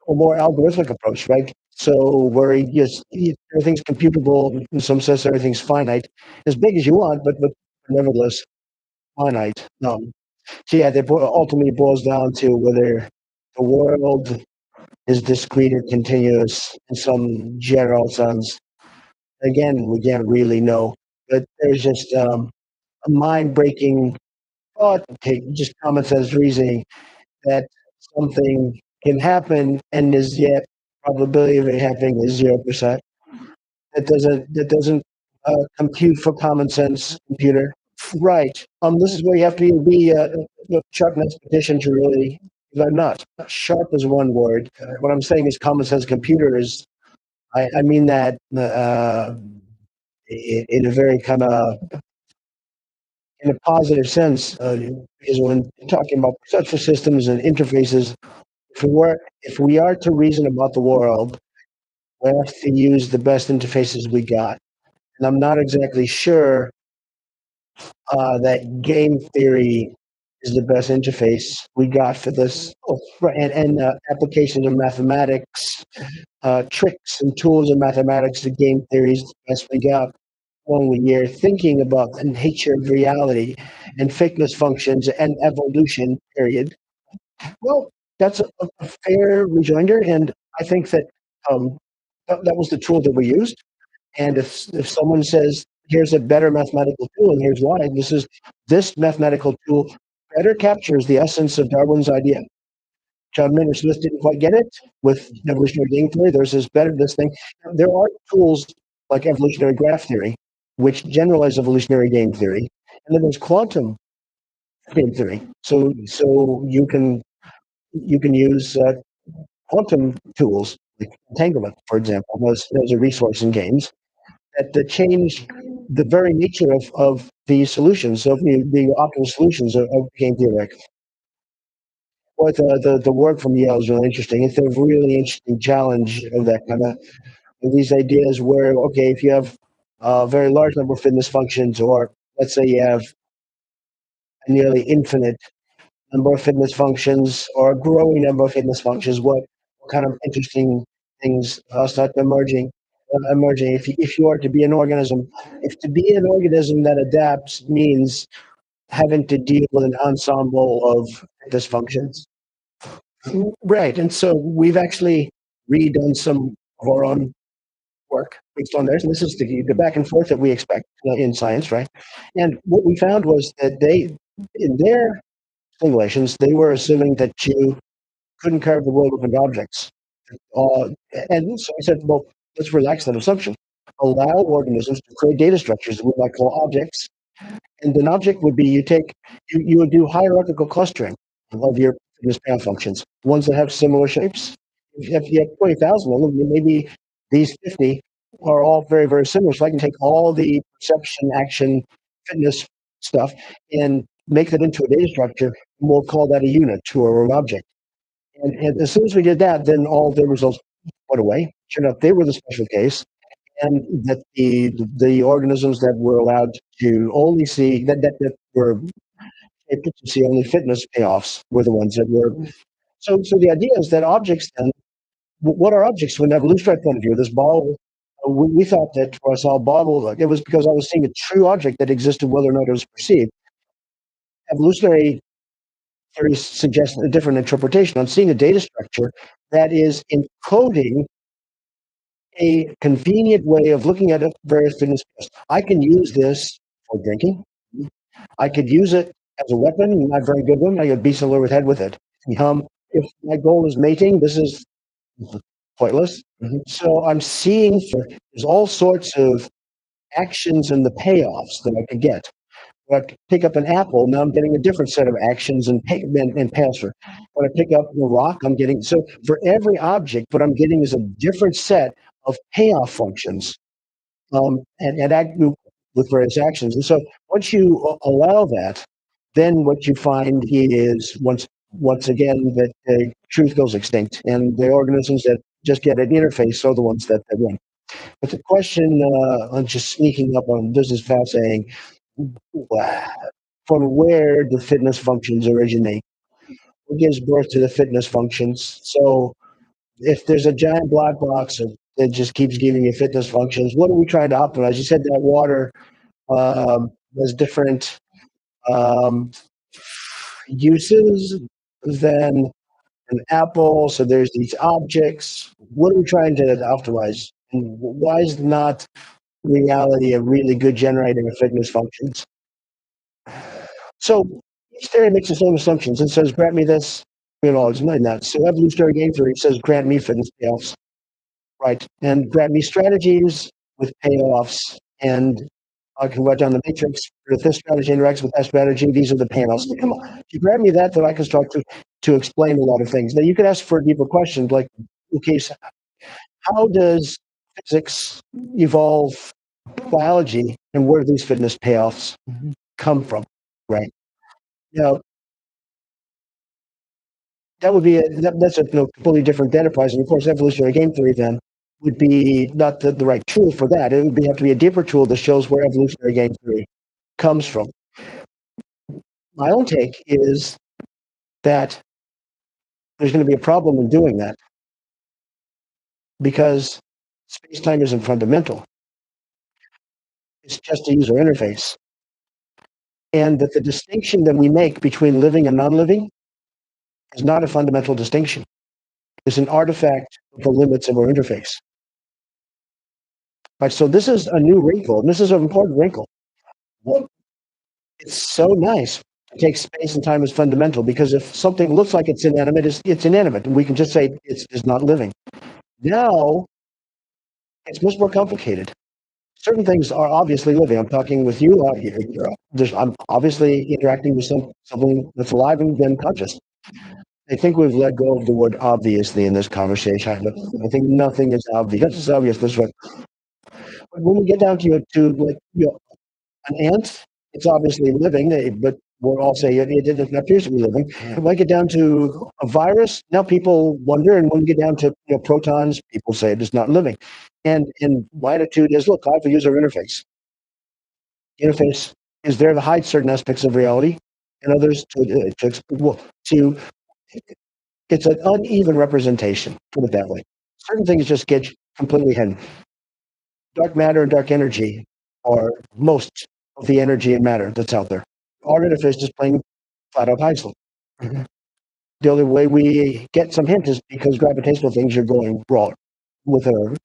a more algorithmic approach, right? So where everything's computable, in some sense everything's finite, as big as you want, but nevertheless finite. So yeah, that ultimately boils down to whether the world is discrete or continuous in some general sense. Again, we can't really know, but there's just a mind-breaking thought, take just common sense reasoning that something can happen and is yet probability of it happening is 0%. That doesn't compute for common sense computer. Right. This is where you have to be sharp and expedition to really. I'm not sharp is one word. What I'm saying is common sense computer is. I mean that in a very kind of in a positive sense, because when talking about perceptual systems and interfaces, if we are to reason about the world, we have to use the best interfaces we got. And I'm not exactly sure that game theory is the best interface we got for this. And applications of mathematics, tricks and tools of mathematics, the game theory is the best we got. When you're thinking about the nature of reality and thickness functions and evolution, period. Well, that's a fair rejoinder, and I think that that was the tool that we used. And if someone says here's a better mathematical tool, and here's why. This mathematical tool better captures the essence of Darwin's idea. John Maynard Smith didn't quite get it with evolutionary game theory. There's this thing. There are tools like evolutionary graph theory, which generalize evolutionary game theory, and then there's quantum game theory. So you can use quantum tools like entanglement, for example, as a resource in games that change the very nature of the solutions, of the optimal solutions of game theory. Well, the work from Yale is really interesting. It's a really interesting challenge of that kind of these ideas where, okay, if you have a very large number of fitness functions, or let's say you have a nearly infinite number of fitness functions or a growing number of fitness functions, what kind of interesting things start emerging? Emerging. If you are to be an organism, if to be an organism that adapts means having to deal with an ensemble of fitness functions. Right. And so we've actually redone some of our own work based on theirs. And this is the back and forth that we expect in science, right? And what we found was that in their simulations, they were assuming that you couldn't carve the world with objects. Uh, and so I said, well, let's relax that assumption. Allow organisms to create data structures that we might call objects. And an object would be you would do hierarchical clustering of your fitness path functions, ones that have similar shapes. If you have 20,000 of them, maybe these 50 are all very, very similar. So I can take all the perception, action, fitness stuff and make that into a data structure, and we'll call that a unit or an object. And as soon as we did that, then all the results went away. Turned out they were the special case, and that the organisms that were allowed to only see that were able to see only fitness payoffs were the ones that were. So the idea is that objects then, what are objects from an evolutionary point of view? This ball, we thought that for us all bottle, it was because I was seeing a true object that existed whether or not it was perceived. Evolutionary theory suggests a different interpretation. I'm seeing a data structure that is encoding a convenient way of looking at a various fitness tests. I can use this for drinking. I could use it as a weapon, not a very good one. I could beat someone over the head with it. If my goal is mating, this is pointless. So I'm seeing there's all sorts of actions and the payoffs that I could get. When I pick up an apple, now I'm getting a different set of actions and payoffs. When I pick up a rock, I'm getting so for every object, what I'm getting is a different set of payoff functions, and act with various actions. And so once you allow that, then what you find is once again that truth goes extinct, and the organisms that just get an interface are the ones that win. But the question, I'm just sneaking up on this is fascinating. From where do fitness functions originate? What gives birth to the fitness functions? So if there's a giant black box that just keeps giving you fitness functions, what are we trying to optimize? You said that water has different um, uses than an apple. So there's these objects. What are we trying to optimize? And why is not reality a really good generator of fitness functions? So each theory makes its own assumptions and says, grant me this. It's not that. So evolutionary game theory says, grant me fitness payoffs. Right. And grant me strategies with payoffs. And I can write down the matrix. If this strategy interacts with that strategy, these are the panels. So come on. If you grant me that, then I can start to explain a lot of things. Now, you could ask for deeper questions like, okay, so how does physics evolve biology, and where do these fitness payoffs come from? Right. Now, that would be that's a completely different enterprise. And of course, evolutionary game theory then would be not the right tool for that. It would have to be a deeper tool that shows where evolutionary game theory comes from. My own take is that there's going to be a problem in doing that because space-time isn't fundamental. It's just a user interface. And that the distinction that we make between living and non-living is not a fundamental distinction. It's an artifact of the limits of our interface. Right. So this is a new wrinkle, and this is an important wrinkle. Well, it's so nice to take space and time as fundamental because if something looks like it's inanimate, it's inanimate, and we can just say it's not living. Now it's much more complicated. Certain things are obviously living. I'm talking with you out here. I'm obviously interacting with something that's alive and then conscious. I think we've let go of the word obviously in this conversation. I think nothing is obvious. It's obvious this way. But when we get down to like an ant, it's obviously living, but we'll all say it appears to be living. When I get down to a virus, now people wonder, and when we get down to protons, people say it is not living. And my attitude is, look, I have a user interface. Interface is there to hide certain aspects of reality, and others to it's an uneven representation. Put it that way. Certain things just get completely hidden. Dark matter and dark energy are most of the energy and matter that's out there. Our interface is playing flat out hides them. The only way we get some hint is because gravitational things are going wrong with Earth.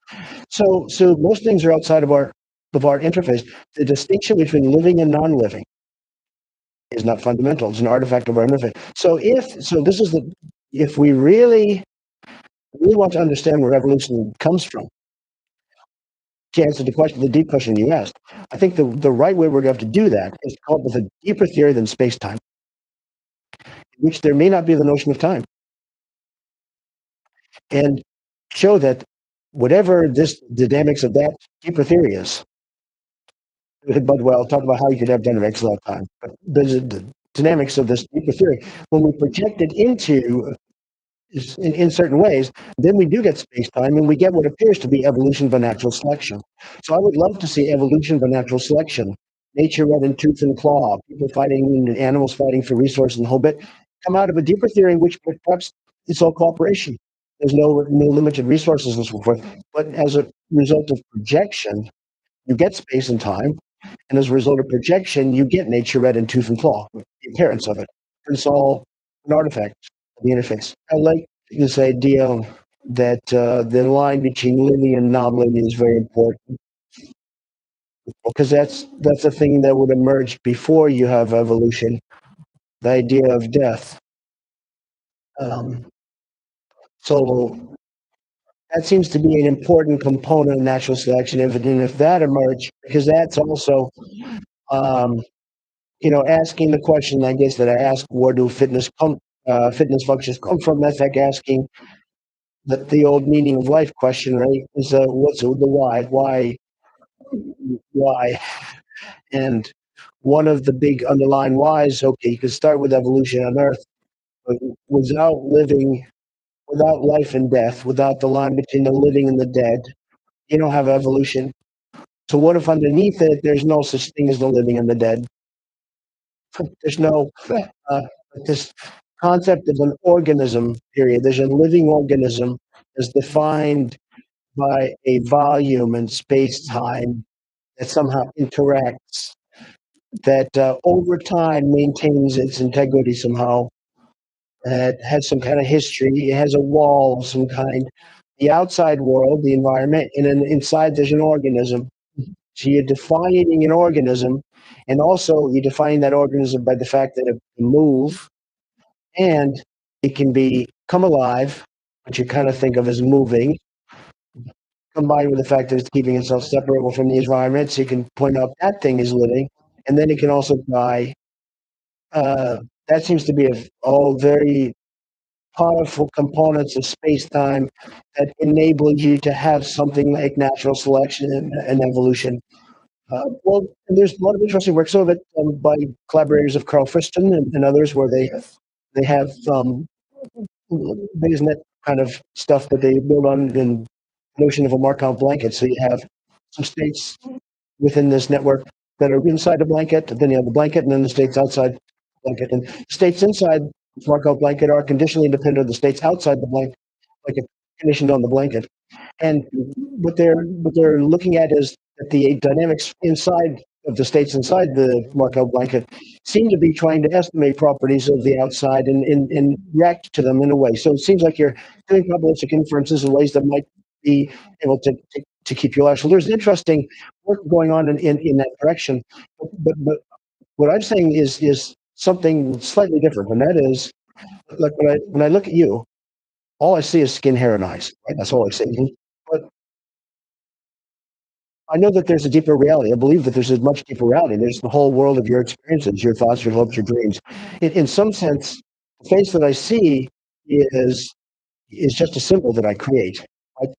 So most things are outside of our interface. The distinction between living and non-living is not fundamental. It's an artifact of our interface. If we really want to understand where evolution comes from, to answer the deep question you asked, I think the right way we're going to have to do that is come up with a deeper theory than space-time, in which there may not be the notion of time, and show that whatever the dynamics of that deeper theory is, but well, talk about how you could have dynamics without time, but the dynamics of this deeper theory, when we project it into in certain ways, then we do get space-time and we get what appears to be evolution by natural selection. So I would love to see evolution by natural selection, nature red in tooth and claw, people fighting, animals fighting for resources and the whole bit, come out of a deeper theory in which perhaps it's all cooperation. There's no limited resources and so forth. But as a result of projection, you get space and time. And as a result of projection, you get nature red in tooth and claw, the appearance of it. It's all an artifact of the interface. I like this idea that the line between living and non-living is very important because that's a thing that would emerge before you have evolution. The idea of death. Um, so that seems to be an important component of natural selection. If that emerged, because that's also um, asking the question, I guess, that I ask, where do fitness functions come from? That's like asking the old meaning of life question, right? Is what's the why? And one of the big underlying whys, okay, you could start with evolution on Earth, but without life and death, without the line between the living and the dead, you don't have evolution. So what if underneath it, there's no such thing as the living and the dead? There's no this concept of an organism, period. There's a living organism as defined by a volume and space time that somehow interacts, that over time maintains its integrity somehow. It has some kind of history. It has a wall of some kind. The outside world, the environment, and then inside there's an organism. So you're defining an organism, and also you're defining that organism by the fact that it can move and it can come alive, which you kind of think of as moving, combined with the fact that it's keeping itself separable from the environment. So you can point out that thing is living, and then it can also die. That seems to be all very powerful components of space-time that enable you to have something like natural selection and evolution. Well, and there's a lot of interesting work, some of it by collaborators of Carl Friston and others, where they have Bayes.net kind of stuff that they build on the notion of a Markov blanket. So you have some states within this network that are inside the blanket, then you have the blanket, and then the states outside the blanket. And states inside the Markov blanket are conditionally independent of the states outside the blanket, conditioned on the blanket. And what they're looking at is that the dynamics inside of the states inside the Markov blanket seem to be trying to estimate properties of the outside and react to them in a way. So it seems like you're doing probabilistic inferences in ways that might be able to keep you alive. So there's interesting work going on in that direction. But what I'm saying is something slightly different, and that is, like when I look at you, all I see is skin, hair, and eyes. Right? That's all I see. But I know that there's a deeper reality. I believe that there's a much deeper reality. There's the whole world of your experiences, your thoughts, your hopes, your dreams. In some sense, the face that I see is just a symbol that I create.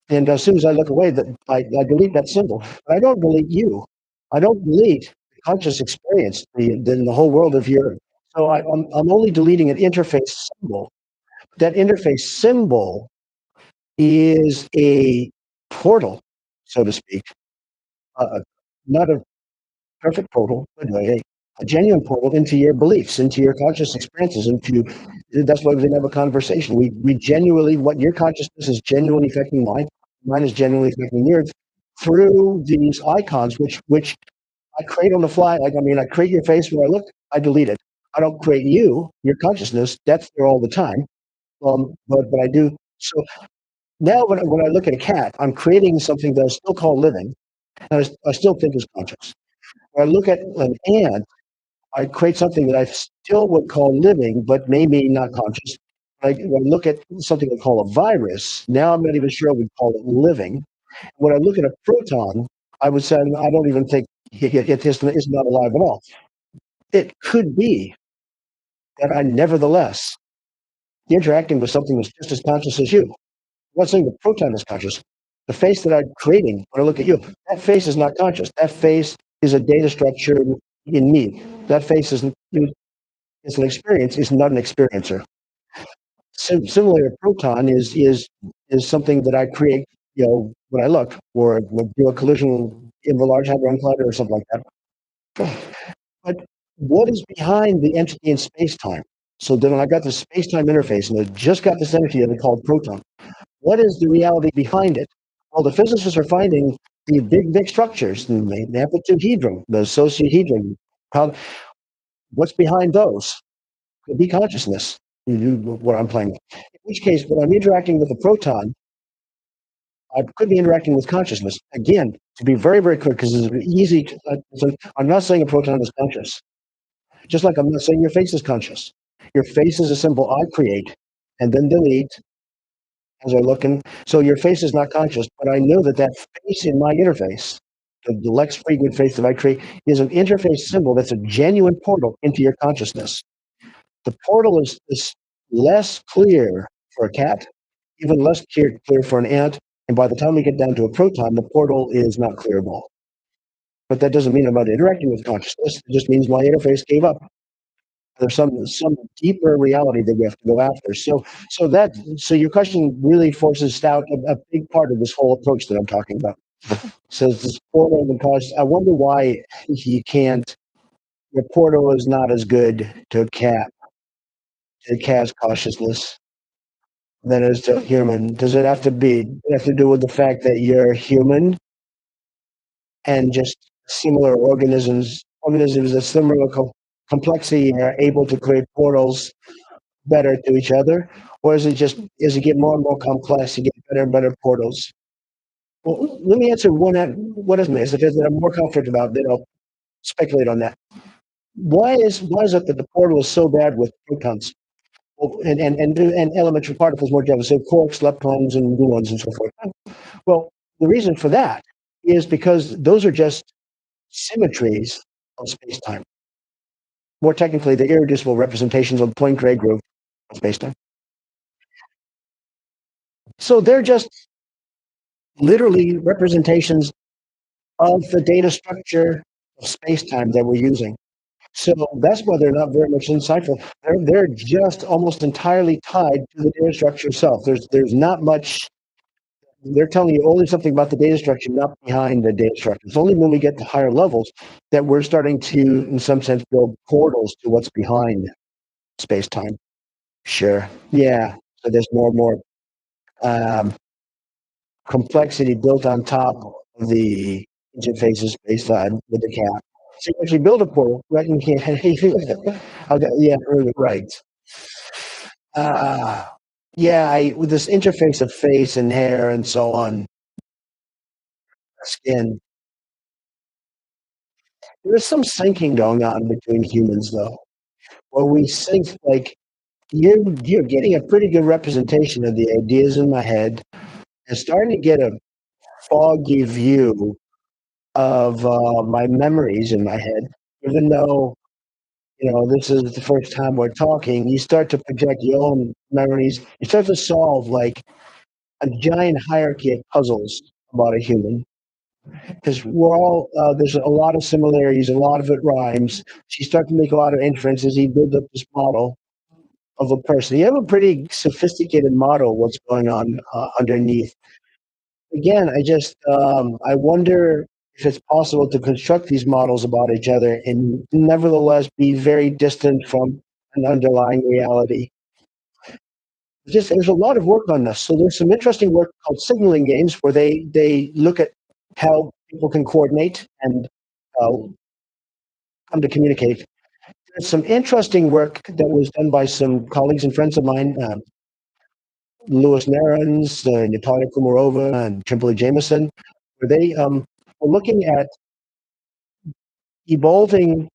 And as soon as I look away, that I delete that symbol. But I don't delete you. I don't delete the conscious experience, the whole world of your. So I'm only deleting an interface symbol. That interface symbol is a portal, so to speak, uh, not a perfect portal, but a genuine portal into your beliefs, into your conscious experiences, into that's why we can have a conversation. We genuinely, what your consciousness is genuinely affecting mine is genuinely affecting yours through these icons, which I create on the fly. Like, I mean, I create your face when I look, I delete it. I don't create you, your consciousness. That's there all the time. But I do. So now when I look at a cat, I'm creating something that I still call living, and I still think is conscious. When I look at an ant, I create something that I still would call living, but maybe not conscious. When I look at something I call a virus, now I'm not even sure I would call it living. When I look at a proton, I would say I don't even think it's not alive at all. It could be that I nevertheless interacting with something that's just as conscious as you. I'm not saying the proton is conscious. The face that I'm creating when I look at you, that face is not conscious. That face is a data structure in me. That face is an experience, is not an experiencer. Similarly, a proton is something that I create, when I look, or do a collision in the Large Hadron Collider or something like that. But what is behind the entity in space-time? So then when I got the space-time interface, and I just got this entity that they call proton, what is the reality behind it? Well, the physicists are finding the big structures, the amplitude-hedron, the associate-hedron. What's behind those? Could be consciousness. What I'm playing with. In which case, when I'm interacting with a proton, I could be interacting with consciousness. Again, to be very clear, because it's easy. So I'm not saying a proton is conscious. Just like I'm not saying your face is conscious. Your face is a symbol I create and then delete as I look in. So your face is not conscious, but I know that face in my interface, the Lex Friedman face that I create, is an interface symbol that's a genuine portal into your consciousness. The portal is less clear for a cat, even less clear for an ant, and by the time we get down to a proton, the portal is not clear at all. But that doesn't mean I'm not interacting with consciousness. It just means my interface gave up. There's some deeper reality that we have to go after. So your question really forces out a big part of this whole approach that I'm talking about. So this portal, because I wonder why you can't. Your portal is not as good to a cat. To a cat's consciousness than it is to a human. Does it have to do with the fact that you're human and just similar organisms of similar complexity are able to create portals better to each other, or is it just as you get more and more complex, you get better and better portals? Well, let me answer what is this? If I'm more confident about, then I'll speculate on that. Why is it that the portal is so bad with protons? And elementary particles more generally, so quarks, leptons, and gluons, and so forth. Well, the reason for that is because those are just symmetries of space-time. More technically, they're irreducible representations of the Poincare group of space-time. So they're just literally representations of the data structure of space-time that we're using. So that's why they're not very much insightful. They're just almost entirely tied to the data structure itself. There's not much. They're telling you only something about the data structure, not behind the data structure. It's only when we get to higher levels that we're starting to, in some sense, build portals to what's behind space-time. Sure. Yeah. So there's more and more complexity built on top of the interfaces space-time with the cat. So you actually build a portal, right? And you can't. Okay, yeah, right. Yeah, with this interface of face and hair and so on. skin. There's some syncing going on between humans, though, where we sync like you're getting a pretty good representation of the ideas in my head and starting to get a foggy view of my memories in my head. Even though this is the first time we're talking, you start to project your own memories. You start to solve like a giant hierarchy of puzzles about a human because we're all there's a lot of similarities, a lot of it rhymes. So you start to make a lot of inferences. You build up this model of a person. You have a pretty sophisticated model of what's going on underneath. Again, I wonder if it's possible to construct these models about each other and nevertheless be very distant from an underlying reality. Just there's a lot of work on this. So there's some interesting work called signaling games where they look at how people can coordinate and uh, come to communicate. There's some interesting work that was done by some colleagues and friends of mine, Louis Narons, Natalia Kumarova, and Kimberly Jameson, where they were looking at evolving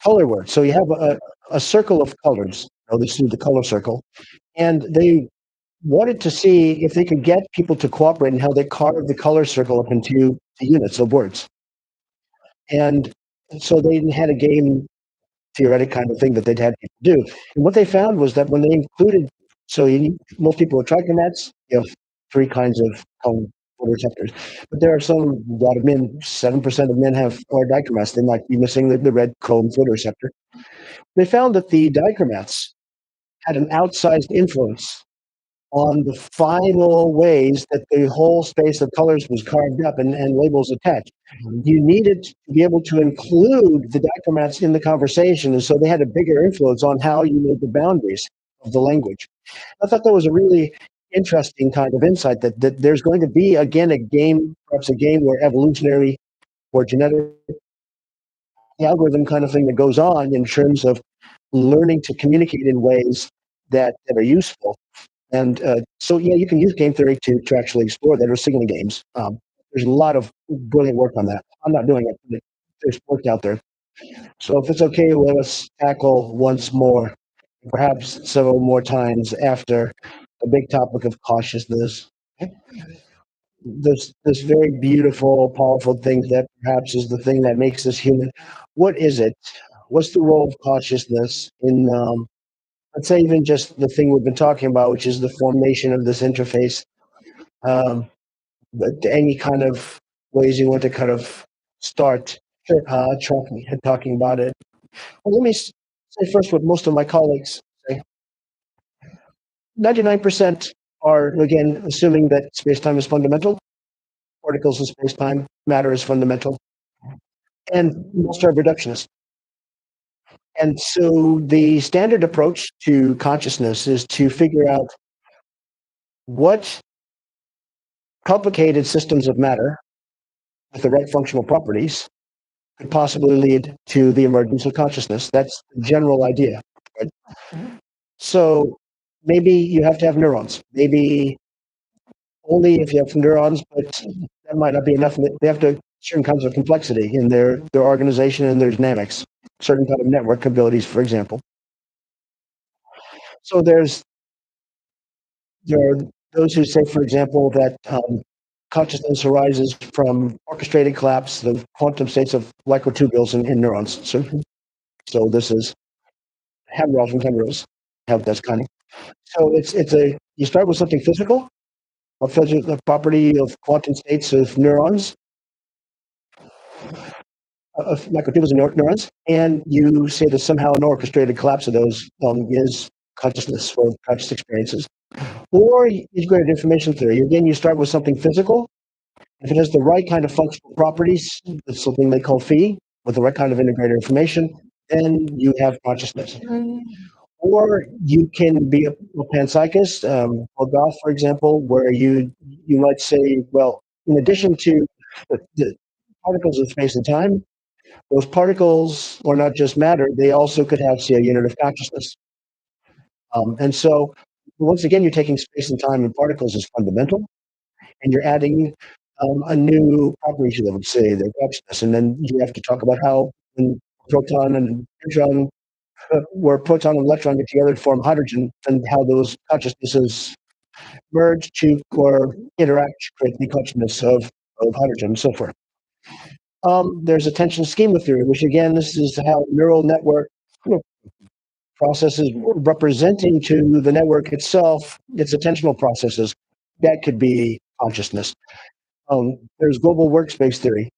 color words. So you have a circle of colors. This is the color circle, and they wanted to see if they could get people to cooperate and how they carve the color circle up into units of words. And so they had a game theoretic kind of thing that they'd had people do. And what they found was that when they included, most people with trichomats, you have three kinds of cone photoreceptors. But there are a lot of men, 7% of men have are dichromats. They might be missing the red cone photoreceptor. They found that the dichromats had an outsized influence on the final ways that the whole space of colors was carved up and labels attached. You needed to be able to include the dichromats in the conversation, and so they had a bigger influence on how you made the boundaries of the language. I thought that was a really interesting kind of insight that there's going to be, again, perhaps a game where evolutionary or genetic algorithm kind of thing that goes on in terms of learning to communicate in ways that are useful. And so, yeah, you can use game theory to actually explore that or signaling games. There's a lot of brilliant work on that. I'm not doing it, but there's work out there. So if it's okay, let us tackle once more, perhaps several more times after the big topic of cautiousness. This very beautiful, powerful thing that perhaps is the thing that makes us human. What is it? What's the role of cautiousness in let's say even just the thing we've been talking about, which is the formation of this interface. Um, but any kind of ways you want to kind of start talking about it. Well, let me say first what most of my colleagues say. 99% are, again, assuming that space-time is fundamental, particles in space-time, matter is fundamental, and most are reductionist. And so the standard approach to consciousness is to figure out what complicated systems of matter with the right functional properties could possibly lead to the emergence of consciousness. That's the general idea. Right? So maybe you have to have neurons. Maybe only if you have neurons, but that might not be enough. They have to certain kinds of complexity in their organization and their dynamics, certain kind of network abilities, for example. So there are those who say, for example, that consciousness arises from orchestrated collapse of quantum states of microtubules in neurons. So this is Hammerall from Penrose, how that's kind of. So you start with something physical, a property of quantum states of neurons, of microtubules and neurons, and you say that somehow an orchestrated collapse of those is consciousness or conscious experiences. Or integrated information theory. Again, you start with something physical. If it has the right kind of functional properties, it's something they call phi, with the right kind of integrated information, then you have consciousness. Or you can be a panpsychist, Goff, for example, where you might say, well, in addition to the particles of space and time, those particles are not just matter; they also could have, say, a unit of consciousness. And so, once again, you're taking space and time and particles as fundamental, and you're adding a new property that would say their consciousness, and then you have to talk about how when proton and neutron, where proton and electron get together to form hydrogen, and how those consciousnesses merge to or interact to create the consciousness of hydrogen and so forth. There's attention schema theory, which again, this is how neural network, you know, processes representing to the network itself its attentional processes. That could be consciousness. There's global workspace theory,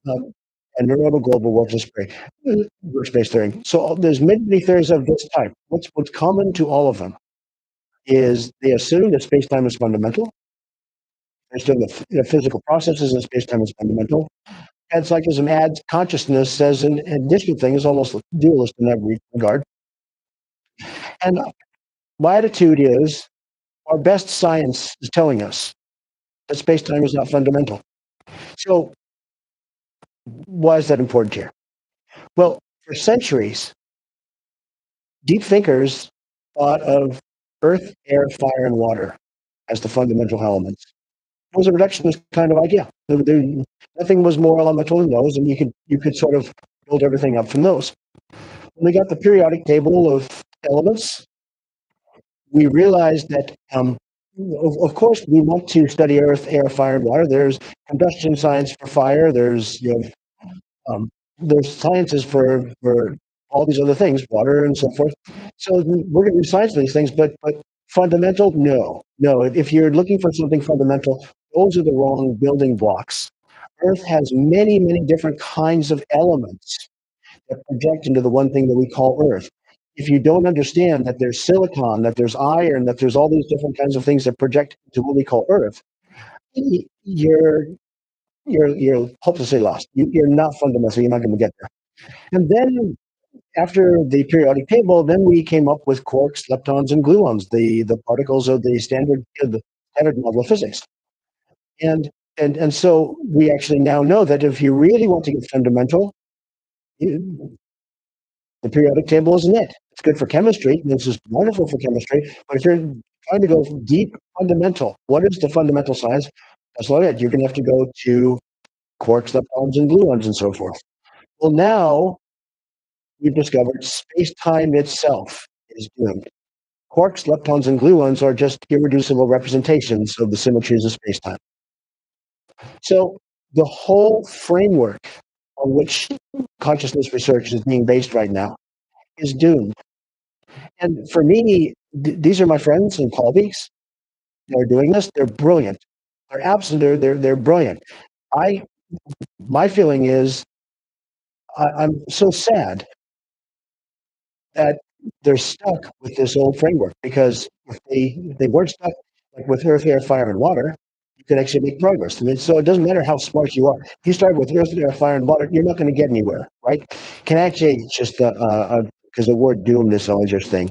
um, and neuronal global workspace theory. So there's many theories of this type. What's common to all of them is they assume that space-time is fundamental. They assume that physical processes in space-time is fundamental. Panpsychism adds consciousness as an additional thing, is almost dualist in that regard. And my attitude is our best science is telling us that space-time is not fundamental. So why is that important here? Well, for centuries, deep thinkers thought of earth, air, fire, and water as the fundamental elements. It was a reductionist kind of idea. Nothing was more elemental than those, and you could sort of build everything up from those. When we got the periodic table of elements, we realized that, of course, we want to study earth, air, fire, and water. There's combustion science for fire. There's sciences for all these other things, water and so forth. So we're going to do science for these things, but fundamental, no. If you're looking for something fundamental, those are the wrong building blocks. Earth has many different kinds of elements that project into the one thing that we call Earth. If you don't understand that there's silicon, that there's iron, that there's all these different kinds of things that project into what we call Earth, you're hopelessly lost. You're not fundamental. You're not going to get there. And then after the periodic table, then we came up with quarks, leptons, and gluons, the particles of the standard model of physics. And so we actually now know that if you really want to get fundamental, the periodic table isn't it. It's good for chemistry. This is wonderful for chemistry. But if you're trying to go deep fundamental, what is the fundamental science? That's not it. You're going to have to go to quarks, leptons, and gluons, and so forth. Well, now we've discovered space-time itself is doomed. Quarks, leptons, and gluons are just irreducible representations of the symmetries of space-time. So the whole framework on which consciousness research is being based right now is doomed. And for me, these are my friends and colleagues. They're doing this. They're brilliant. They're absolutely they're brilliant. My feeling is I'm so sad that they're stuck with this old framework, because if they weren't stuck like with earth, air, fire, and water, you could actually make progress. I mean, so it doesn't matter how smart you are. If you start with earth, air, fire, and water, you're not going to get anywhere, right? Can I actually just because the word doomed is always your thing.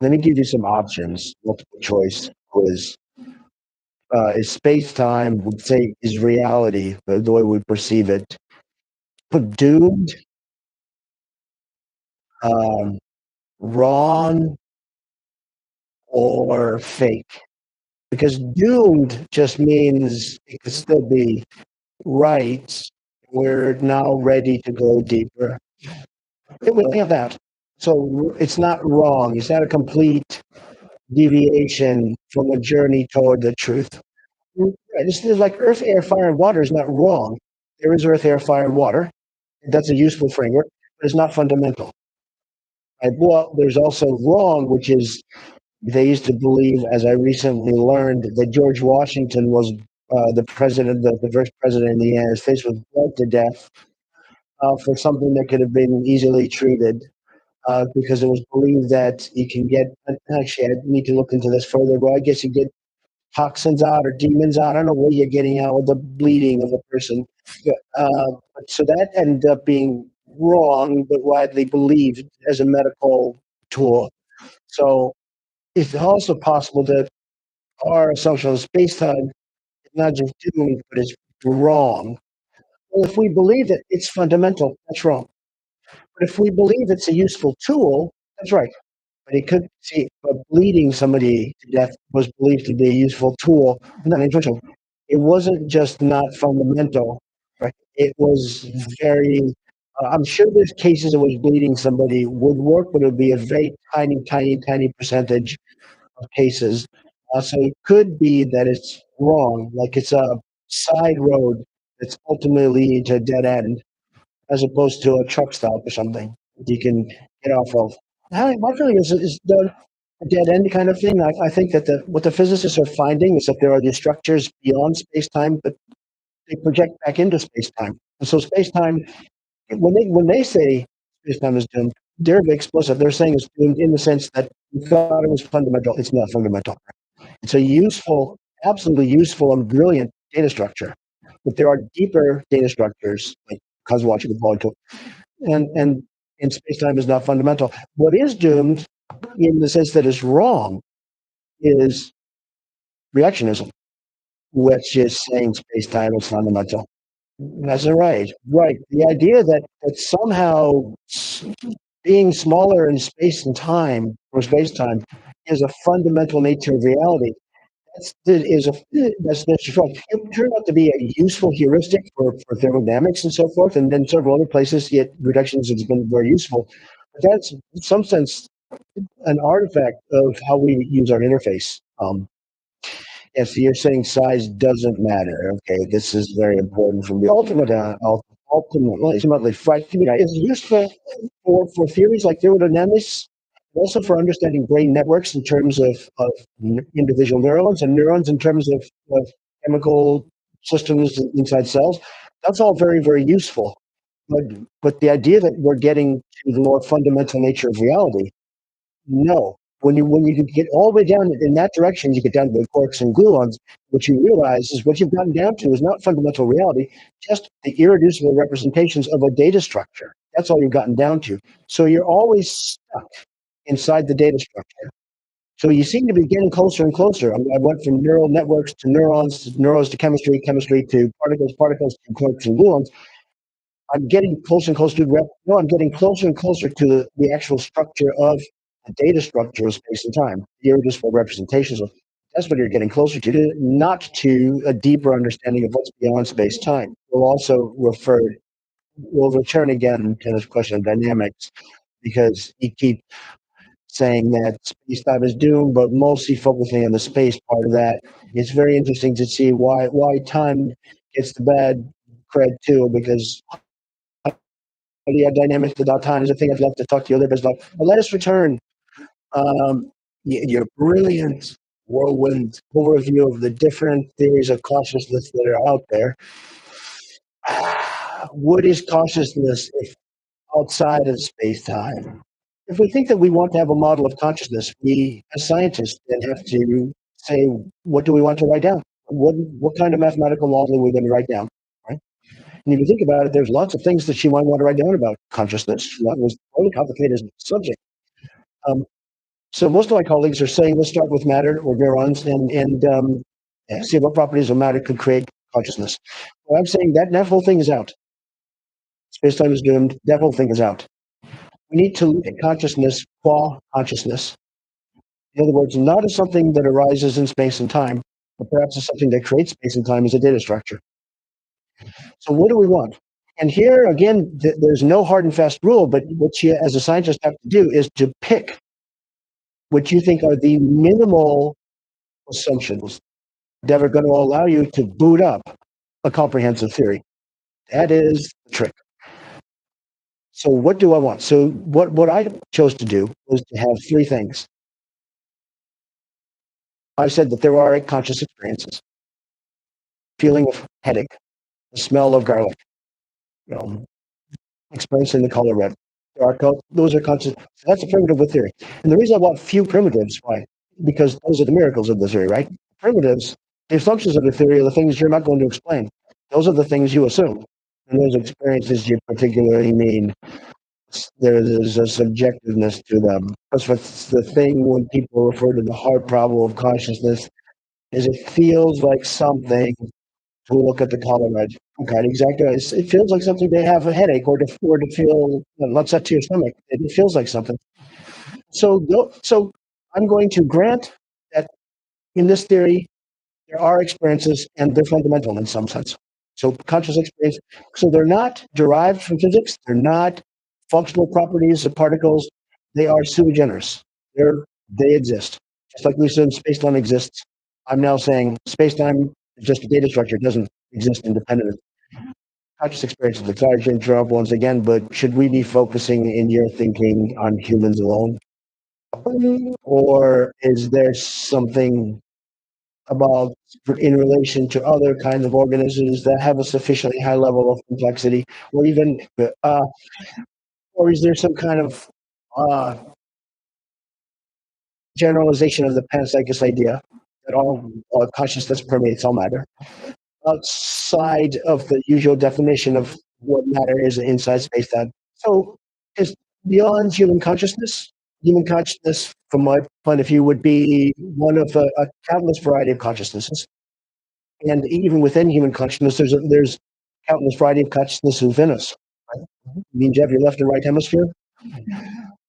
Let me give you some options. Multiple choice quiz. Is space time, would say, is reality, the way we perceive it. Put doomed, wrong, or fake. Because doomed just means it could still be right. We're now ready to go deeper. We don't have that. So it's not wrong. It's not a complete deviation from a journey toward the truth. This is like earth, air, fire, and water is not wrong. There is earth, air, fire, and water. That's a useful framework, but it's not fundamental. Right? Well, there's also wrong, which is they used to believe, as I recently learned, that George Washington was the president, the first president of the United States, was bled to death for something that could have been easily treated. Because it was believed that you can get, actually, I need to look into this further, but I guess you get toxins out or demons out. I don't know what you're getting out with the bleeding of a person. So that ended up being wrong, but widely believed as a medical tool. So it's also possible that our assumption of space-time is not just doomed, but it's wrong. Well, if we believe that it's fundamental, that's wrong. But if we believe it's a useful tool, that's right. But it could see, but bleeding somebody to death was believed to be a useful tool, not intentional. it wasn't just not fundamental, right? It was very. I'm sure there's cases in which bleeding somebody would work, but it would be a very tiny, tiny, tiny percentage of cases. So it could be that it's wrong, like it's a side road that's ultimately leading to a dead end, as opposed to a truck stop or something you can get off of. My feeling is the dead end kind of thing. I think that what the physicists are finding is that there are these structures beyond space time, but they project back into space time. And so space time, when they say space time is doomed, they're explicit. They're saying it's doomed in the sense that we thought it was fundamental. It's not fundamental. It's a useful, absolutely useful and brilliant data structure. But there are deeper data structures like cosmological quantum, and space time is not fundamental. What is doomed, in the sense that is wrong, is reactionism, which is saying space time is fundamental. That's right. Right. The idea that somehow being smaller in space and time, or space time, is a fundamental nature of reality. That's wrong. It turned out to be a useful heuristic for thermodynamics and so forth, and then several other places, yet reductions has been very useful. But that's, in some sense, an artifact of how we use our interface. If you're saying size doesn't matter, okay, this is very important from the ultimately, it's useful for theories like thermodynamics, also for understanding brain networks in terms of individual neurons in terms of chemical systems inside cells. That's all very, very useful. But, but the idea that we're getting to the more fundamental nature of reality, no. When you get all the way down in that direction, you get down to the quarks and gluons. What you realize is what you've gotten down to is not fundamental reality, just the irreducible representations of a data structure. That's all you've gotten down to. So you're always stuck inside the data structure. So you seem to be getting closer and closer. I went from neural networks to neurons to chemistry, chemistry to particles, particles to quarks and gluons. I'm getting closer and closer to no, I'm getting closer and closer to the actual structure of the data structure of space and time, the irreducible representations of. That's what you're getting closer to, not to a deeper understanding of what's beyond space time. We'll return again to this question of dynamics, because you keep saying that space time is doomed, but mostly focusing on the space part of that. It's very interesting to see why time gets the bad cred too, because the dynamics without time is a thing I'd love to talk to you a little bit about. But let us return your brilliant whirlwind overview of the different theories of consciousness that are out there. What is consciousness if outside of space time? If we think that we want to have a model of consciousness, we, as scientists, then have to say, what do we want to write down? What kind of mathematical model are we going to write down? Right? And if you think about it, there's lots of things that she might want to write down about consciousness. That was totally complicated subject. Um, so most of my colleagues are saying, let's start with matter or neurons and see what properties of matter could create consciousness. Well, I'm saying that whole thing is out. Space-time is doomed. That whole thing is out. We need to look at consciousness qua consciousness. In other words, not as something that arises in space and time, but perhaps as something that creates space and time as a data structure. So what do we want? And here, again, there's no hard and fast rule, but what you, as a scientist, have to do is to pick what you think are the minimal assumptions that are going to allow you to boot up a comprehensive theory. That is the trick. So what do I want? So what I chose to do was to have three things. I said that there are conscious experiences: feeling of headache, the smell of garlic, experiencing the color red. Those are conscious. So that's a primitive with theory. And the reason I want few primitives, why? Because those are the miracles of the theory, right? Primitives, the assumptions of the theory are the things you're not going to explain. Those are the things you assume. And those experiences you particularly mean. There is a subjectiveness to them. That's what's the thing when people refer to the hard problem of consciousness, is it feels like something to look at the color red. Okay, exactly. It feels like something to have a headache or to feel an upset to your stomach. It feels like something. So I'm going to grant that in this theory, there are experiences, and they're fundamental in some sense. So conscious experience. So they're not derived from physics. They're not functional properties of particles. They are sui generis. They exist. Just like we said, space-time exists. I'm now saying space-time is just a data structure. It doesn't exist independent. Conscious experiences. Sorry to interrupt once again, but should we be focusing in your thinking on humans alone? Or is there something about in relation to other kinds of organisms that have a sufficiently high level of complexity, or even, or is there some kind of uh, generalization of the panpsychist idea that all consciousness permeates all matter, outside of the usual definition of what matter is inside space-time? So, is beyond human consciousness, from my point of view, would be one of a countless variety of consciousnesses. And even within human consciousness, there's countless variety of consciousness within us. Right? It means you have your left and right hemisphere.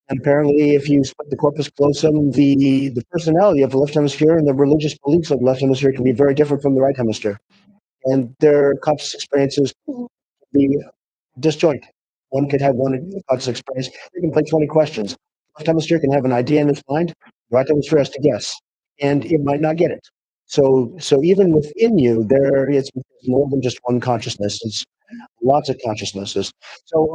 And apparently, if you split the corpus callosum, the personality of the left hemisphere and the religious beliefs of the left hemisphere can be very different from the right hemisphere. And their conscious experiences can be disjoint. One could have one conscious experience. They can play 20 questions. The left hemisphere can have an idea in its mind. The right hemisphere has to guess, and it might not get it. So even within you, there it's more than just one consciousness. It's lots of consciousnesses. So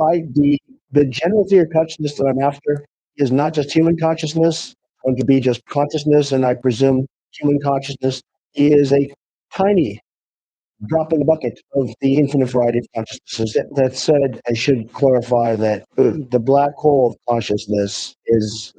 the general theory of consciousness that I'm after is not just human consciousness, it's going to be just consciousness, and I presume human consciousness is a tiny drop in the bucket of the infinite variety of consciousnesses. That said, I should clarify that the black hole of consciousness is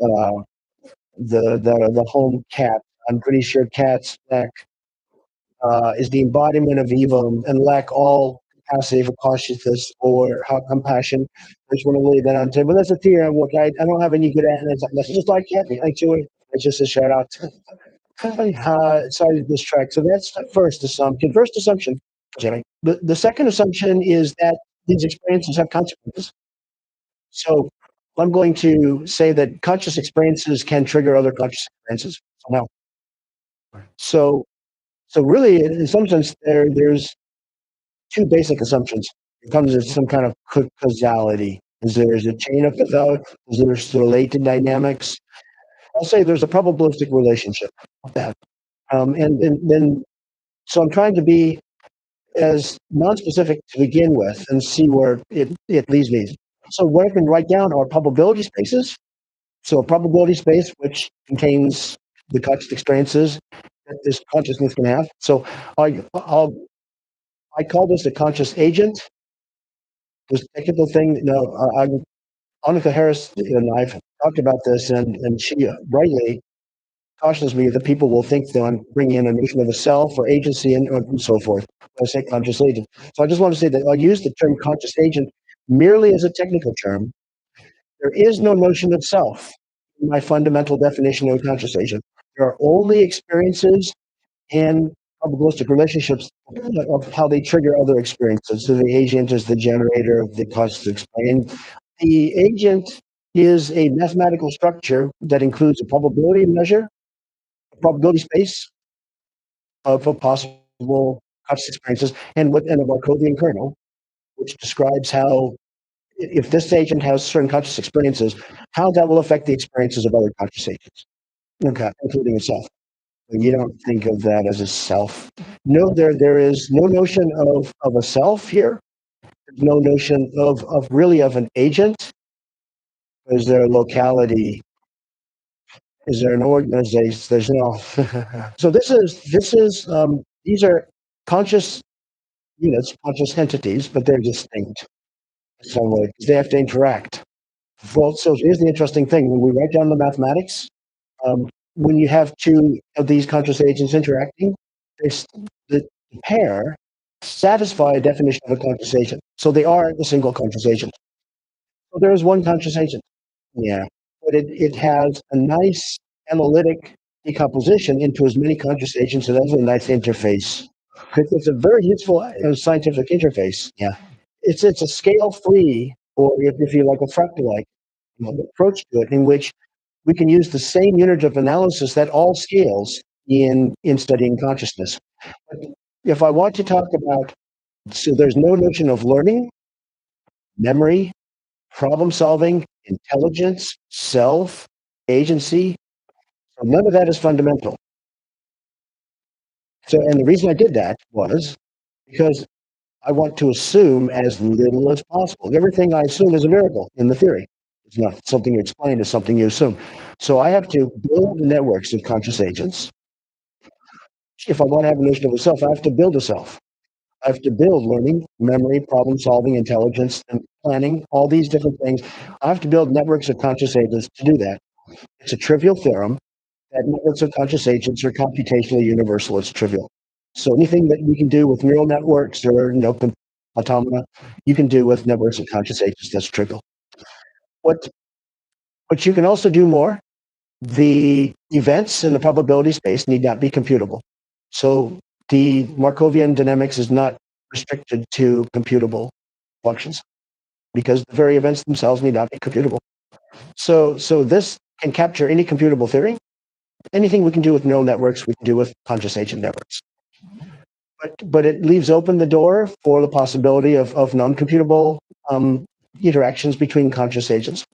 the home cat. I'm pretty sure cats is the embodiment of evil and lack all capacity for consciousness or compassion. I just want to lay that on the table. That's a theory I work. I don't have any good answers. That's just like Kathy. Like to it. It's just a shout out. Sorry to distract. So that's the first assumption. First assumption, Jimmy. The second assumption is that these experiences have consequences. So I'm going to say that conscious experiences can trigger other conscious experiences somehow. So so really, in some sense, there's two basic assumptions. It comes with some kind of causality. Is there's a chain of causality? Is there related dynamics? I'll say there's a probabilistic relationship of that. And then, so I'm trying to be as non-specific to begin with and see where it leads me. So what I can write down are probability spaces. So a probability space which contains the conscious experiences that this consciousness can have. So I call this a conscious agent. This technical thing, Annika Harris and I've talked about this, and she rightly cautions me that people will think that I'm bringing in a notion of a self or agency and so forth. When I say conscious agent. So I just want to say that I'll use the term conscious agent merely as a technical term. There is no notion of self in my fundamental definition of a conscious agent. There are only experiences and probabilistic relationships of how they trigger other experiences. So the agent is the generator of the conscious experience. The agent is a mathematical structure that includes a probability measure, a probability space of a possible conscious experiences, and a Markovian kernel, which describes how, if this agent has certain conscious experiences, how that will affect the experiences of other conscious agents, okay, including itself. You don't think of that as a self. No, there is no notion of a self here. There's no notion of really of an agent. Is there a locality? Is there an organization? There's no. So this is these are conscious units, conscious entities, but they're distinct in some way because they have to interact. Well, so here's the interesting thing: when we write down the mathematics, um, when you have two of these conscious agents interacting, there's the pair satisfy a definition of a conscious agent. So they are the single conscious agent. So there is one conscious agent. Yeah. But it has a nice analytic decomposition into as many conscious agents, so that's a nice interface. It's a very useful scientific interface. Yeah. It's a scale free, or if you like, a fractal like approach to it, in which we can use the same unit of analysis that all scales in studying consciousness. If I want to talk about, so there's no notion of learning, memory, problem solving, intelligence, self, agency. So none of that is fundamental. So, and the reason I did that was because I want to assume as little as possible. Everything I assume is a miracle in the theory. It's not something you explain, it's something you assume. So I have to build networks of conscious agents. If I want to have a notion of a self, I have to build a self. I have to build learning, memory, problem solving, intelligence, and planning, all these different things. I have to build networks of conscious agents to do that. It's a trivial theorem that networks of conscious agents are computationally universal. It's trivial. So anything that we can do with neural networks or automata, you can do with networks of conscious agents. That's trivial. What but you can also do more. The events in the probability space need not be computable. So the Markovian dynamics is not restricted to computable functions because the very events themselves need not be computable. So this can capture any computable theory. Anything we can do with neural networks, we can do with conscious agent networks. But it leaves open the door for the possibility of non-computable interactions between conscious agents.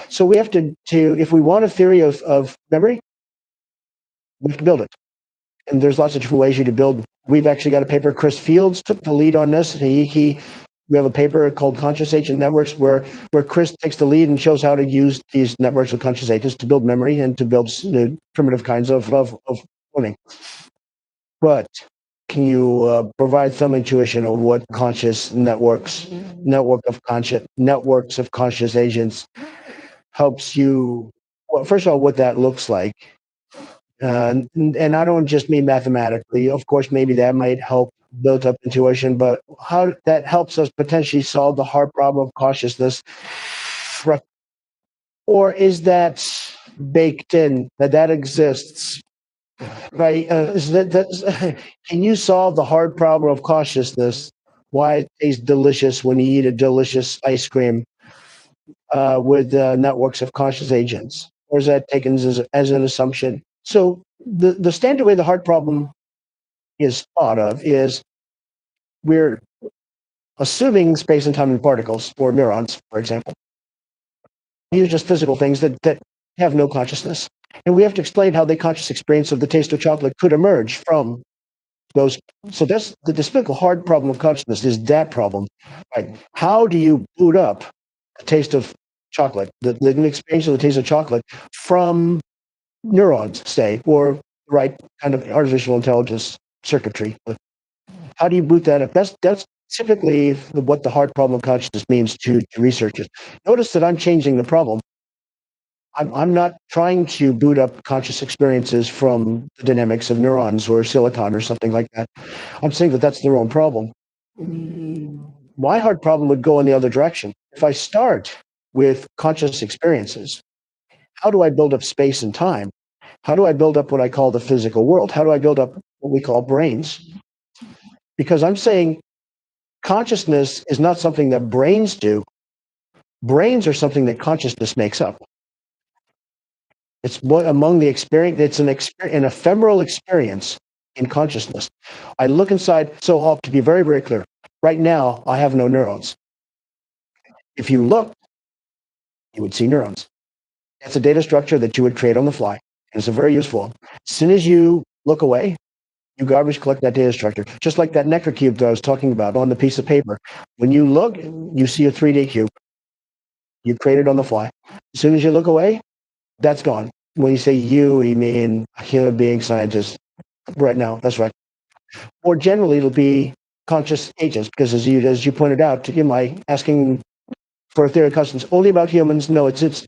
So we have to if we want a theory of memory, we have to build it. And there's lots of different ways you to build. We've actually got a paper. Chris Fields took the lead on this. We have a paper called Conscious Agent Networks where Chris takes the lead and shows how to use these networks of conscious agents to build memory and to build primitive kinds of learning. But can you provide some intuition of what conscious networks, networks of conscious agents helps you? Well, first of all, what that looks like. And I don't just mean mathematically. Of course, maybe that might help build up intuition, but how that helps us potentially solve the hard problem of consciousness. Or is that baked in, that exists? Right? Can you solve the hard problem of consciousness? Why it tastes delicious when you eat a delicious ice cream with networks of conscious agents? Or is that taken as an assumption? So the standard way the hard problem is thought of is we're assuming space and time in particles, or neurons, for example. These are just physical things that have no consciousness. And we have to explain how the conscious experience of the taste of chocolate could emerge from those. So that's the despicable hard problem of consciousness is that problem. Right? How do you boot up a taste of chocolate, the experience of the taste of chocolate from neurons, say, or right kind of artificial intelligence circuitry? How do you boot that up? That's typically what the hard problem of consciousness means to researchers. Notice that I'm changing the problem. I'm not trying to boot up conscious experiences from the dynamics of neurons or silicon or something like that. I'm saying that that's the wrong problem. My hard problem would go in the other direction. If I start with conscious experiences, how do I build up space and time? How do I build up what I call the physical world? How do I build up what we call brains? Because I'm saying consciousness is not something that brains do. Brains are something that consciousness makes up. It's among the experience. It's an ephemeral experience in consciousness. I look inside. So to be very, very clear, right now I have no neurons. If you look, you would see neurons. That's a data structure that you would create on the fly, and it's a very useful one. As soon as you look away, you garbage collect that data structure, just like that Necker cube that I was talking about on the piece of paper. When you look, you see a 3D cube. You create it on the fly. As soon as you look away, that's gone. When you say you mean a human being scientist. Right now, that's right. More generally, it'll be conscious agents, because as you pointed out, am I asking for a theory of consciousness only about humans? No, it's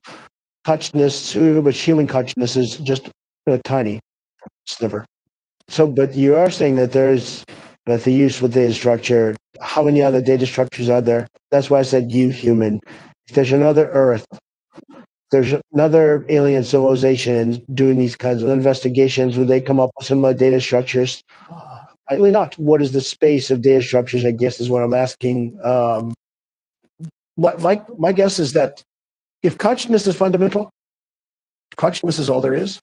consciousness, but human consciousness is just a tiny sliver. So, but you are saying that that the useful data structure, how many other data structures are there? That's why I said you human. If there's another Earth, there's another alien civilization doing these kinds of investigations where they come up with some data structures. Really not. What is the space of data structures, I guess, is what I'm asking. My guess is that if consciousness is fundamental, consciousness is all there is,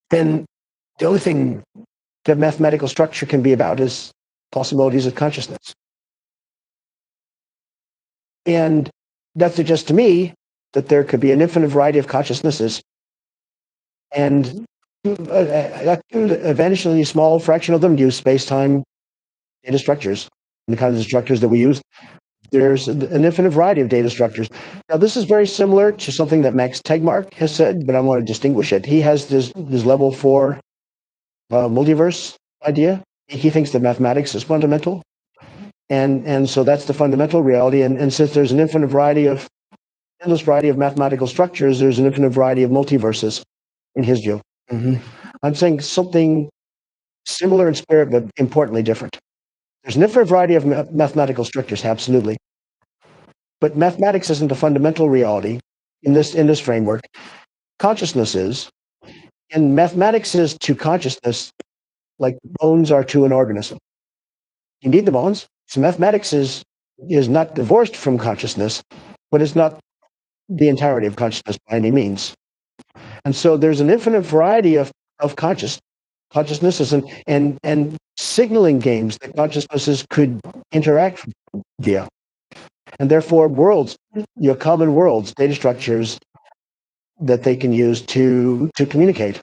then the only thing that mathematical structure can be about is possibilities of consciousness. And that suggests to me that there could be an infinite variety of consciousnesses, and eventually a small fraction of them use space-time data structures, and the kinds of structures that we use. There's an infinite variety of data structures. Now, this is very similar to something that Max Tegmark has said, but I want to distinguish it. He has this level 4 multiverse idea. He thinks that mathematics is fundamental, and so that's the fundamental reality. And since there's an endless variety of mathematical structures, there's an infinite variety of multiverses, in his view. Mm-hmm. I'm saying something similar in spirit, but importantly different. There's an infinite variety of mathematical structures, absolutely. But mathematics isn't a fundamental reality in this framework. Consciousness is, and mathematics is to consciousness like bones are to an organism. You need the bones. So mathematics is not divorced from consciousness, but it's not the entirety of consciousness by any means. And so there's an infinite variety of consciousnesses and signaling games that consciousnesses could interact via. And therefore worlds, common worlds, data structures that they can use to communicate.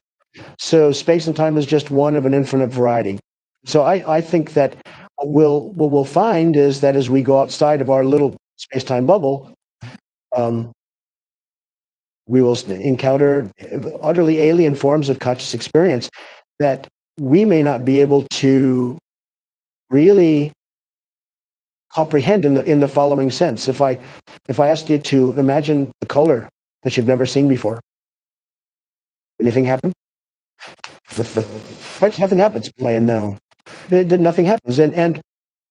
So space and time is just one of an infinite variety. So I think that what we'll find is that as we go outside of our little space-time bubble, we will encounter utterly alien forms of conscious experience that we may not be able to really comprehend in the following sense. If I asked you to imagine a color that you've never seen before, anything happen? Nothing happens. No, nothing happens, and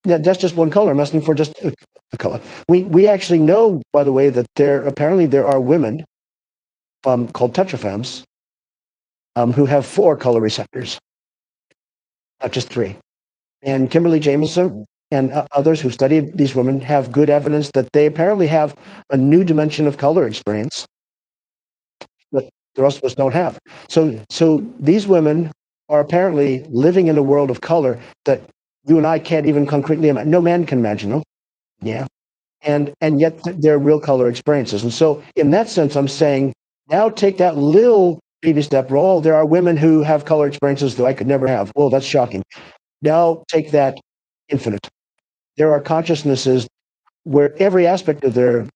that's just one color. I'm asking for just a color. We actually know, by the way, that there are women called tetrafemmes who have 4 color receptors, not just 3. And Kimberly Jameson and others who studied these women have good evidence that they apparently have a new dimension of color experience that the rest of us don't have. So these women are apparently living in a world of color that you and I can't even concretely imagine. No man can imagine them. Yeah. And yet they're real color experiences. And so in that sense, I'm saying, now take that little baby step role. There are women who have color experiences that I could never have. Well, that's shocking. Now take that infinite. There are consciousnesses where every aspect of their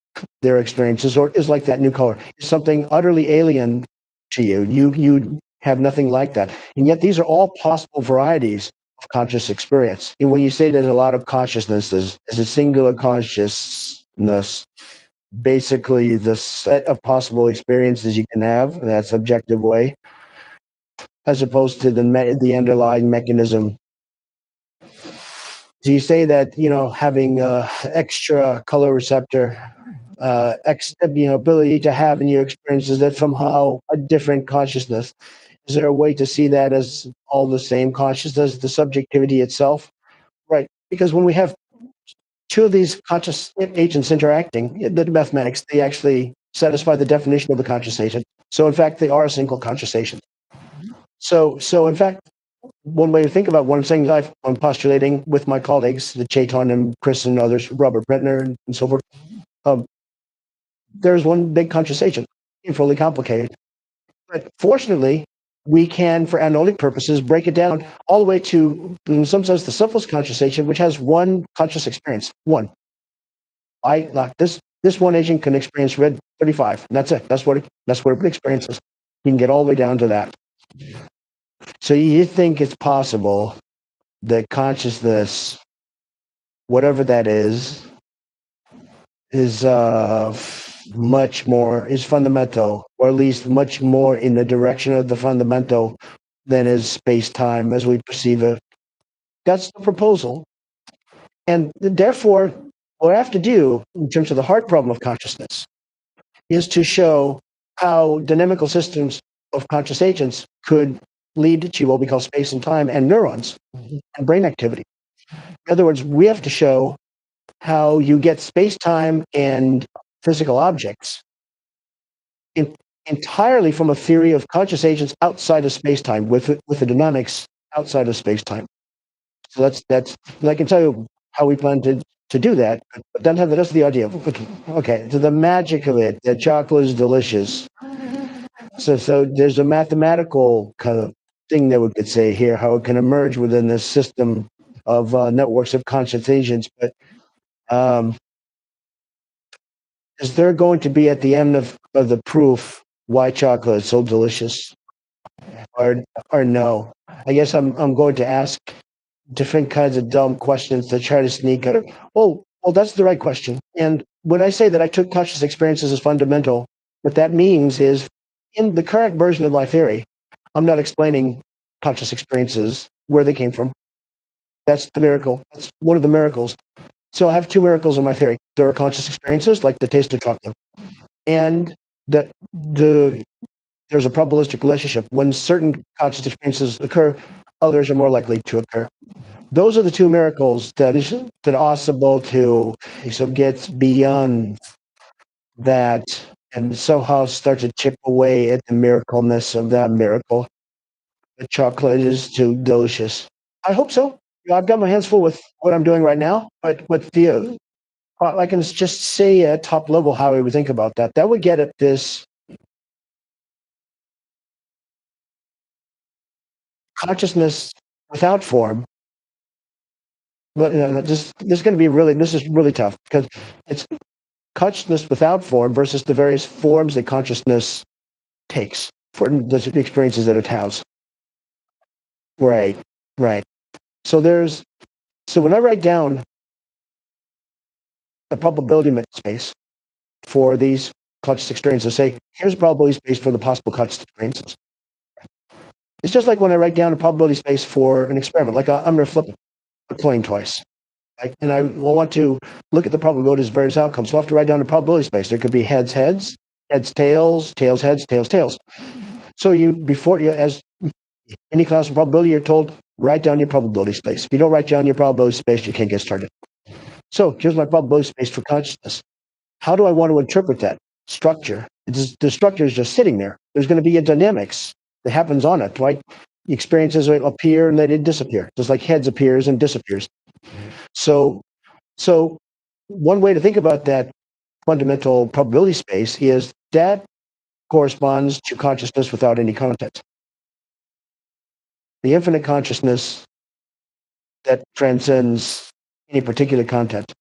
experiences is like that new color. It's something utterly alien to you. You have nothing like that. And yet these are all possible varieties of conscious experience. And when you say there's a lot of consciousnesses, as a singular consciousness, basically the set of possible experiences you can have in that subjective way, as opposed to the underlying mechanism. So you say that, having extra color receptor, ability to have in your experiences that somehow a different consciousness. Is there a way to see that as all the same consciousness, the subjectivity itself? Right. Because when we have 2 of these conscious agents interacting, the mathematics, they actually satisfy the definition of the conscious agent. So in fact, they are a single conscious agent. So in fact, one way to think about one thing I'm postulating with my colleagues, the Chaitan and Chris and others, Robert Brentner and so forth, there's one big conscious agent, fully complicated. But fortunately, we can, for analytic purposes, break it down all the way to, in some sense, the simplest conscious agent, which has one conscious experience. One. This one agent can experience red 35. And that's it. That's what it experiences. You can get all the way down to that. So you think it's possible that consciousness, whatever that is much more, is fundamental, or at least much more in the direction of the fundamental than is space-time as we perceive it. That's the proposal. And therefore, what I have to do in terms of the hard problem of consciousness is to show how dynamical systems of conscious agents could lead to what we call space and time and neurons and brain activity. In other words, we have to show how you get space-time and physical objects entirely from a theory of conscious agents outside of space-time with the dynamics outside of space-time. So that's I can tell you how we plan to do that, but then that's the idea. Okay, so the magic of it, that chocolate is delicious. So there's a mathematical kind of thing that we could say here, how it can emerge within this system of networks of conscious agents. But um, is there going to be at the end of the proof why chocolate is so delicious, or or no? I guess I'm going to ask different kinds of dumb questions to try to sneak out of. Well, that's the right question. And when I say that I took conscious experiences as fundamental, what that means is in the current version of my theory, I'm not explaining conscious experiences, where they came from. That's the miracle. That's one of the miracles. So I have two miracles in my theory. There are conscious experiences, like the taste of chocolate, and that there's a probabilistic relationship. When certain conscious experiences occur, others are more likely to occur. Those are the two miracles that are possible to get beyond that and somehow start to chip away at the miracleness of that miracle. The chocolate is too delicious. I hope so. I've got my hands full with what I'm doing right now, but with the I can just say at top level how we would think about that. That would get at this consciousness without form. But this is going to be this is really tough because it's consciousness without form versus the various forms that consciousness takes for the experiences that it has. Right, right. So when I write down the probability space for these conscious experiences, say, here's a probability space for the possible conscious experiences. It's just like when I write down a probability space for an experiment, like I'm going to flip a coin twice. Right? And I will want to look at the probabilities of various outcomes. So I have to write down a probability space. There could be heads, heads, heads, tails, tails, heads, tails, tails. So as any class of probability, you're told, write down your probability space. If you don't write down your probability space, you can't get started. So here's my probability space for consciousness. How do I want to interpret that structure? The structure is just sitting there. There's going to be a dynamics that happens on it, right? The experiences appear and then it disappear, just like heads appears and disappears. So one way to think about that fundamental probability space is that corresponds to consciousness without any content. The infinite consciousness that transcends any particular content.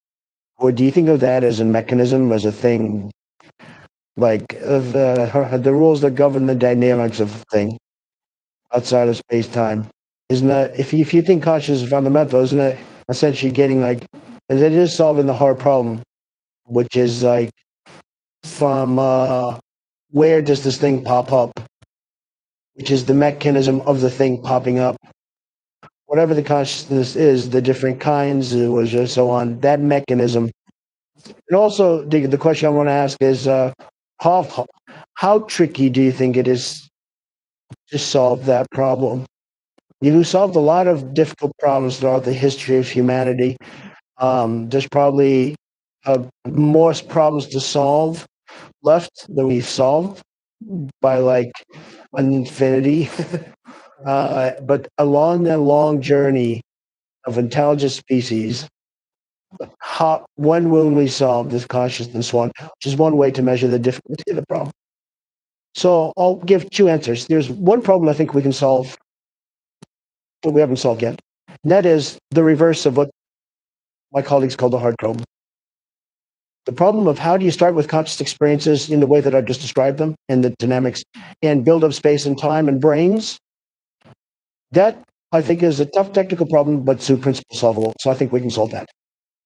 Or do you think of that as a mechanism, as a thing, like the rules that govern the dynamics of a thing outside of space-time? Isn't that, if you think consciousness is fundamental, isn't it essentially getting like, as it is solving the hard problem, which is like, from where does this thing pop up, which is the mechanism of the thing popping up. Whatever the consciousness is, the different kinds, or so on, that mechanism. And also, the question I want to ask is, how tricky do you think it is to solve that problem? You've solved a lot of difficult problems throughout the history of humanity. There's probably more problems to solve left than we've solved by like an infinity. But along that long journey of intelligent species, when will we solve this consciousness one? Which is one way to measure the difficulty of the problem. So I'll give two answers. There's one problem I think we can solve, but we haven't solved yet. And that is the reverse of what my colleagues call the hard problem. The problem of how do you start with conscious experiences in the way that I just described them, and the dynamics, and build up space and time and brains. That, I think, is a tough technical problem, but it's principle solvable. So I think we can solve that.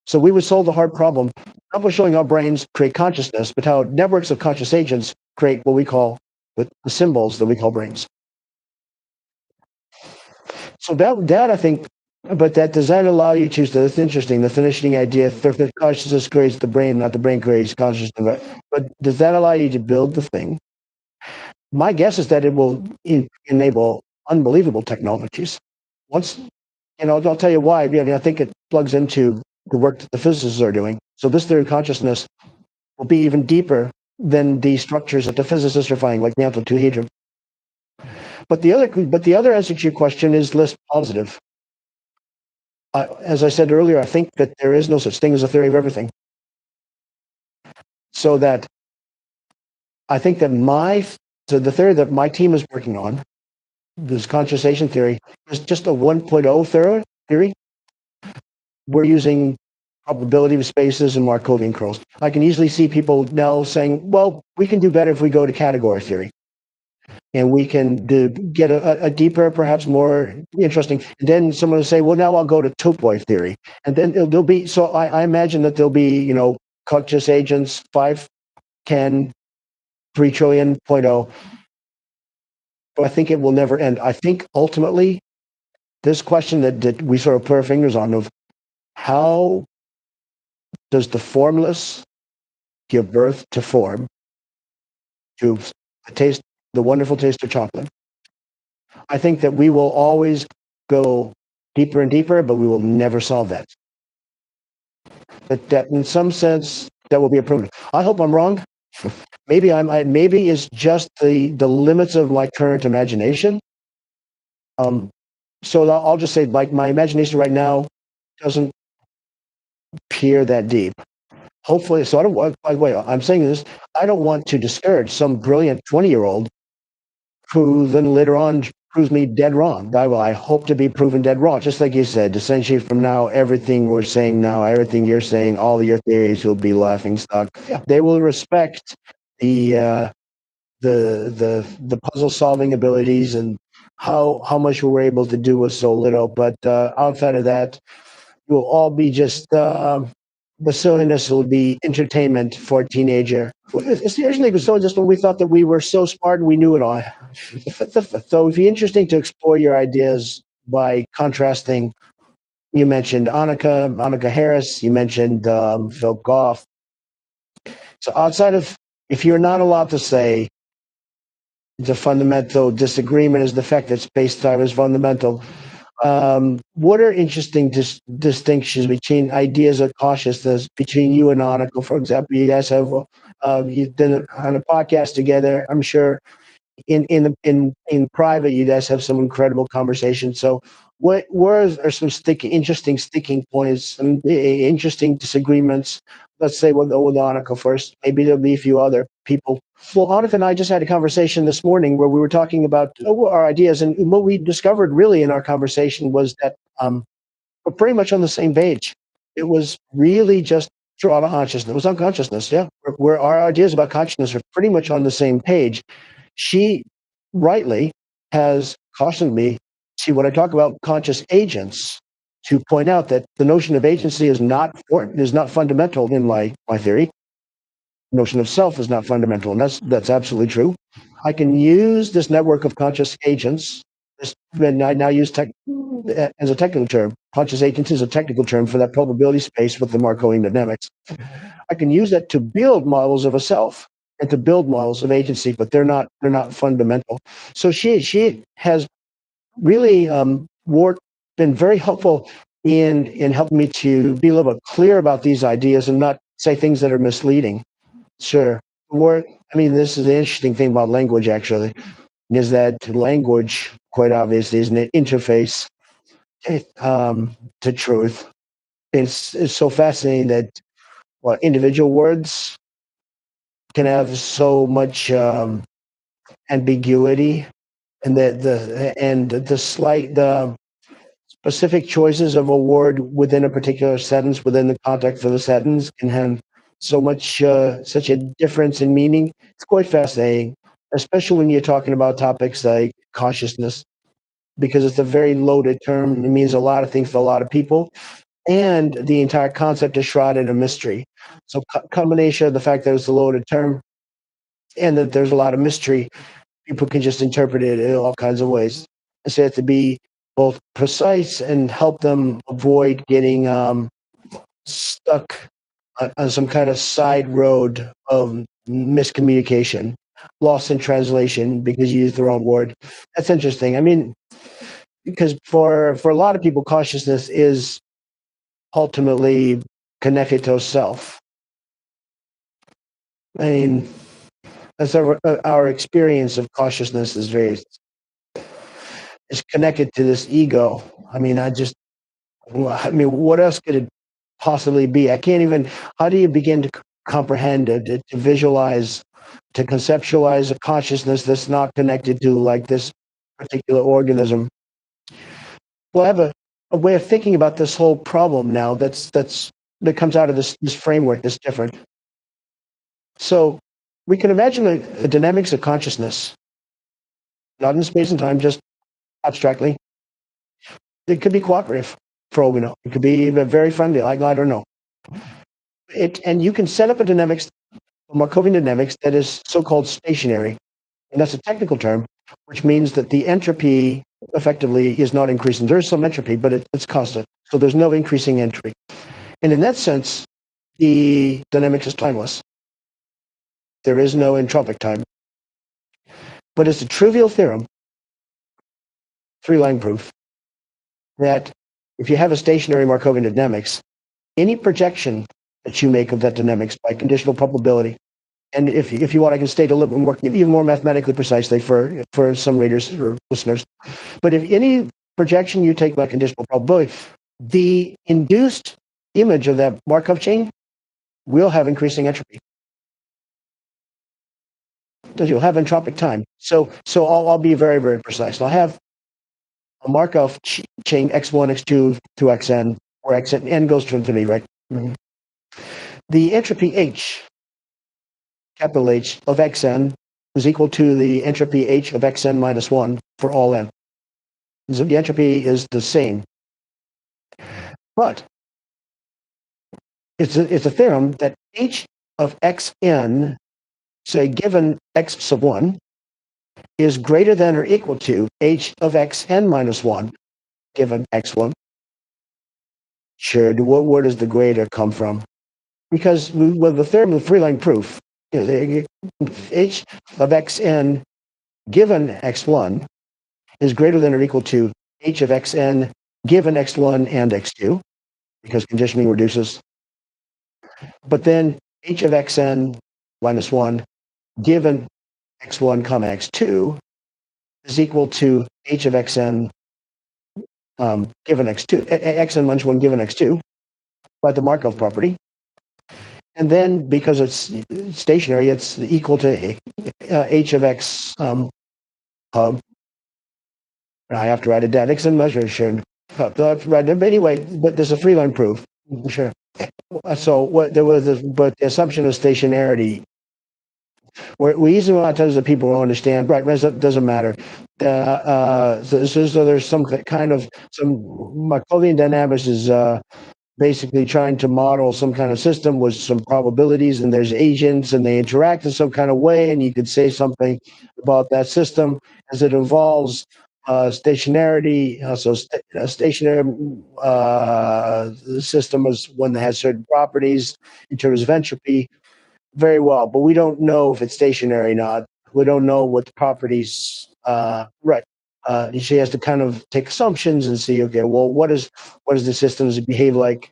So we would solve the hard problem, not by showing how brains create consciousness, but how networks of conscious agents create what we call the symbols that we call brains. So that I think, but that does that allow you to, that's interesting, the finishing idea, that consciousness creates the brain, not the brain creates consciousness. But does that allow you to build the thing? My guess is that it will enable unbelievable technologies. Once, I'll tell you why. I think it plugs into the work that the physicists are doing. So this theory of consciousness will be even deeper than the structures that the physicists are finding, like the amplitude hedron. But the other answer to your question is less positive. As I said earlier, I think that there is no such thing as a theory of everything. So that I think that the theory that my team is working on, this conscious agent theory, is just a 1.0 theory. We're using probability of spaces and Markovian curls. I can easily see people now saying, well, we can do better if we go to category theory. And we can get a deeper, perhaps more interesting. And then someone will say, well, now I'll go to topoi theory. And then there'll be, so I imagine that there'll be, conscious agents, 5, 10, 3 trillion, 0.0. But I think it will never end. I think ultimately, this question that we sort of put our fingers on of how does the formless give birth to form, to the wonderful taste of chocolate? I think that we will always go deeper and deeper, but we will never solve that. That in some sense, that will be a problem. I hope I'm wrong. Maybe it's just the limits of my current imagination. So I'll just say, like, my imagination right now doesn't peer that deep. Hopefully, so I don't want, by the way, I'm saying this, I don't want to discourage some brilliant 20-year-old who then later on proves me dead wrong. I hope to be proven dead wrong. Just like you said, essentially from now, everything we're saying now, everything you're saying, all your theories will be laughing stock. They will respect the puzzle solving abilities and how much we were able to do with so little. But outside of that, will all be just the silliness will be entertainment for a teenager. Seriously, it was so just when we thought that we were so smart and we knew it all. So it'd be interesting to explore your ideas by contrasting. You mentioned Annika Harris. You mentioned Phil Goff. So outside of, if you're not allowed to say the fundamental disagreement is the fact that space-time is fundamental, what are interesting distinctions between ideas of consciousness between you and Annika? For example, you guys have you've done on a podcast together. I'm sure in private, you guys have some incredible conversations. So, where are some interesting sticking points, some interesting disagreements? Let's say we'll go with Annika first. Maybe there'll be a few other people. Well, Annika and I just had a conversation this morning where we were talking about our ideas, and what we discovered really in our conversation was that we're pretty much on the same page. It was really just through consciousness. It was unconsciousness. Yeah, where our ideas about consciousness are pretty much on the same page. She rightly has cautioned me to, when I talk about conscious agents, to point out that the notion of agency is not fundamental in my theory. The notion of self is not fundamental, and that's absolutely true. I can use this network of conscious agents. And I now use as a technical term. Conscious agents is a technical term for that probability space with the Markovian dynamics. I can use that to build models of a self and to build models of agency, but they're not fundamental. So she has really been very helpful in helping me to be a little bit clear about these ideas and not say things that are misleading. Sure. This is the interesting thing about language, actually, is that language, quite obviously, is an interface to truth. It's so fascinating that individual words can have so much ambiguity, and the specific choices of a word within a particular sentence, within the context of the sentence, can have so much such a difference in meaning. It's quite fascinating, especially when you're talking about topics like consciousness, because it's a very loaded term. It means a lot of things to a lot of people, and the entire concept is shrouded in mystery. So combination of the fact that it's a loaded term and that there's a lot of mystery, people can just interpret it in all kinds of ways. So you have to be both precise and help them avoid getting stuck on some kind of side road of miscommunication, lost in translation because you used the wrong word. That's interesting. Because for a lot of people, consciousness is ultimately connected to self. That's our experience of consciousness is very is connected to this ego. I mean, what else could it possibly be? I can't even, how do you begin to comprehend it, to visualize, to conceptualize a consciousness that's not connected to like this particular organism? Well, I have a way of thinking about this whole problem now that comes out of this framework that's different. So we can imagine the dynamics of consciousness, not in space and time, just abstractly. It could be cooperative, for all we know. It could be very friendly, like I don't know. And you can set up a dynamics, a Markovian dynamics that is so-called stationary, and that's a technical term, which means that the entropy effectively is not increasing. There is some entropy, but it's constant. So there's no increasing entropy. And in that sense, the dynamics is timeless. There is no entropic time. But it's a trivial theorem, three-line proof, that if you have a stationary Markovian dynamics, any projection that you make of that dynamics by conditional probability, and if you want, I can state a little bit more, even more mathematically precisely for some readers or listeners, but if any projection you take by conditional probability, the induced image of that Markov chain will have increasing entropy. So you'll have entropic time. So I'll be very, very precise. I'll have a Markov chain x1, x2 to xn, where n goes to infinity, right? Mm-hmm. The entropy H, capital H, of xn is equal to the entropy H of xn minus 1 for all n. So the entropy is the same. But it's a theorem that H of xn, say given x sub 1, is greater than or equal to H of xn minus 1 given x1. Sure, where does the greater come from? Because with the theorem of three-line proof, H of xn given x1 is greater than or equal to H of xn given x1 and x2, because conditioning reduces. But then H of xn minus 1 given x1 comma x2 is equal to H of xn given x2, xn minus 1 given x2 by the Markov property. And then because it's stationary, it's equal to H of x hub. I have to write it down. X and measure. But anyway, but there's a three-line proof. Sure. So what there was, but the assumption of stationarity. We use it a lot of times that people don't understand. Right, doesn't matter. So there's some kind of some Markovian dynamics is basically trying to model some kind of system with some probabilities, and there's agents and they interact in some kind of way, and you could say something about that system as it involves stationarity. So a stationary system is one that has certain properties in terms of entropy. Very well, but we don't know if it's stationary or not. We don't know what the properties. Right. She has to kind of take assumptions and see, okay, well, what does the systems behave like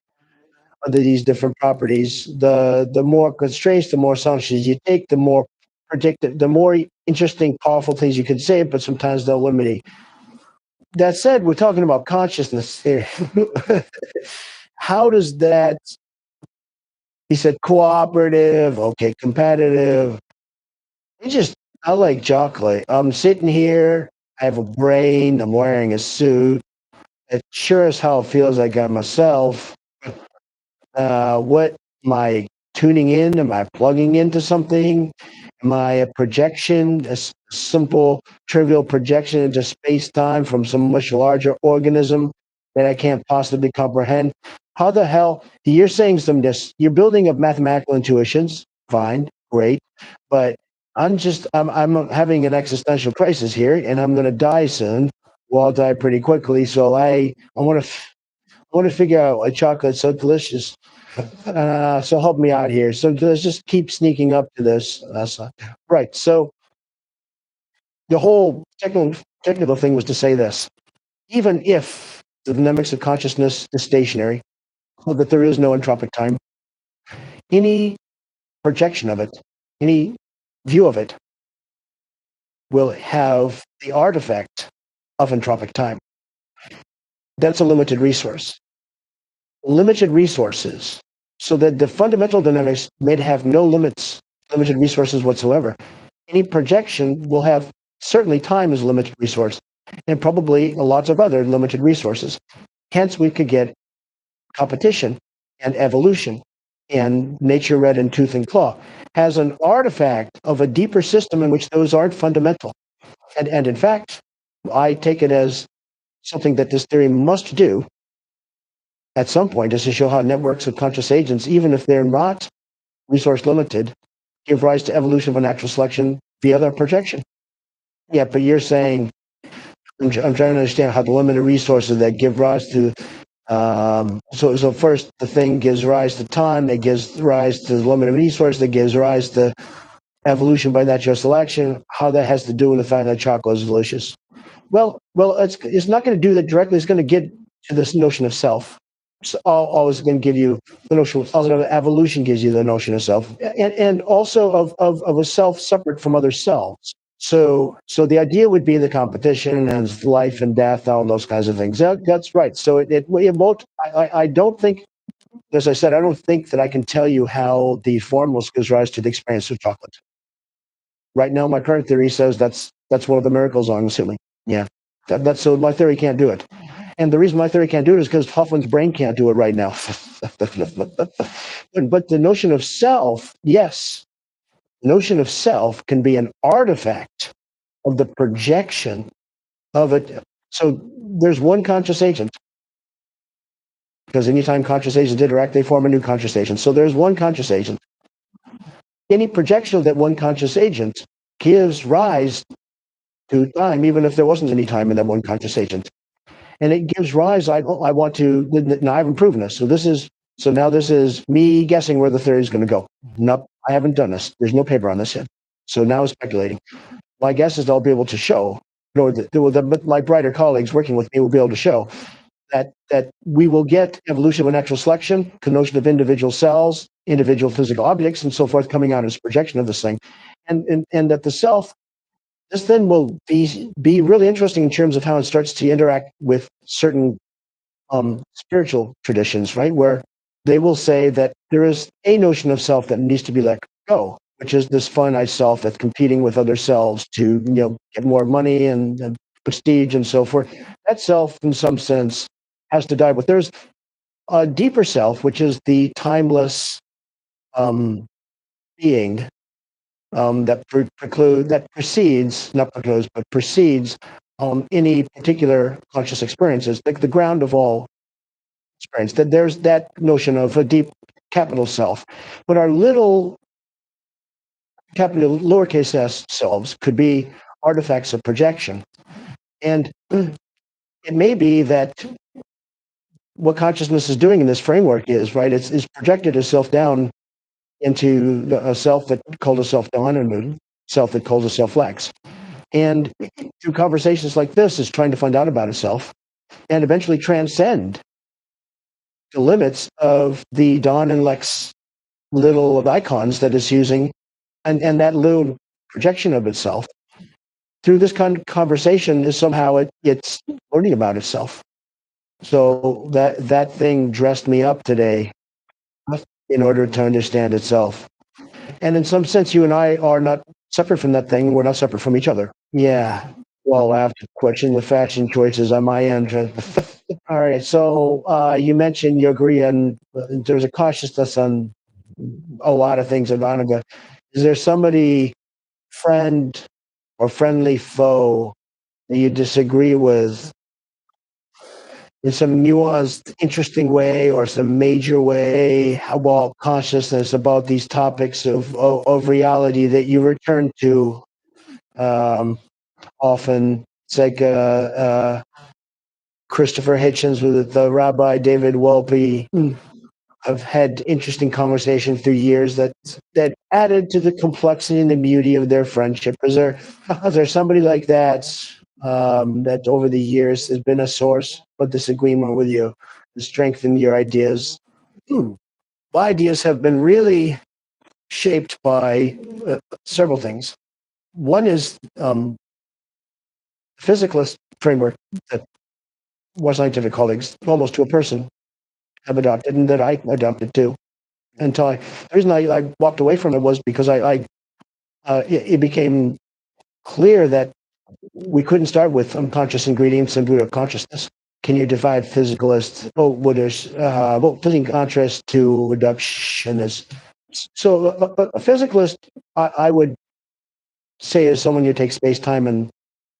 under these different properties? The more constraints, the more assumptions you take, the more predictive, the more interesting, powerful things you can say, but sometimes they'll limit it. That said, we're talking about consciousness here. How does that? He said cooperative, okay, competitive. I like chocolate. I'm sitting here. I have a brain. I'm wearing a suit. It sure as hell feels like I'm myself. What am I tuning in? Am I plugging into something? Am I a projection, a simple, trivial projection into space time from some much larger organism that I can't possibly comprehend? How the hell? You're saying you're building up mathematical intuitions. Fine, great. But I'm having an existential crisis here, and I'm going to die soon. Well, I'll die pretty quickly. So I want to figure out why chocolate's so delicious. So help me out here. So let's just keep sneaking up to this. Right. So the whole technical thing was to say this: even if the dynamics of consciousness is stationary, so that there is no entropic time, any projection of it, any view of it, will have the artifact of entropic time. That's a limited resource. Limited resources, so that the fundamental dynamics may have no limits, limited resources whatsoever. Any projection will have certainly time as a limited resource, and probably lots of other limited resources. Hence, we could get competition and evolution, and nature red in tooth and claw has an artifact of a deeper system in which those aren't fundamental. And in fact, I take it as something that this theory must do at some point, is to show how networks of conscious agents, even if they're not resource limited, give rise to evolution of a natural selection via their projection. Yeah, but you're saying, I'm trying to understand how the limited resources that give rise to, so first the thing gives rise to time, that gives rise to the limited resource, that gives rise to evolution by natural selection, how that has to do with the fact that chocolate is delicious. Well, it's not going to do that directly. It's going to get to this notion of self. So always going to give you the notion of evolution, gives you the notion of self, and also of a self separate from other selves. So the idea would be the competition and life and death, all those kinds of things. That's right. So it won't. I don't think, as I said, I don't think that I can tell you how the formless gives rise to the experience of chocolate. Right now, my current theory says that's one of the miracles, I'm assuming. Yeah, that's so my theory can't do it. And the reason my theory can't do it is because Hoffman's brain can't do it right now. But the notion of self, yes, the notion of self can be an artifact of the projection of it. So there's one conscious agent, because anytime conscious agents interact, they form a new conscious agent. So there's one conscious agent. Any projection of that one conscious agent gives rise to time, even if there wasn't any time in that one conscious agent. And it gives rise, I want to, now I haven't proven this. So now this is me guessing where the theory is going to go. Nope, I haven't done this. There's no paper on this yet. So now I'm speculating. My guess is I'll be able to show, or my brighter colleagues working with me will be able to show that we will get evolution of natural selection, the notion of individual cells, individual physical objects, and so forth coming out as projection of this thing. And that the self, this then will be really interesting in terms of how it starts to interact with certain spiritual traditions, right? Where they will say that there is a notion of self that needs to be let go, which is this finite self that's competing with other selves to, get more money and prestige and so forth. That self, in some sense, has to die. But there's a deeper self, which is the timeless being that precedes, not precludes, but precedes any particular conscious experiences, like the ground of all experience. That there's that notion of a deep capital self, but our little capital lowercase s selves could be artifacts of projection, and it may be that what consciousness is doing in this framework is right. It's projected itself down into a self that calls itself Dawn, and a self that calls itself Lex. And through conversations like this, is trying to find out about itself and eventually transcend the limits of the Dawn and Lex little of icons that it's using, and that little projection of itself. Through this conversation is somehow it's learning about itself. So that thing dressed me up today in order to understand itself. And in some sense, you and I are not separate from that thing. We're not separate from each other. Yeah. Well, I have to question the fashion choices on my end. All right. So you mentioned you agree on there's a cautiousness on a lot of things, Ivanova. Is there somebody, friend or friendly foe, that you disagree with in some nuanced, interesting way, or some major way about consciousness, about these topics of reality that you return to often? It's like Christopher Hitchens with the Rabbi David Wolpe. I've had interesting conversations through years that added to the complexity and the beauty of their friendship. Is there somebody like that that over the years has been a source of disagreement with you to strengthen your ideas? My ideas have been really shaped by several things. One is the physicalist framework that our scientific colleagues, almost to a person, have adopted, and that I adopted too. The reason I walked away from it was because it became clear that we couldn't start with unconscious ingredients and root of consciousness. Can you divide physicalist, putting contrast to reductionist? So a physicalist, I would say, is someone who takes space time and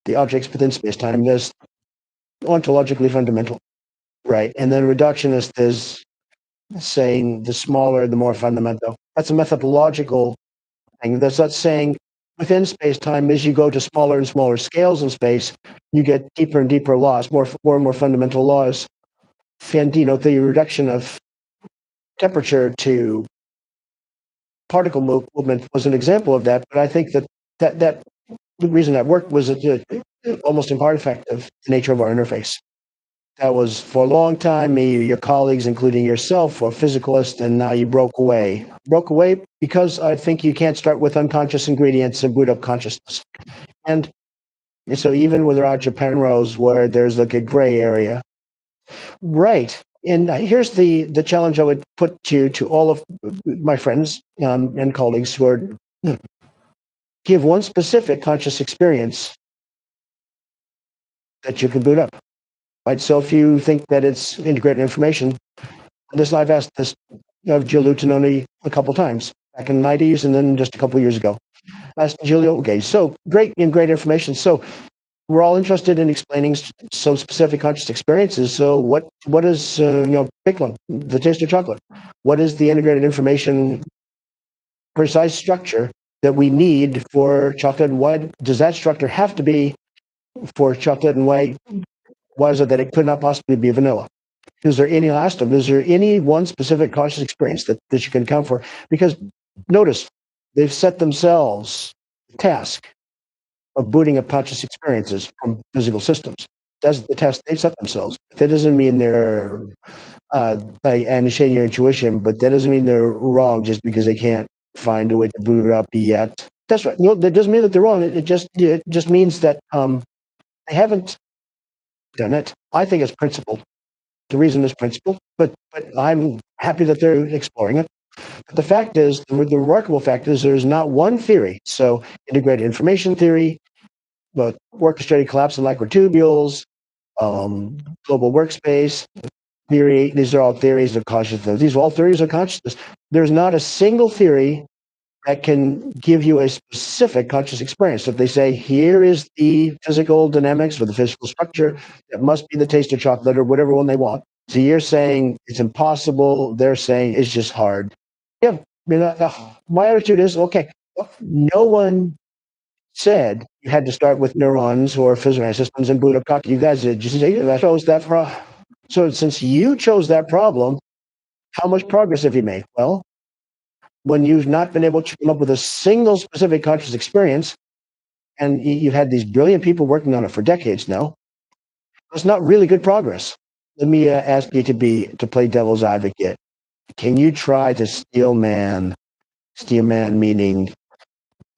the objects within space time as ontologically fundamental, right? And then reductionist is saying the smaller, the more fundamental. That's a methodological thing. That's not saying within space time, as you go to smaller and smaller scales in space, you get deeper and deeper laws, more and more fundamental laws. And the reduction of temperature to particle movement was an example of that. But I think that the reason that worked was almost in part effective the nature of our interface. That was for a long time, your colleagues, including yourself, were physicalists, and now you broke away. Broke away because I think you can't start with unconscious ingredients and boot up consciousness. And so even with Roger Penrose, where there's like a gray area, right? And here's the challenge I would put to all of my friends and colleagues who are give one specific conscious experience that you can boot up. Right. So if you think that it's integrated information, I've asked this of Jill Lutononi a couple times back in the 90s and then just a couple of years ago. I asked Jill, okay, so great information. So we're all interested in explaining some specific conscious experiences. So what is pick one, the taste of chocolate? What is the integrated information precise structure that we need for chocolate? And why does that structure have to be for chocolate, and why is it that it could not possibly be vanilla? Is there any last of? Is there any one specific conscious experience that you can account for? Because notice, they've set themselves the task of booting up conscious experiences from physical systems. That's the task they've set themselves. That doesn't mean they're understanding your intuition, but that doesn't mean they're wrong just because they can't find a way to boot it up yet. That's right. That doesn't mean that they're wrong. It just means that they haven't done it. I think it's principled. The reason is principle, but I'm happy that they're exploring it. But the fact is, the remarkable fact is, there's not one theory. So integrated information theory, but orchestrated collapse of microtubules, global workspace theory. These are all theories of consciousness. These are all theories of consciousness. There's not a single theory that can give you a specific conscious experience. So if they say, here is the physical dynamics or the physical structure, that must be the taste of chocolate or whatever one they want. So you're saying it's impossible. They're saying it's just hard. Yeah, my attitude is, okay, no one said you had to start with neurons or physical systems and boot up cocky. You guys did. You chose that problem. So since you chose that problem, how much progress have you made? Well, when you've not been able to come up with a single specific conscious experience, and you've had these brilliant people working on it for decades now, it's not really good progress. Let me ask you to play devil's advocate. Can you try to steel man meaning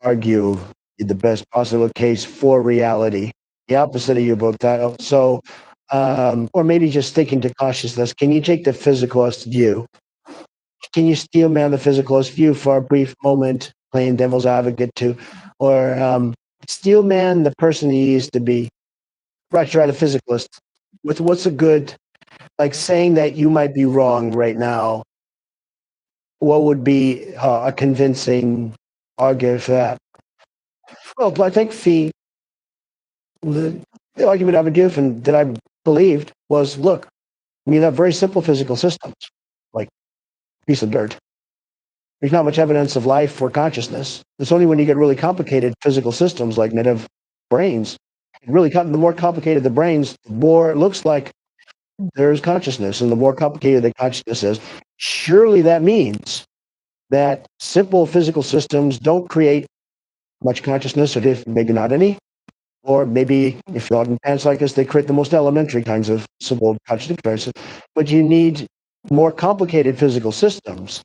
argue the best possible case for reality, the opposite of your book title? So, or maybe just thinking to consciousness, can you take the physicalist view? Can you steel man the physicalist view for a brief moment, playing devil's advocate too? Or steel man the person he used to be? Right, try the physicalist. What's a good, like saying that you might be wrong right now? What would be a convincing argument for that? Well, I think the argument I would give and that I believed was, look, you have very simple physical systems, like a piece of dirt. There's not much evidence of life or consciousness. It's only when you get really complicated physical systems like native brains. The more complicated the brains, the more it looks like there's consciousness, and the more complicated the consciousness is. Surely that means that simple physical systems don't create much consciousness, or maybe not any. Or maybe, if you're in panpsychists, they create the most elementary kinds of simple conscious experiences. But you need more complicated physical systems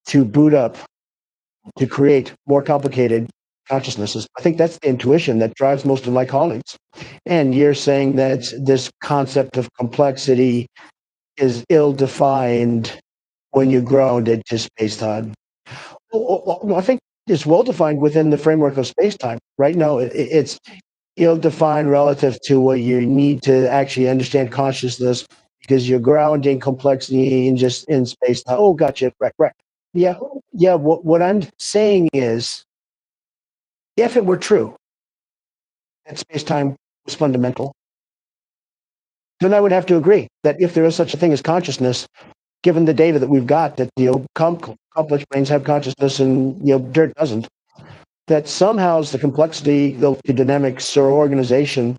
to boot up, to create more complicated consciousnesses. I think that's the intuition that drives most of my colleagues. And you're saying that this concept of complexity is ill-defined when you ground it to space-time. Well, I think it's well-defined within the framework of space-time. Right now, it's ill-defined relative to what you need to actually understand consciousness because you're grounding complexity in just in space-time. Oh, gotcha. Right. Yeah, yeah. What I'm saying is, if it were true that space-time was fundamental, then I would have to agree that if there is such a thing as consciousness, given the data that we've got, that complex brains have consciousness and dirt doesn't, that somehow the complexity, the dynamics or organization,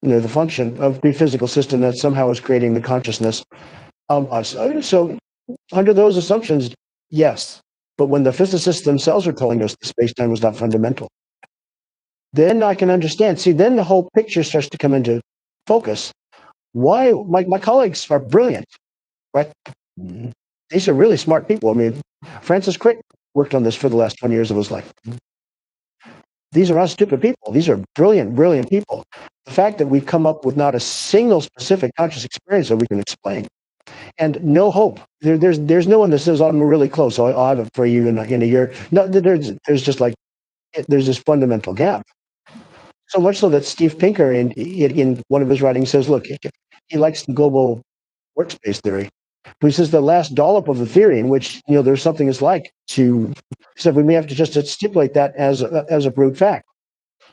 the function of the physical system that somehow is creating the consciousness of us. So under those assumptions, yes. But when the physicists themselves are telling us the space-time was not fundamental, then I can understand. See, then the whole picture starts to come into focus. Why my colleagues are brilliant, right? These are really smart people. I mean, Francis Crick worked on this for the last 20 years of his life. These are not stupid people. These are brilliant, brilliant people. The fact that we've come up with not a single specific conscious experience that we can explain, and no hope. There's no one that says, "Oh, I'm really close, so I'll have it for you in a year." No, there's just like there's this fundamental gap. So much so that Steve Pinker, in one of his writings, says, "Look, he likes the global workspace theory." He says the last dollop of the theory in which there's something is like to. He said we may have to just stipulate that as a brute fact.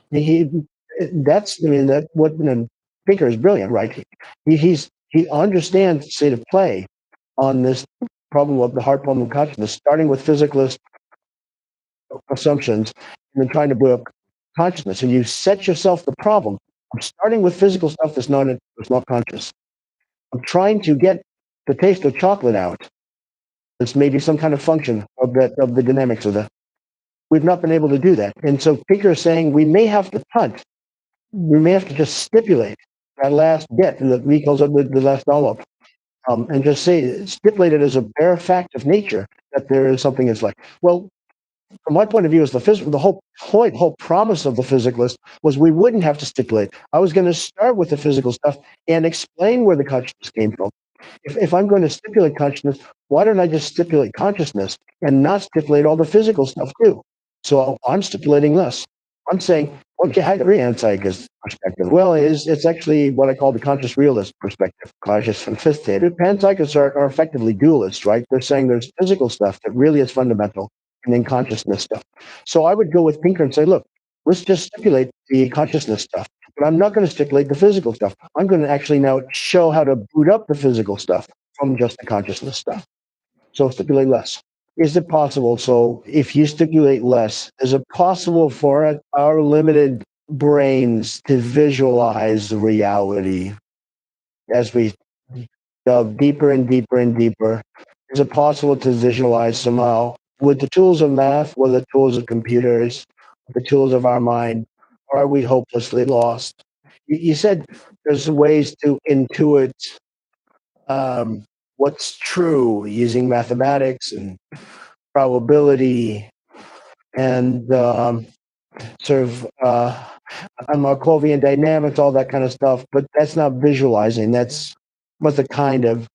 He that's I mean that what Pinker is brilliant, right? He understands the state of play on this problem of the hard problem of consciousness, starting with physicalist assumptions and then trying to build consciousness. And you set yourself the problem. I'm starting with physical stuff that's not conscious. I'm trying to get the taste of chocolate out. It's maybe some kind of function of the dynamics of the. We've not been able to do that, and so Pinker is saying we may have to punt. We may have to just stipulate that last bit that he calls it the last dollop, and just say stipulate it as a bare fact of nature that there is something that's like. Well, from my point of view, as the whole point, whole promise of the physicalist was we wouldn't have to stipulate. I was going to start with the physical stuff and explain where the consciousness came from. If I'm going to stipulate consciousness, why don't I just stipulate consciousness and not stipulate all the physical stuff too? So I'm stipulating less. I'm saying, okay, I agree on Psych's perspective. Well, it's actually what I call the conscious realist perspective, conscious sophisticated. Panpsychists are effectively dualists, right? They're saying there's physical stuff that really is fundamental and then consciousness stuff. So I would go with Pinker and say, look, let's just stipulate the consciousness stuff. But I'm not going to stipulate the physical stuff. I'm going to actually now show how to boot up the physical stuff from just the consciousness stuff. So stipulate less. Is it possible? So if you stipulate less, is it possible for our limited brains to visualize reality as we dug deeper and deeper and deeper? Is it possible to visualize somehow with the tools of math, with the tools of computers, the tools of our mind, or are we hopelessly lost? You said there's ways to intuit what's true using mathematics and probability and sort of Markovian dynamics, all that kind of stuff. But that's not visualizing. That's what's the kind of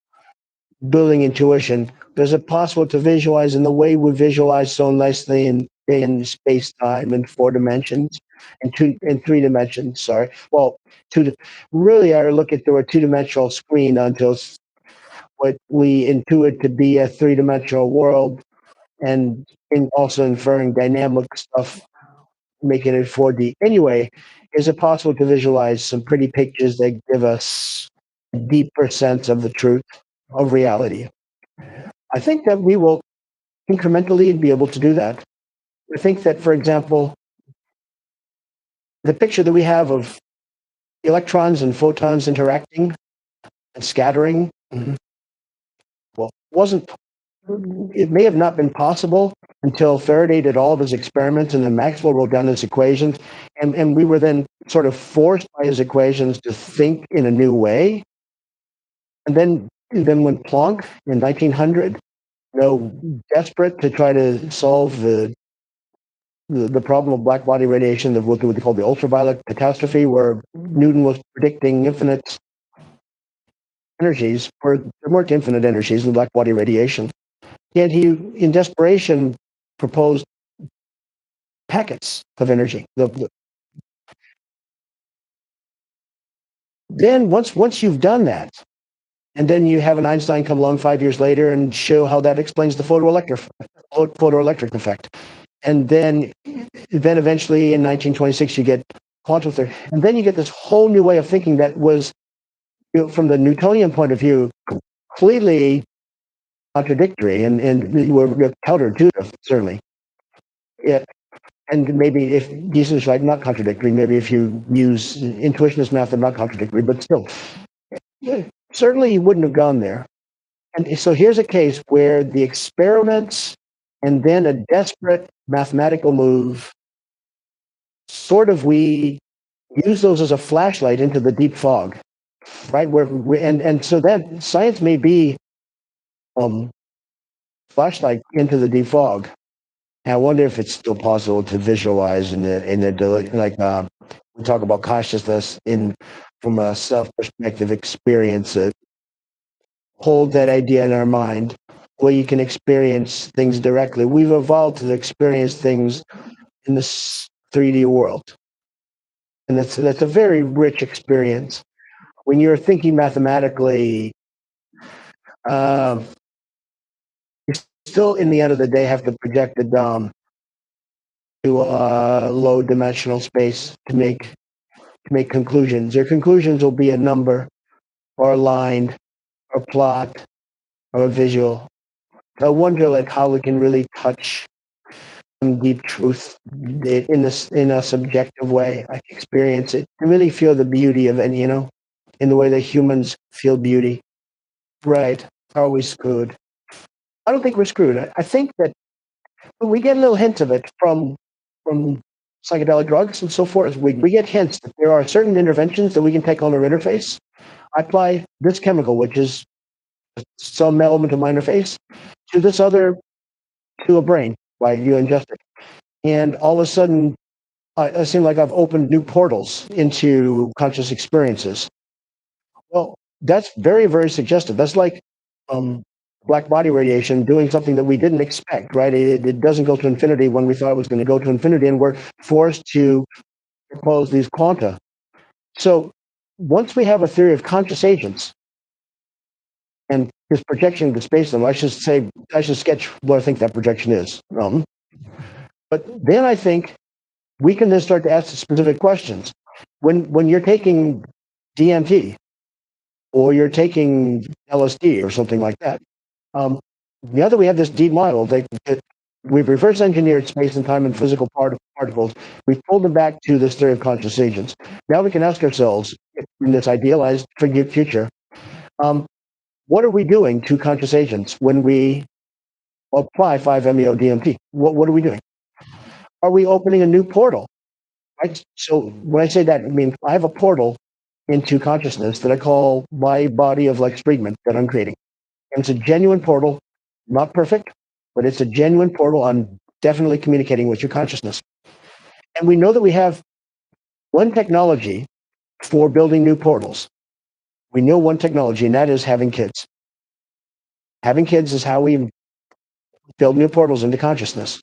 building intuition. Is it possible to visualize in the way we visualize so nicely in space time in 4 dimensions and in 3 dimensions? Sorry. Well, really, I look at through a 2-dimensional screen until what we intuit to be a 3-dimensional world, and also inferring dynamic stuff, making it 4D. Anyway, is it possible to visualize some pretty pictures that give us a deeper sense of the truth of reality? I think that we will incrementally be able to do that. I think that, for example, the picture that we have of electrons and photons interacting and scattering, well, wasn't it may have not been possible until Faraday did all of his experiments and then Maxwell wrote down his equations, and we were then sort of forced by his equations to think in a new way. And then when Planck in 1900, desperate to try to solve the the problem of black body radiation, what they call the ultraviolet catastrophe, where Newton was predicting infinite energies, or there weren't infinite energies in black body radiation. Yet he, in desperation, proposed packets of energy. Then once you've done that, and then you have an Einstein come along 5 years later and show how that explains the photoelectric effect. And then eventually in 1926 you get quantum theory, and then you get this whole new way of thinking that was, from the Newtonian point of view, completely contradictory and were counterintuitive, certainly. Yeah, and maybe if Jesus like not contradictory, maybe if you use intuitionist method, not contradictory, but still, certainly you wouldn't have gone there. And so here's a case where the experiments and then a desperate mathematical move, sort of, we use those as a flashlight into the deep fog, right? And so that science may be flashlight into the deep fog. And I wonder if it's still possible to visualize like we talk about consciousness from a self perspective experience. Hold that idea in our mind where you can experience things directly. We've evolved to experience things in this 3D world, and that's a very rich experience. When you're thinking mathematically, you still, in the end of the day, have to project it down to a low dimensional space to make conclusions. Your conclusions will be a number or a line or a plot or a visual. I wonder like how we can really touch some deep truth in a subjective way. I experience it to really feel the beauty of it, in the way that humans feel beauty. Right. Are we screwed? I don't think we're screwed. I think that we get a little hint of it from psychedelic drugs and so forth. We get hints that there are certain interventions that we can take on our interface. I apply this chemical, which is some element of my interface, to this other, to a brain, while you ingest it. And all of a sudden, I seem like I've opened new portals into conscious experiences. Well, that's very, very suggestive. That's like black body radiation doing something that we didn't expect, right? It doesn't go to infinity when we thought it was going to go to infinity, and we're forced to propose these quanta. So once we have a theory of conscious agents and this projection into space, I should sketch what I think that projection is. But then I think we can then start to ask specific questions. When you're taking DMT or you're taking LSD or something like that, now that we have this deep model, we've reverse engineered space and time and physical particles. We've pulled them back to this theory of conscious agents. Now we can ask ourselves, in this idealized future, what are we doing to conscious agents when we apply 5-MeO DMT? What are we doing? Are we opening a new portal? Right? So when I say that, I mean I have a portal into consciousness that I call my body of like Friedman that I'm creating. And it's a genuine portal, not perfect, but it's a genuine portal. I'm definitely communicating with your consciousness. And we know that we have one technology for building new portals. We know one technology, and that is having kids. Having kids is how we build new portals into consciousness.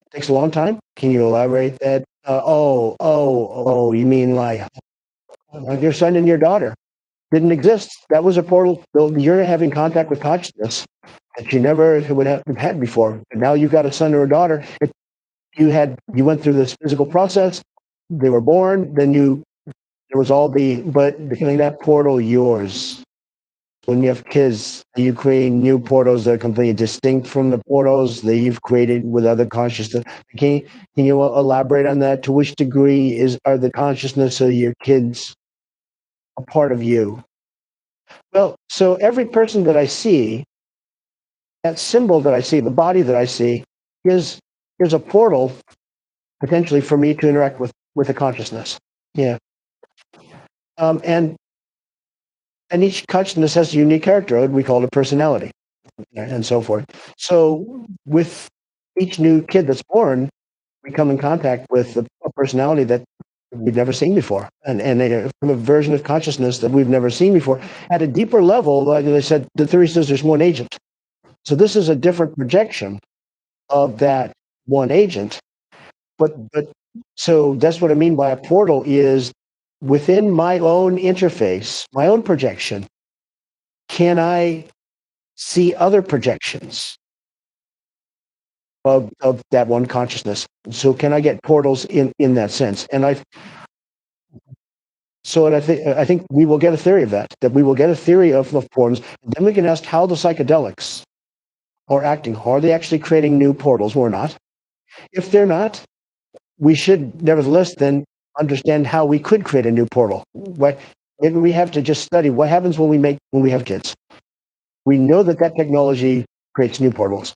It takes a long time. Can you elaborate that? You mean like your son and your daughter didn't exist. That was a portal. You're having contact with consciousness that you never would have had before. And now you've got a son or a daughter. You went through this physical process. They were born. Then there was but becoming that portal yours. When you have kids, you create new portals that are completely distinct from the portals that you've created with other consciousness. Can you elaborate on that? To which degree are the consciousness of your kids a part of you? Well, so every person that I see, that symbol that I see, the body that I see, is a portal potentially for me to interact with a consciousness. Yeah. And each consciousness has a unique character. We call it a personality, and so forth. So with each new kid that's born, we come in contact with a personality that we've never seen before, and from a version of consciousness that we've never seen before. At a deeper level, like I said, the theory says there's one agent. So this is a different projection of that one agent. But so that's what I mean by a portal is within my own interface, my own projection. Can I see other projections of that one consciousness? So can I get portals in that sense? And I think we will get a theory of that we will get a theory of portals. And then we can ask how the psychedelics are acting. Are they actually creating new portals or not? If they're not, we should nevertheless then understand how we could create a new portal. What maybe we have to just study what happens when we have kids. We know that technology creates new portals.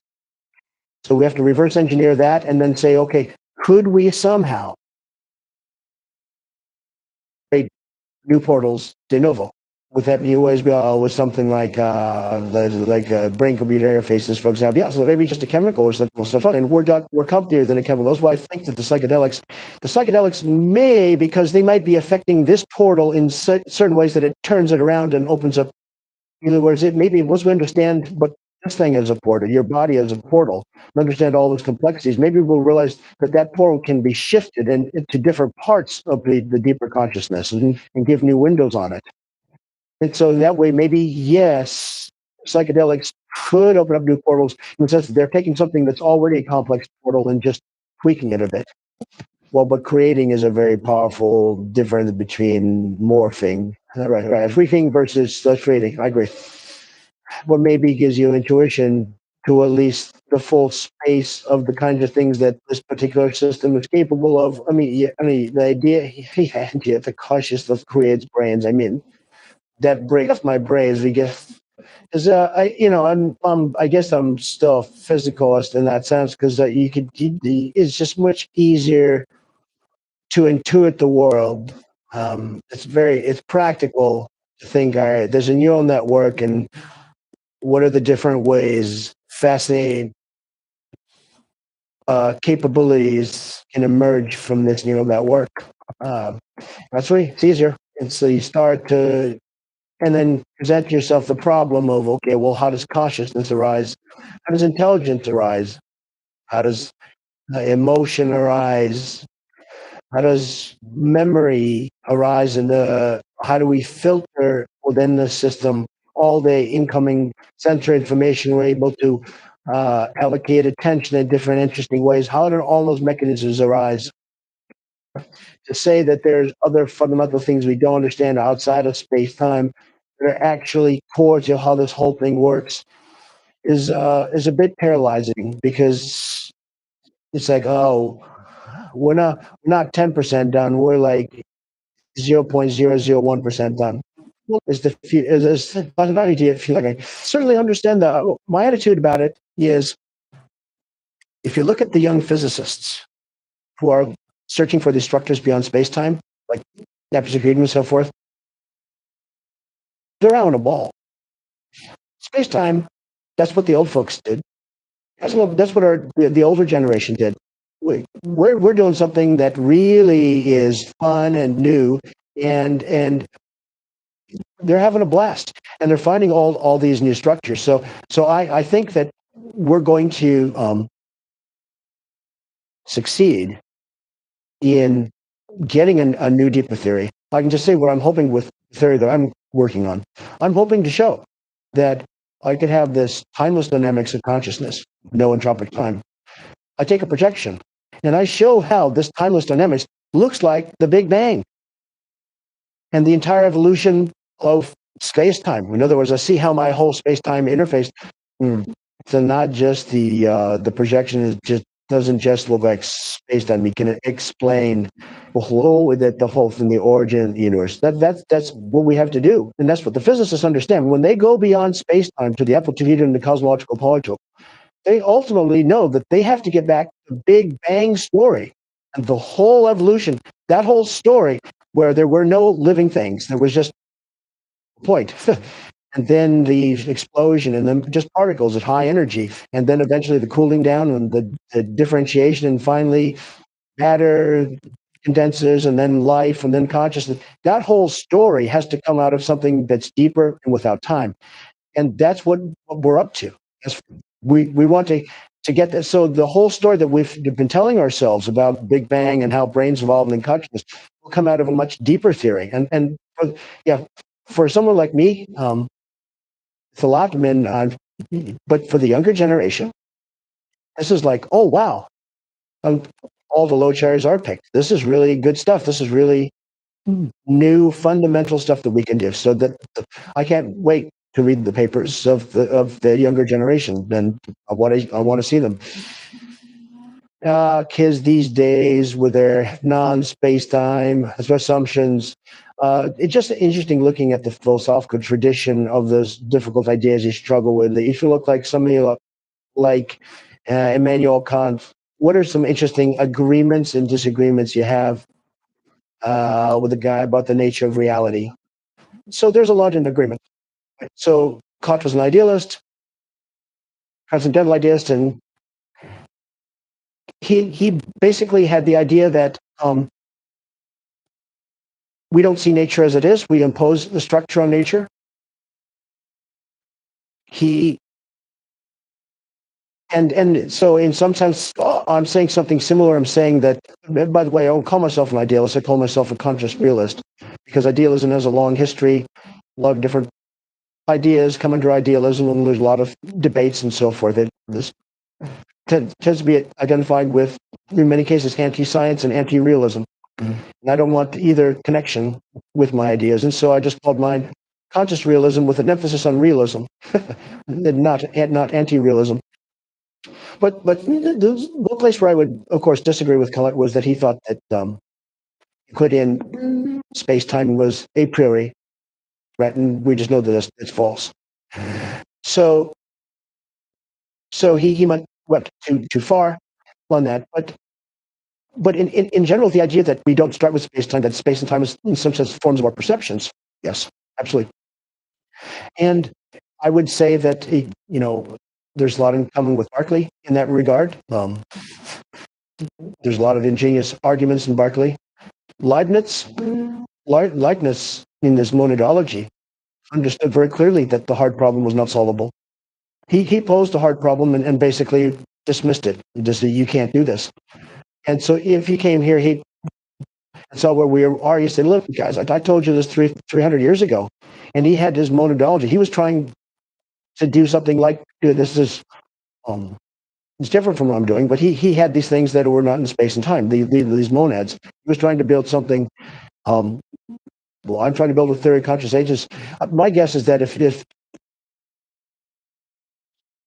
So we have to reverse engineer that and then say, okay, could we somehow create new portals de novo? With that new ways, with something like brain computer interfaces, for example. Yeah, so maybe just a chemical or something. And we're complicated than a chemical. That's why I think that the psychedelics may, because they might be affecting this portal in certain ways that it turns it around and opens up. In other words, maybe once we understand what this thing is a portal, your body is a portal, and understand all those complexities, maybe we'll realize that portal can be shifted into different parts of the deeper consciousness and give new windows on it. And so that way, maybe, yes, psychedelics could open up new portals in the sense that they're taking something that's already a complex portal and just tweaking it a bit. Well, but creating is a very powerful difference between morphing, right, tweaking versus creating. I agree. What maybe gives you intuition to at least the full space of the kinds of things that this particular system is capable of. I mean, the idea, the consciousness creates brains. I mean, that breaks my brain as we get. Because I guess I'm still a physicalist in that sense because it's just much easier to intuit the world. It's practical to think, all right, there's a neural network, and what are the different ways, fascinating capabilities can emerge from this neural network. That's why it's easier. And so you start to, and then present yourself the problem of, okay, well, how does consciousness arise? How does intelligence arise? How does emotion arise? How does memory arise? And how do we filter within the system all the incoming sensory information? We're able to allocate attention in different interesting ways. How do all those mechanisms arise? To say that there's other fundamental things we don't understand outside of space-time that are actually core to how this whole thing works is a bit paralyzing, because it's like, oh, we're not 10% done. We're like 0.001% done. Is the possibility to feel like I certainly understand that. My attitude about it is, if you look at the young physicists who are searching for these structures beyond space-time, like Napier and so forth, they're out on a ball. Space-time, that's what the old folks did. That's what the older generation did. We're doing something that really is fun and new, and they're having a blast, and they're finding all these new structures. So I think that we're going to succeed in getting a new deeper theory. I can just say what I'm hoping with the theory that I'm working on. I'm hoping to show that I could have this timeless dynamics of consciousness, no entropic time. I take a projection and I show how this timeless dynamics looks like the Big Bang and the entire evolution of space-time. In other words, I see how my whole space-time interface. So not just the projection is just doesn't just look like space-time. We can explain the whole thing, the origin of the universe. That's what we have to do, and that's what the physicists understand. When they go beyond space-time to the application and the cosmological particle, they ultimately know that they have to get back to the Big Bang story and the whole evolution, that whole story where there were no living things. There was just a point. And then the explosion, and then just particles at high energy, and then eventually the cooling down and the differentiation, and finally matter condenses, and then life, and then consciousness. That whole story has to come out of something that's deeper and without time, and that's what we're up to. We want to get that. So the whole story that we've been telling ourselves about Big Bang and how brains evolved in consciousness will come out of a much deeper theory. And for, yeah, for someone like me, it's a lot, men. But for the younger generation, this is like, oh wow, um, all the low cherries are picked. This is really good stuff. This is really new fundamental stuff that we can do. So that I can't wait to read the papers of the younger generation, and I want to see them. Kids these days with their non-space-time assumptions. It's just interesting looking at the philosophical tradition of those difficult ideas you struggle with. If you look like somebody like Immanuel Kant, what are some interesting agreements and disagreements you have with a guy about the nature of reality? So there's a lot in agreement. So Kant was an idealist, transcendental idealist, and he basically had the idea that we don't see nature as it is. We impose the structure on nature. He and so in some sense, I'm saying something similar. I'm saying that, by the way, I don't call myself an idealist. I call myself a conscious realist, because idealism has a long history, a lot of different ideas come under idealism, and there's a lot of debates and so forth. This tends to be identified with, in many cases, anti-science and anti-realism. And I don't want either connection with my ideas, and so I just called mine conscious realism with an emphasis on realism, and not anti-realism. But the place where I would, of course, disagree with Collett was that he thought that Euclidean space-time was a priori, right? And we just know that it's false. So he went too far on that. But in general, the idea that we don't start with space-time, that space and time is in some sense forms of our perceptions. Yes, absolutely. And I would say that there's a lot in common with Berkeley in that regard. There's a lot of ingenious arguments in Berkeley. Leibniz in his monadology understood very clearly that the hard problem was not solvable. He posed a hard problem and basically dismissed it. He just said, you can't do this. And so if he came here, he saw where we are. He said, look, guys, I told you this 300 years ago. And he had his monadology. He was trying to do something like, this is it's different from what I'm doing, but he had these things that were not in space and time, these monads. He was trying to build something. Well, I'm trying to build a theory of conscious agents. My guess is that if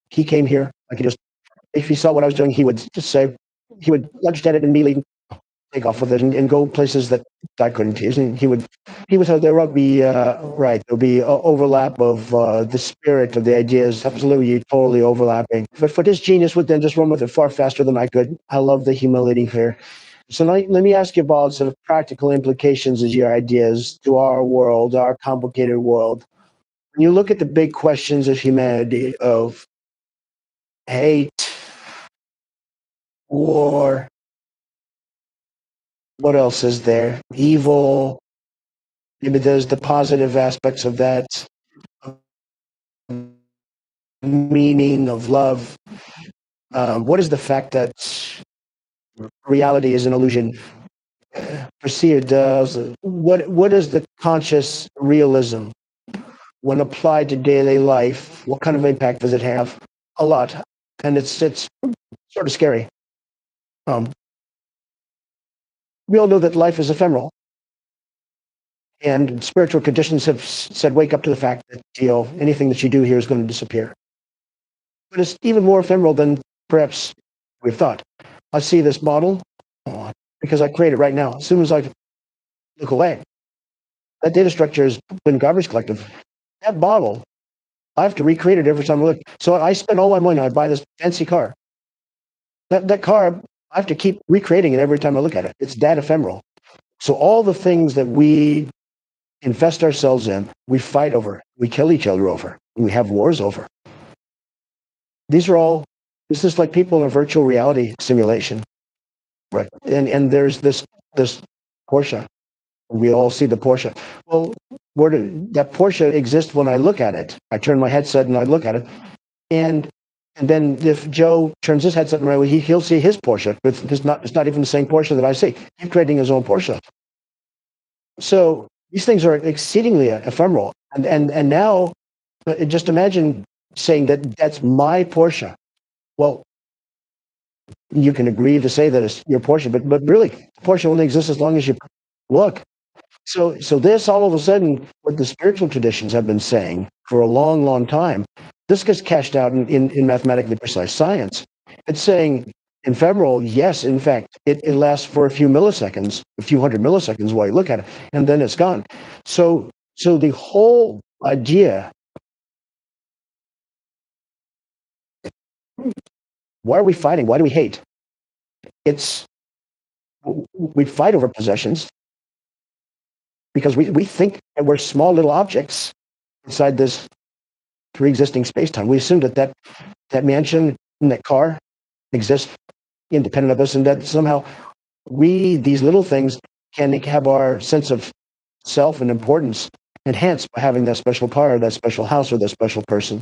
he came here, if he saw what I was doing, he would just say, he would understand it and immediately take off with it and go places that I couldn't use. And he would have, there would be, right, there'll be overlap of the spirit of the ideas, absolutely totally overlapping. But his genius would then just run with it far faster than I could. I love the humility here. So let me ask you about sort of practical implications of your ideas to our world, our complicated world. When you look at the big questions of humanity, of hate, war, what else is there? Evil, maybe there's the positive aspects of that, meaning of love. What is the fact that reality is an illusion? Perceived what is the conscious realism when applied to daily life? What kind of impact does it have? A lot, and it's sort of scary. We all know that life is ephemeral, and spiritual conditions have said, wake up to the fact that anything that you do here is going to disappear. But it's even more ephemeral than perhaps we've thought. I see this model because I create it right now. As soon as I look away, that data structure has been garbage collective. That model, I have to recreate it every time I look. So I spend all my money. I buy this fancy car. That car, I have to keep recreating it every time I look at it. It's that ephemeral. So all the things that we invest ourselves in, we fight over, we kill each other over, we have wars over. This is like people in a virtual reality simulation. Right. And there's this Porsche. We all see the Porsche. Well, that Porsche exists when I look at it. I turn my headset and I look at it, and and then if Joe turns his headset around, he'll see his Porsche. But it's not even the same Porsche that I see. He's creating his own Porsche. So these things are exceedingly ephemeral. And now, just imagine saying that that's my Porsche. Well, you can agree to say that it's your Porsche, but really, Porsche only exists as long as you look. So this all of a sudden, what the spiritual traditions have been saying for a long, long time, this gets cashed out in mathematically precise science. It's saying ephemeral, yes, in fact, it lasts for a few milliseconds, a few hundred milliseconds while you look at it, and then it's gone. So the whole idea, why are we fighting? Why do we hate? It's we fight over possessions because we think that we're small little objects inside this pre-existing space-time. We assume that mansion and that car exist independent of us, and that somehow we, these little things, can have our sense of self and importance enhanced by having that special car, or that special house, or that special person.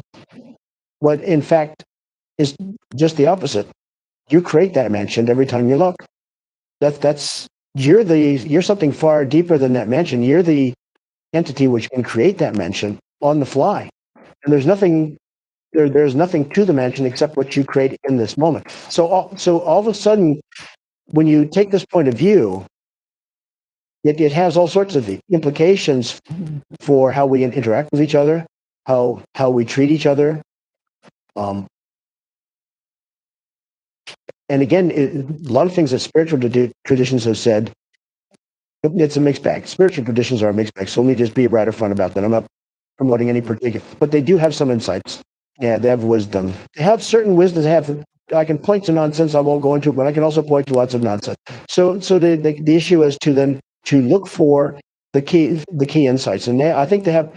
What in fact is just the opposite. You create that mansion every time you look. That's you're something far deeper than that mansion. You're the entity which can create that mansion on the fly. And there's nothing to the mansion except what you create in this moment. So all of a sudden, when you take this point of view, it has all sorts of implications for how we interact with each other, how we treat each other. Um, and again, a lot of things that spiritual traditions have said, it's a mixed bag. Spiritual traditions are a mixed bag, so let me just be right up front about that. I'm not promoting any particular, but they do have some insights. Yeah, they have wisdom. They have certain wisdom. They have. I can point to nonsense. I won't go into it, but I can also point to lots of nonsense. So the issue is to then to look for the key insights, and I think they have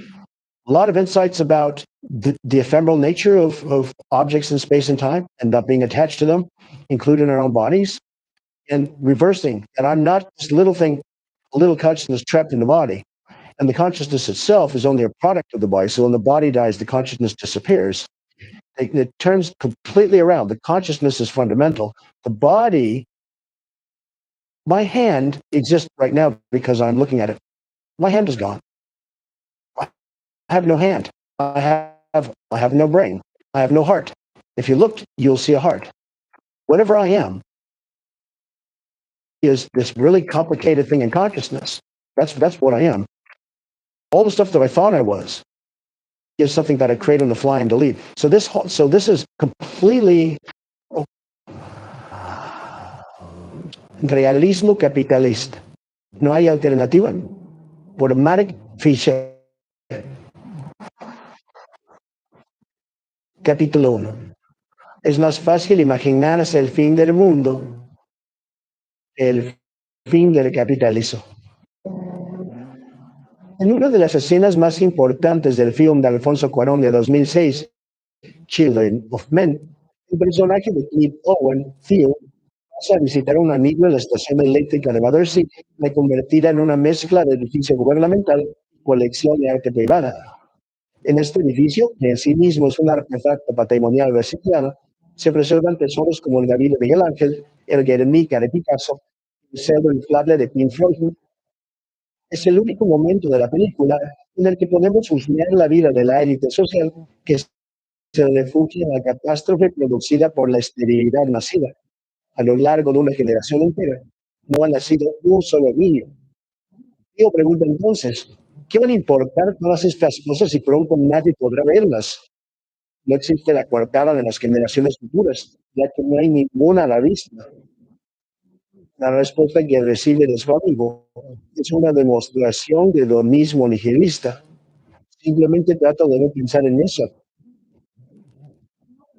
a lot of insights about the ephemeral nature of objects in space and time, and not being attached to them, including our own bodies, and reversing. And I'm not this little thing, a little consciousness trapped in the body. And the consciousness itself is only a product of the body. So when the body dies, the consciousness disappears. It turns completely around. The consciousness is fundamental. The body, my hand exists right now because I'm looking at it. My hand is gone. I have no hand. I have no brain. I have no heart. If you look, you'll see a heart. Whatever I am is this really complicated thing in consciousness. That's what I am. All the stuff that I thought I was is something that I create on the fly and delete. So this is completely realismo capitalista. No hay alternativa. Automatic Fisher. Capítulo 1. Es más fácil imaginarse el fin del mundo que el fin del capitalismo. En una de las escenas más importantes del film de Alfonso Cuarón de 2006, Children of Men, el personaje de Cliff Owen, Theo, pasa a visitar a un amigo en la estación eléctrica de Battersea City, reconvertida en una mezcla de edificio gubernamental y colección de arte privada. En este edificio, que en sí mismo es un artefacto patrimonial reciclado, se preservan tesoros como el David de Miguel Ángel, el Guernica de Picasso, el cerdo inflable de Pink Floyd. Es el único momento de la película en el que podemos husmear la vida de la élite social que se refugia en la catástrofe producida por la esterilidad masiva. A lo largo de una generación entera, no ha nacido un solo niño. Yo pregunto entonces, ¿qué van a importar todas estas cosas si pronto nadie podrá verlas? No existe la coartada de las generaciones futuras, ya que no hay ninguna a la vista. La respuesta que recibe de su amigo es una demostración de lo mismo nihilista. Simplemente trato de no pensar en eso.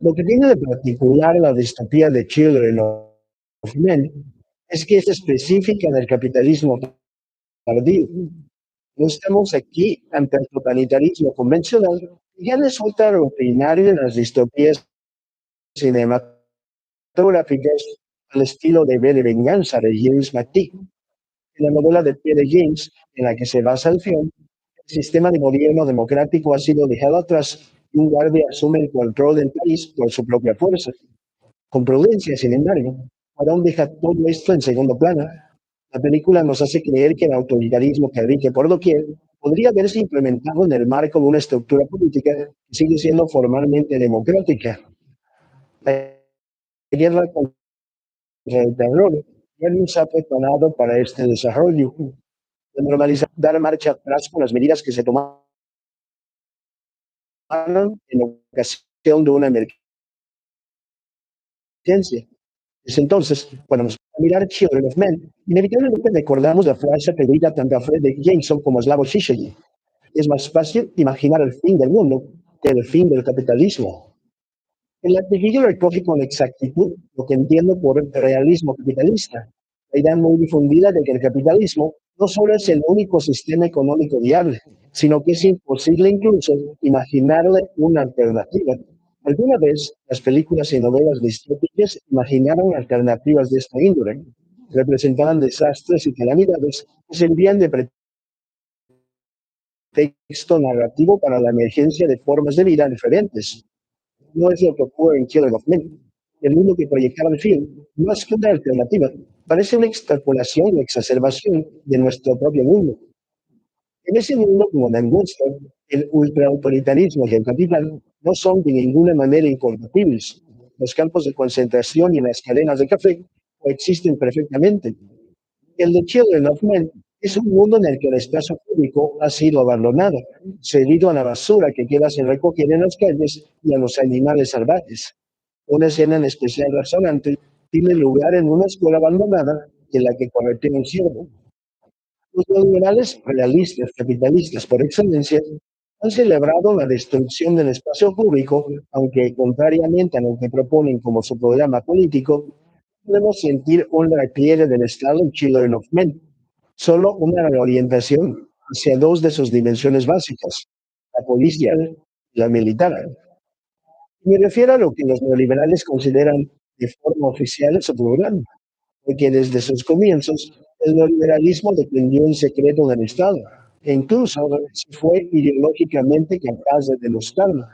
Lo que tiene de particular la distopía de Children of Men es que es específica del capitalismo tardío. No estamos aquí ante el totalitarismo convencional, ya resulta rutinario en las distopías cinematográficas al estilo de V de Venganza de James McTeague. En la novela de P. de James, en la que se basa el film, el sistema de gobierno democrático ha sido dejado atrás y un guardia asume el control del país por su propia fuerza. Con prudencia, sin embargo, Cuarón deja todo esto en segundo plano. La película nos hace creer que el autoritarismo que rige por doquier podría verse implementado en el marco de una estructura política que sigue siendo formalmente democrática. La guerra contra el terror ya nos ha preparado para este desarrollo. De normalizar, dar marcha atrás con las medidas que se tomaron en ocasión de una emergencia. Desde entonces, cuando nos a mirar Children of Men, inevitablemente recordamos la frase atribuida tanto a Fred Jameson como a Slavoj Žižek. Es más fácil imaginar el fin del mundo que el fin del capitalismo. El artículo recoge con exactitud lo que entiendo por realismo capitalista, la idea muy difundida de que el capitalismo no solo es el único sistema económico viable, sino que es imposible incluso imaginarle una alternativa. Alguna vez las películas y novelas distópicas imaginaron alternativas de esta índole, representaban desastres y calamidades que servían de pretexto narrativo para la emergencia de formas de vida diferentes. No es lo que ocurre en Children of Men. El mundo que proyectaba el film no es que una alternativa, parece una extrapolación o exacerbación de nuestro propio mundo. En ese mundo, como me gusta, el ultraautoritarismo y el capital no son de ninguna manera incompatibles. Los campos de concentración y las cadenas de café coexisten perfectamente. El de Children of Men es un mundo en el que el espacio público ha sido abandonado, cedido a la basura que queda sin recoger en las calles y a los animales salvajes. Una escena en especial razonante tiene lugar en una escuela abandonada en la que corretea un ciervo. Los neoliberales realistas, capitalistas por excelencia, han celebrado la destrucción del espacio público, aunque contrariamente a lo que proponen como su programa político, podemos sentir un repliegue del Estado en Children of Men, solo una reorientación hacia dos de sus dimensiones básicas, la policial y la militar. Me refiero a lo que los neoliberales consideran de forma oficial su programa, porque desde sus comienzos el neoliberalismo dependió en secreto del Estado e incluso se fue ideológicamente capaz de denostarlo.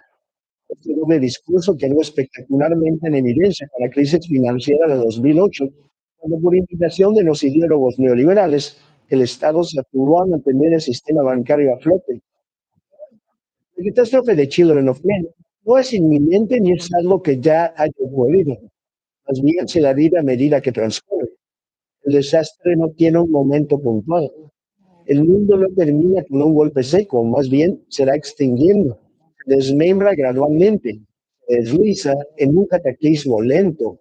Este doble discurso quedó espectacularmente en evidencia con la crisis financiera de 2008, cuando por invitación de los ideólogos neoliberales, el Estado se apuró a mantener el sistema bancario a flote. La catástrofe de Children of Men no es inminente ni es algo que ya haya ocurrido, más bien se la vive a medida que transcurre. El desastre no tiene un momento puntual. El mundo no termina con un golpe seco, más bien se va extinguiendo, se desmembra gradualmente, se desliza en un cataclismo lento.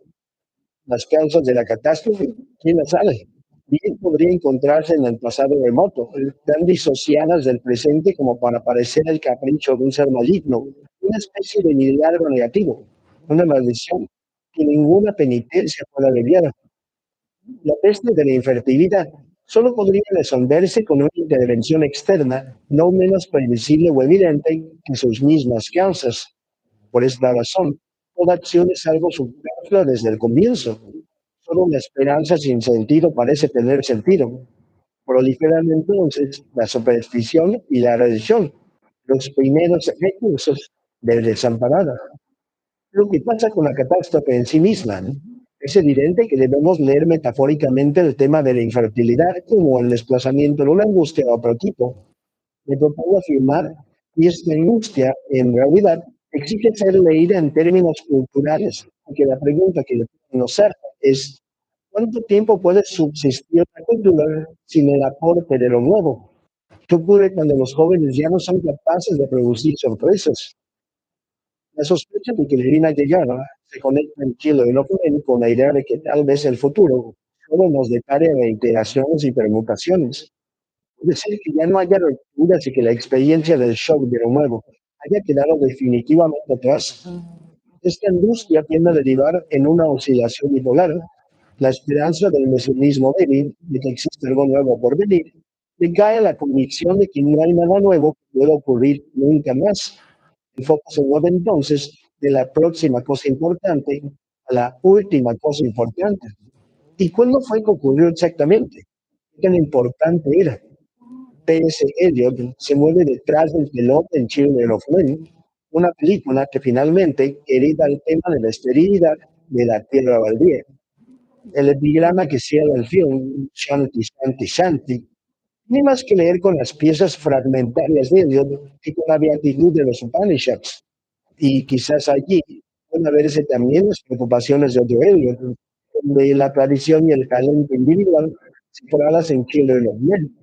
Las causas de la catástrofe, ¿quién las sabe? Bien podría encontrarse en el pasado remoto, tan disociadas del presente como para parecer el capricho de un ser maligno, una especie de milagro negativo, una maldición que ninguna penitencia puede aliviar. La peste de la infertilidad solo podría resolverse con una intervención externa no menos previsible o evidente que sus mismas causas. Por esta razón, toda acción es algo superflua desde el comienzo. Solo una esperanza sin sentido parece tener sentido. Proliferan entonces la superstición y la religión, los primeros recursos del desamparado. Lo que pasa con la catástrofe en sí misma, ¿no? Es evidente que debemos leer metafóricamente el tema de la infertilidad como el desplazamiento de una angustia a otro tipo. Me propongo afirmar que esta angustia, en realidad, exige ser leída en términos culturales, porque la pregunta que le nos hace es, ¿cuánto tiempo puede subsistir la cultura sin el aporte de lo nuevo? ¿Qué ocurre cuando los jóvenes ya no son capaces de producir sorpresas? La sospecha de que el fin ha llegado se conecta en Chile y no con la idea de que tal vez el futuro solo nos depare reiteraciones y permutaciones. Es decir, que ya no haya rupturas y que la experiencia del shock de lo nuevo haya quedado definitivamente atrás. Esta angustia tiende a derivar en una oscilación bipolar. La esperanza del mesianismo débil, de que existe algo nuevo por venir, decae la convicción de que no hay nada nuevo que pueda ocurrir nunca más. El foco se mueve entonces de la próxima cosa importante la última cosa importante. ¿Y cuándo fue que ocurrió exactamente? ¿Qué tan importante era? T.S. Eliot se mueve detrás del telón en Children of Men, una película que finalmente hereda el tema de la esterilidad de la tierra baldía. El epigrama que cierra el film, Shanti Shanti Shanti, tiene más que leer con las piezas fragmentarias de Eliot que con la beatitud de los Upanishads. Y quizás allí pueden verse también las preocupaciones de otro Eliot, de la tradición y el talento individual separadas en Children of Men.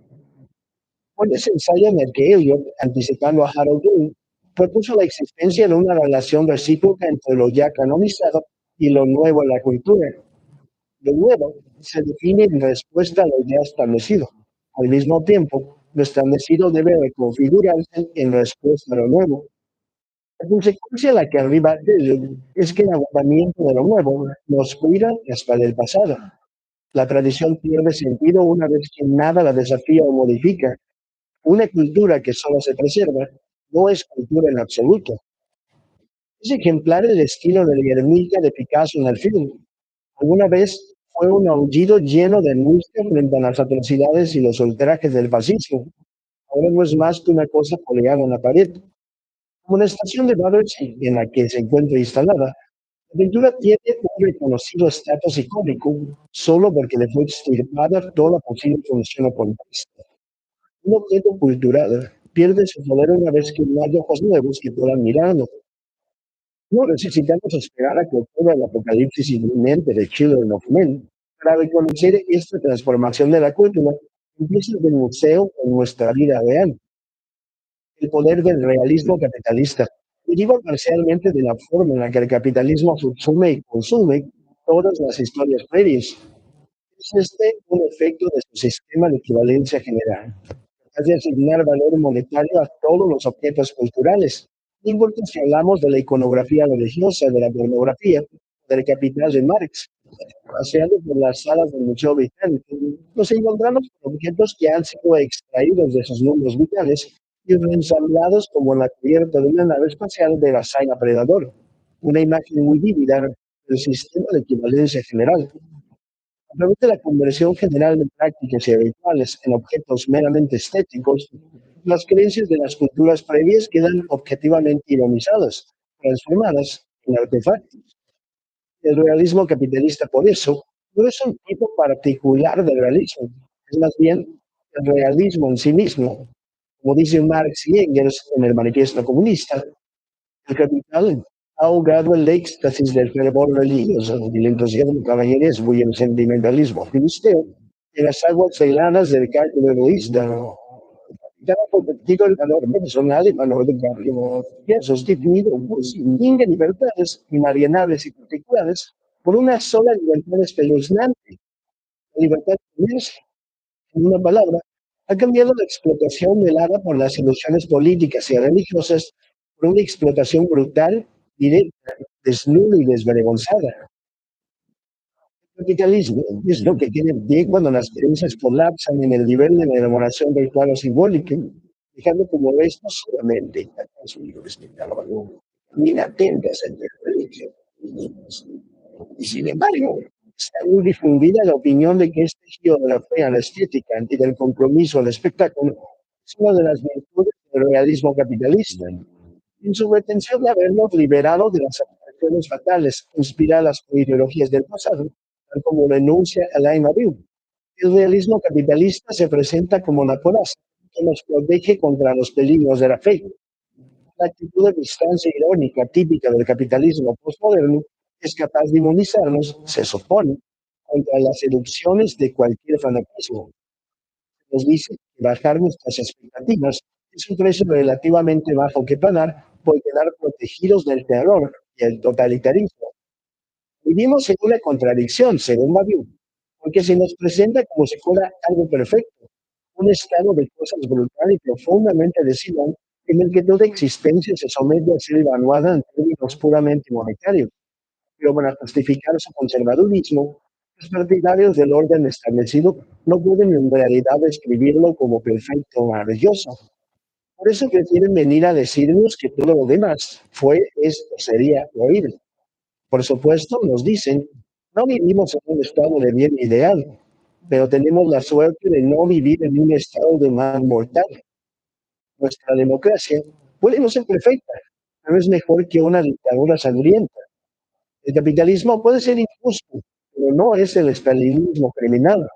Fue ese ensayo en el que Eliot, anticipando a Harold Bloom, propuso la existencia de una relación recíproca entre lo ya canonizado y lo nuevo en la cultura. Lo nuevo se define en respuesta a lo ya establecido. Al mismo tiempo, lo establecido debe reconfigurarse en respuesta a lo nuevo. La consecuencia a la que arriba es que el agotamiento de lo nuevo nos cuida hasta del pasado. La tradición pierde sentido una vez que nada la desafía o modifica. Una cultura que solo se preserva no es cultura en absoluto. Es ejemplar el estilo del Guernica de Picasso en el film. Alguna vez fue un aullido lleno de angustia frente a las atrocidades y los ultrajes del fascismo. Ahora no es más que una cosa colgada en la pared. Como la estación de Battersea en la que se encuentra instalada, la pintura tiene un reconocido estatus icónico solo porque le fue extirpada toda posible función oportunista. Un objeto cultural pierde su poder una vez que no hay ojos nuevos que puedan mirarlo. No necesitamos esperar a que ocurra el apocalipsis inminente de Children of Men para reconocer esta transformación de la cultura empieza del museo en nuestra vida real. El poder del realismo capitalista deriva parcialmente de la forma en la que el capitalismo subsume y consume todas las historias previas. Es este un efecto de su sistema de equivalencia general, capaz de asignar valor monetario a todos los objetos culturales. No importa si hablamos de la iconografía religiosa, de la pornografía, del capital de Marx, paseando por las salas del Museo Británico, nos encontramos con objetos que han sido extraídos de sus mundos vitales y reensamblados como la cubierta de una nave espacial de la saga Predador, una imagen muy vívida del sistema de equivalencia general. A través de la conversión general de prácticas y rituales en objetos meramente estéticos, las creencias de las culturas previas quedan objetivamente ironizadas, transformadas en artefactos. El realismo capitalista, por eso, no es un tipo particular de realismo, es más bien el realismo en sí mismo. Como dicen Marx y Engels en el Manifiesto Comunista, el capital ha ahogado el éxtasis del fervor religioso y el entusiasmo caballeresco y el sentimentalismo filisteo en las aguas heladas del cálculo egoísta. Ya ha convertido el valor personal en valor de cambio y ha sustituido sin fin de libertades inalienables y particulares por una sola libertad espeluznante, la libertad de unirse. En una palabra, ha cambiado la explotación velada por las ilusiones políticas y religiosas por una explotación brutal, directa, desnuda y desvergonzada. El capitalismo es lo que tiene pie cuando las creencias colapsan en el nivel de la elaboración del cuadro simbólico, dejando como restos solamente inatentas ante la religión. Y sin embargo, está muy difundida la opinión de que este giro de la fe a la estética y del compromiso al espectáculo es una de las virtudes del realismo capitalista. En su pretensión de habernos liberado de las aplicaciones fatales inspiradas por ideologías del pasado, tal como denuncia Alain Abiu. El realismo capitalista se presenta como una coraza que nos protege contra los peligros de la fe. La actitud de distancia irónica típica del capitalismo postmoderno es capaz de inmunizarnos, se supone, contra las seducciones de cualquier fanatismo. Nos dice que bajar nuestras expectativas es un precio relativamente bajo que pagar por quedar protegidos del terror y el totalitarismo. Vivimos en una contradicción, según Badiou, porque se nos presenta como si fuera algo perfecto, un estado de cosas brutal y profundamente desigual en el que toda existencia se somete a ser evaluada en términos puramente monetarios. Pero para justificar su conservadurismo, los partidarios del orden establecido no pueden en realidad describirlo como perfecto o maravilloso. Por eso prefieren venir a decirnos que todo lo demás fue, es o sería horrible. Por supuesto, nos dicen, no vivimos en un estado de bien ideal, pero tenemos la suerte de no vivir en un estado de mal mortal. Nuestra democracia puede no ser perfecta, pero es mejor que una dictadura sangrienta. El capitalismo puede ser injusto, pero no es el estalinismo criminal.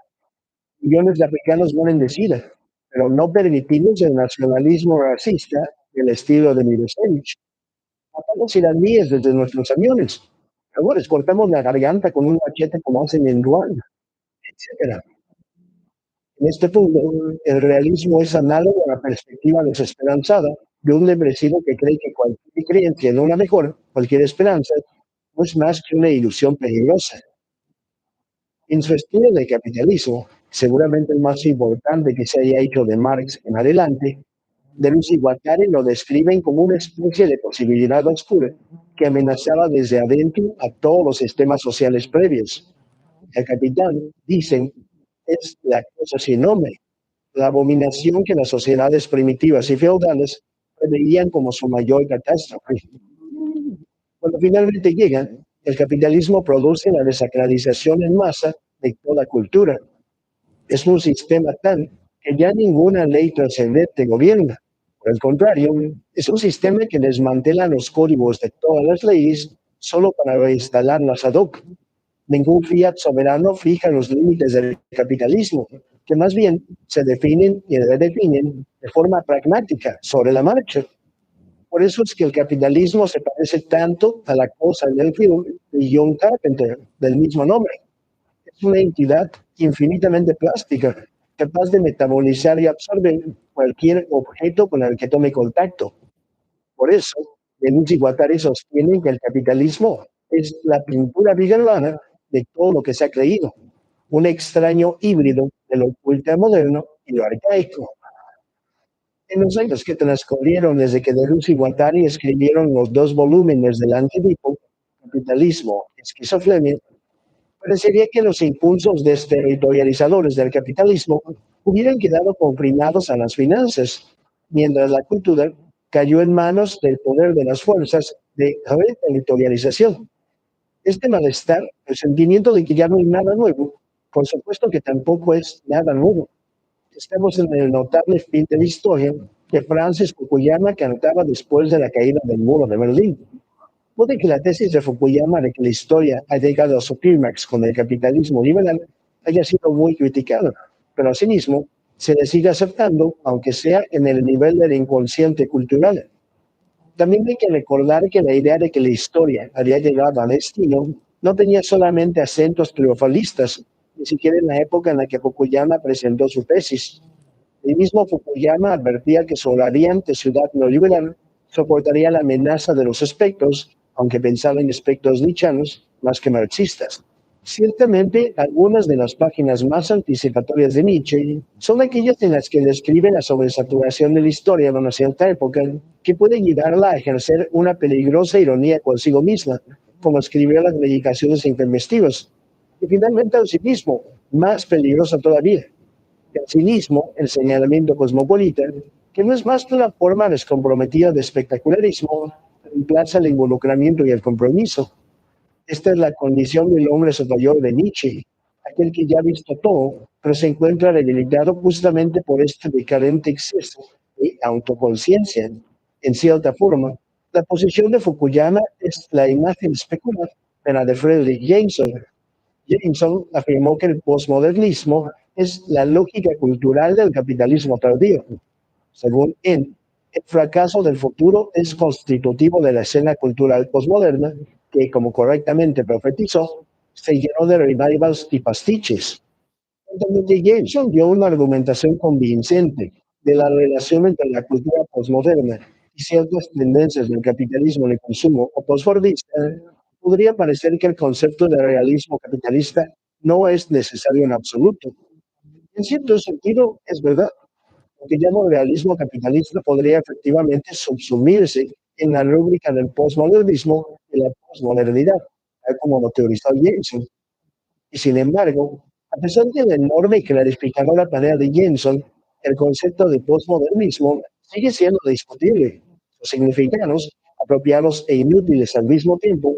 Millones de africanos mueren de sida, pero no permitimos el nacionalismo racista del estilo de Milosevic. Matamos iraníes desde nuestros aviones. Luego les cortamos la garganta con un machete como hacen en Ruanda, etcétera. En este punto, el realismo es análogo a la perspectiva desesperanzada de un depresivo que cree que cualquier creencia en una mejor, cualquier esperanza, no es más que una ilusión peligrosa. En su estudio de capitalismo, seguramente el más importante que se haya hecho de Marx en adelante, Deleuze y Guattari lo describen como una especie de posibilidad oscura que amenazaba desde adentro a todos los sistemas sociales previos. El capital, dicen, es la cosa sin nombre, la abominación que las sociedades primitivas y feudales preveían como su mayor catástrofe. Cuando finalmente llegan, el capitalismo produce la desacralización en masa de toda cultura. Es un sistema tal que ya ninguna ley trascendente gobierna. Por el contrario, es un sistema que desmantela los códigos de todas las leyes solo para reinstalarlas ad hoc. Ningún fiat soberano fija los límites del capitalismo, que más bien se definen y redefinen de forma pragmática sobre la marcha. Por eso es que el capitalismo se parece tanto a la cosa del film de John Carpenter, del mismo nombre. Es una entidad infinitamente plástica, capaz de metabolizar y absorber cualquier objeto con el que tome contacto. Por eso, Deleuze y Guattari sostienen que el capitalismo es la pintura vigilana de todo lo que se ha creído, un extraño híbrido de lo ultramoderno y lo arcaico. En los años que transcurrieron desde que Deleuze y Guattari escribieron los dos volúmenes del antiguo Capitalismo, Esquizofrenia, parecería que los impulsos desterritorializadores del capitalismo hubieran quedado confinados a las finanzas, mientras la cultura cayó en manos del poder de las fuerzas de reterritorialización. Este malestar, el sentimiento de que ya no hay nada nuevo, por supuesto que tampoco es nada nuevo. Estamos en el notable fin de la historia que Francis Fukuyama cantaba después de la caída del muro de Berlín. Puede que la tesis de Fukuyama de que la historia ha llegado a su clímax con el capitalismo liberal haya sido muy criticada, pero asimismo se le sigue aceptando, aunque sea en el nivel del inconsciente cultural. También hay que recordar que la idea de que la historia había llegado al destino no tenía solamente acentos triunfalistas, ni siquiera en la época en la que Fukuyama presentó su tesis. El mismo Fukuyama advertía que su radiante ciudad neoliberal soportaría la amenaza de los espectros, aunque pensaba en espectros nichanos más que marxistas. Ciertamente, algunas de las páginas más anticipatorias de Nietzsche son aquellas en las que describe la sobresaturación de la historia de una cierta época que puede llevarla a ejercer una peligrosa ironía consigo misma, como escribió las medicaciones intempestivas, y finalmente al cinismo, más peligrosa todavía. El cinismo, el señalamiento cosmopolita, que no es más que una forma descomprometida de espectacularismo, reemplaza el involucramiento y el compromiso. Esta es la condición del hombre superior de Nietzsche, aquel que ya ha visto todo, pero se encuentra debilitado justamente por este decadente exceso de autoconciencia. En cierta forma, la posición de Fukuyama es la imagen especular de la de Friedrich Jameson. Jameson afirmó que el posmodernismo es la lógica cultural del capitalismo tardío. Según él, el fracaso del futuro es constitutivo de la escena cultural posmoderna que, como correctamente profetizó, se llenó de revivals y pastiches. Entonces, Jameson dio una argumentación convincente de la relación entre la cultura posmoderna y ciertas tendencias del capitalismo de consumo o posfordista. Podría parecer que el concepto de realismo capitalista no es necesario en absoluto. En cierto sentido, es verdad. Lo que llamo realismo capitalista podría efectivamente subsumirse en la rúbrica del posmodernismo y la posmodernidad, tal como lo teorizó Jameson. Y sin embargo, a pesar de la enorme y clarificadora tarea de Jensen, el concepto de posmodernismo sigue siendo discutible. Sus significados, apropiados e inútiles al mismo tiempo,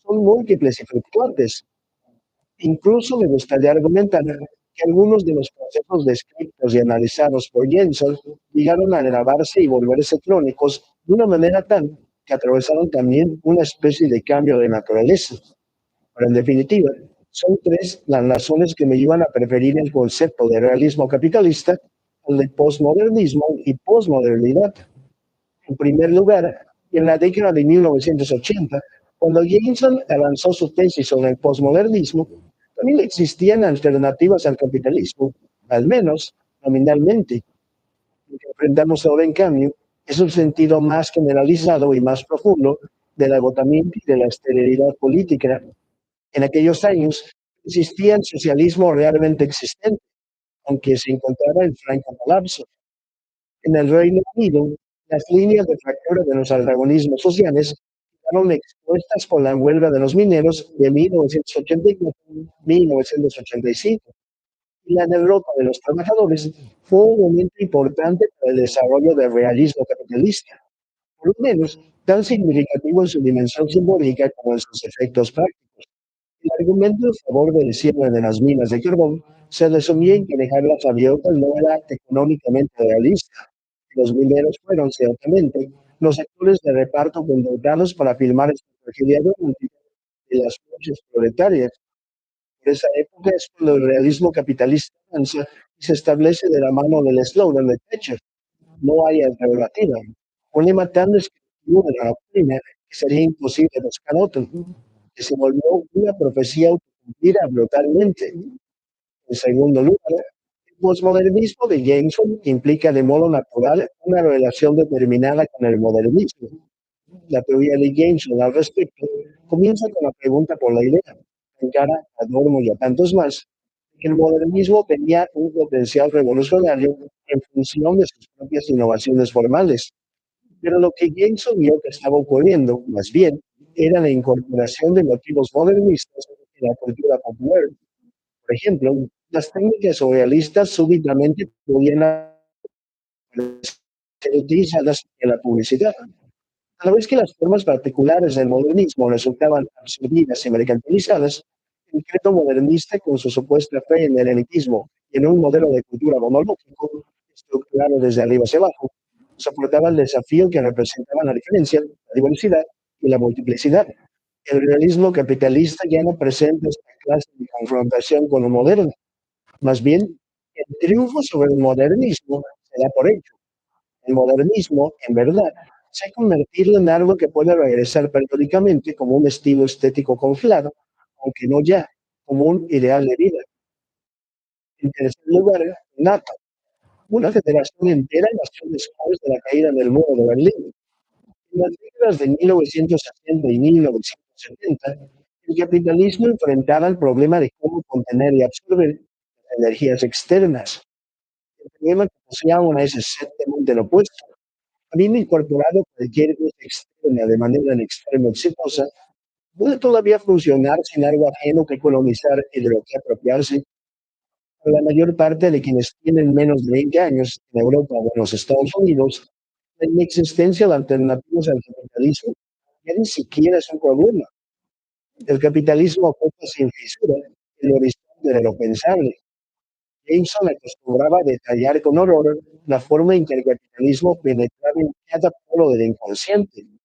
son múltiples y fluctuantes. Incluso me gustaría argumentar que algunos de los procesos descritos y analizados por Jensen llegaron a grabarse y volverse crónicos de una manera tal que atravesaron también una especie de cambio de naturaleza. Pero en definitiva, son tres las razones que me llevan a preferir el concepto de realismo capitalista al de posmodernismo y posmodernidad. En primer lugar, en la década de 1980, cuando Jameson avanzó su tesis sobre el posmodernismo, también existían alternativas al capitalismo, al menos nominalmente. Lo que enfrentamos ahora, en cambio, es un sentido más generalizado y más profundo del agotamiento y de la esterilidad política. En aquellos años existía el socialismo realmente existente, aunque se encontraba en franco colapso. En el Reino Unido, las líneas de fractura de los antagonismos sociales quedaron expuestas con la huelga de los mineros de 1984-1985. Y la derrota de los trabajadores fue un momento importante para el desarrollo del realismo capitalista, por lo menos tan significativo en su dimensión simbólica como en sus efectos prácticos. El argumento en favor del cierre de las minas de carbón se resumía en que dejarlas abiertas no era económicamente realista. Los mineros fueron, ciertamente, los sectores de reparto contratados para filmar esta tragedia romántica de las noches proletarias. Por esa época es cuando el realismo capitalista avanza y se establece de la mano del eslogan de Thatcher: no hay alternativa. Un lema tan descriptivo de la doctrina que sería imposible buscar otro, que se volvió una profecía autocumplida brutalmente. En segundo lugar, el posmodernismo de Jameson implica de modo natural una relación determinada con el modernismo. La teoría de Jameson al respecto comienza con la pregunta por la idea, en cara a Adorno y a tantos más, que el modernismo tenía un potencial revolucionario en función de sus propias innovaciones formales. Pero lo que Jameson vio que estaba ocurriendo, más bien, era la incorporación de motivos modernistas en la cultura popular. Por ejemplo, las técnicas surrealistas súbitamente podían ser utilizadas en la publicidad. A la vez que las formas particulares del modernismo resultaban absorbidas y mercantilizadas, el credo modernista, con su supuesta fe en el elitismo y en un modelo de cultura monológico, estructurado desde arriba hacia abajo, soportaba el desafío que representaban la diferencia, la diversidad y la multiplicidad. El realismo capitalista ya no presenta esta clase de confrontación con lo moderno. Más bien, el triunfo sobre el modernismo se da por hecho. El modernismo, en verdad, se ha convertido en algo que puede regresar periódicamente como un estilo estético confiado, aunque no ya como un ideal de vida. En tercer lugar, NATO. Una generación entera nació después de la caída del muro de Berlín. En las décadas de 1960 y 1970, el capitalismo enfrentaba el problema de cómo contener y absorber energías externas. El problema que poseíamos es exactamente lo opuesto. Habiendo incorporado cualquier cosa externa de manera en extremo exitosa, puede todavía funcionar sin algo ajeno que colonizar y de lo que apropiarse. Para la mayor parte de quienes tienen menos de 20 años en Europa o en los Estados Unidos, la inexistencia de alternativas al capitalismo ya ni siquiera es un problema. El capitalismo ocupa sin fisura el horizonte de lo pensable. Jameson acostumbraba a detallar con horror la forma en que el capitalismo penetraba en cada polo del inconsciente. En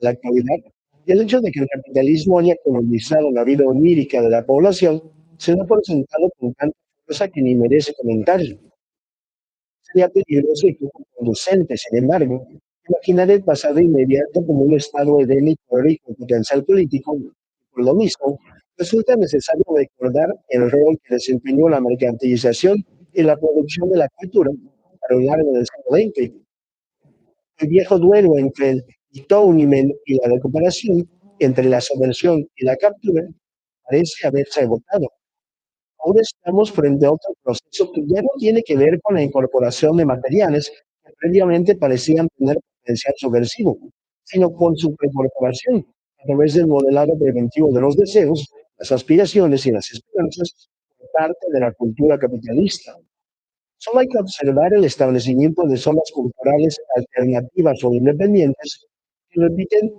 la actualidad, el hecho de que el capitalismo haya colonizado la vida onírica de la población se da por sentado con tanta fuerza que ni merece comentario. Sería peligroso y poco conducente, sin embargo, imaginar el pasado inmediato como un estado edénico rico en potencial político. Por lo mismo, resulta necesario recordar el rol que desempeñó la mercantilización y la producción de la cultura a lo largo del siglo XX. El viejo duelo entre el atonement y la recuperación, entre la subversión y la captura, parece haberse agotado. Ahora estamos frente a otro proceso que ya no tiene que ver con la incorporación de materiales que previamente parecían tener potencial subversivo, sino con su incorporación a través del modelado preventivo de los deseos, las aspiraciones y las esperanzas por parte de la cultura capitalista. Solo hay que observar el establecimiento de zonas culturales alternativas o independientes que permiten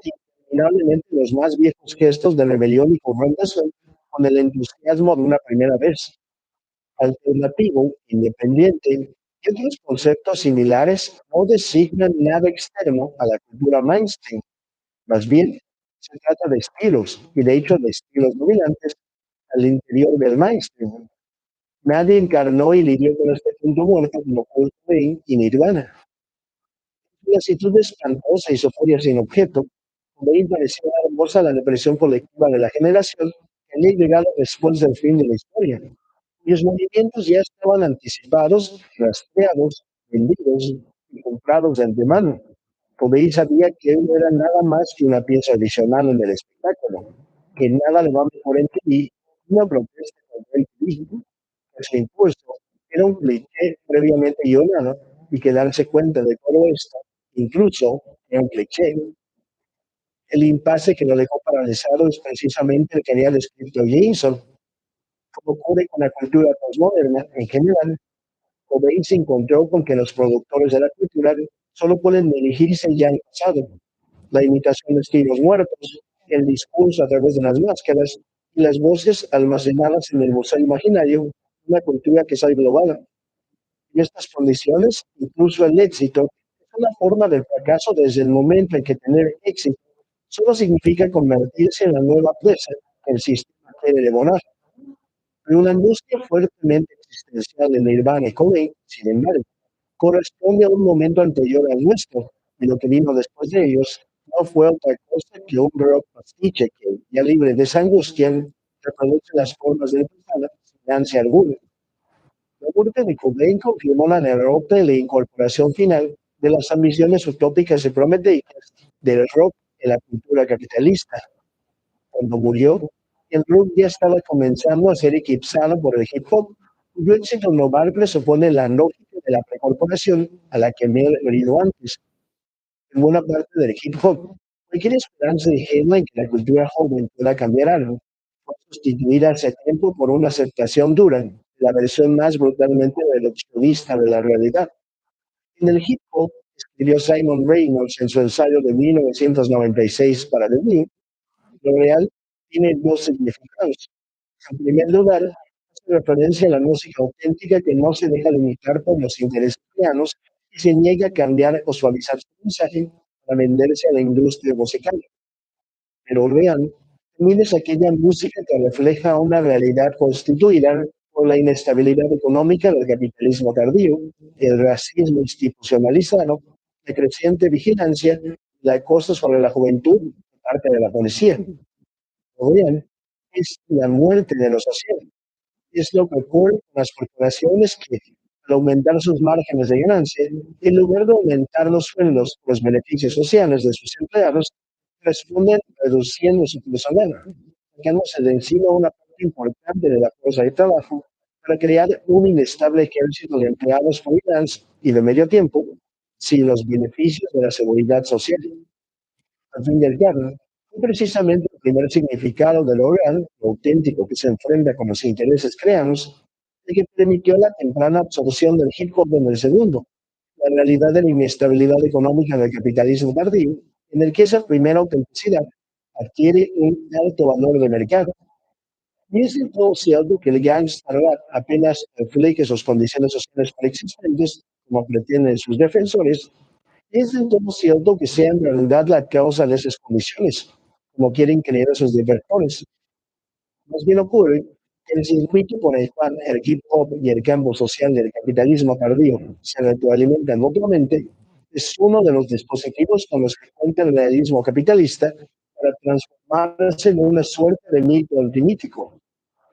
interminablemente los más viejos gestos de rebelión y confrontación con el entusiasmo de una primera vez. Alternativo, independiente y otros conceptos similares no designan nada externo a la cultura mainstream. Más bien, se trata de estilos, y de hecho de estilos dominantes al interior del mainstream. Nadie encarnó y lidió con este punto muerto como Kurt Cobain y Nirvana. Una actitud espantosa y soforia sin objeto, Cobain parecía dar voz a la depresión colectiva de la generación que había llegado después del fin de la historia, cuyos movimientos ya estaban anticipados, rastreados, vendidos y comprados de antemano. Cobain sabía que él no era nada más que una pieza adicional en el espectáculo, que nada le va mejor en TV, una protesta contra el TV, que su impulso era un cliché previamente guionado y que darse cuenta de todo esto, incluso era un cliché. El impasse que lo dejó paralizado es precisamente el que había descrito Jameson. Como ocurre con la cultura postmoderna en general, Cobain se encontró con que los productores de la cultura solo pueden dirigirse ya al pasado, la imitación de estilos muertos, el discurso a través de las máscaras y las voces almacenadas en el museo imaginario, una cultura que es global. En estas condiciones, incluso el éxito es una forma del fracaso desde el momento en que tener éxito solo significa convertirse en la nueva presa que el sistema quiere devorar. Pero una angustia fuertemente existencial en Nirvana y Cobain, sin embargo, corresponde a un momento anterior al nuestro, y lo que vino después de ellos no fue otra cosa que un rock pastiche que, ya libre de esa angustia, reproduce las formas del pasado sin ansia alguna. La muerte de Cobain confirmó la derrota y la incorporación final de las ambiciones utópicas y prometeicas del rock en la cultura capitalista. Cuando murió, el rock ya estaba comenzando a ser eclipsado por el hip hop, cuyo éxito global presupone la lógica de la precorporación a la que me he referido antes. En buena parte del hip hop, cualquier esperanza ingenua en que la cultura joven pueda cambiar algo fue sustituida hace tiempo por una aceptación dura, la versión más brutalmente reduccionista de la realidad. En el hip hop, escribió Simon Reynolds en su ensayo de 1996 para The New, lo real tiene dos significados. En primer lugar, hace referencia a la música auténtica que no se deja limitar por los intereses planos y se niega a cambiar o suavizar su mensaje para venderse a la industria musical. Pero vean, también es aquella música que refleja una realidad constituida por la inestabilidad económica del capitalismo tardío, el racismo institucionalizado, la creciente vigilancia y la acoso sobre la juventud por parte de la policía. O bien, es la muerte de lo social. Es lo que ocurre con las corporaciones que, al aumentar sus márgenes de ganancia, en lugar de aumentar los sueldos, los beneficios sociales de sus empleados, responden reduciendo su personal, sacándose de encima una parte importante de la fuerza de trabajo para crear un inestable ejército de empleados freelance y de medio tiempo, sin los beneficios de la seguridad social. Al fin y al cabo, fue precisamente el primer significado del oral, lo auténtico que se enfrenta con los intereses creados, el que permitió la temprana absorción del hip hop en el segundo, la realidad de la inestabilidad económica del capitalismo tardío, en el que esa primera autenticidad adquiere un alto valor de mercado. Y es del todo cierto que el gangster rap apenas refleja sus condiciones sociales preexistentes, como pretenden sus defensores, es del todo cierto que sea en realidad la causa de esas condiciones, como quieren creer esos detractores. Más bien ocurre que el circuito por el cual el hip hop y el campo social del capitalismo tardío se retroalimentan mutuamente es uno de los dispositivos con los que cuenta el realismo capitalista para transformarse en una suerte de mito antimítico.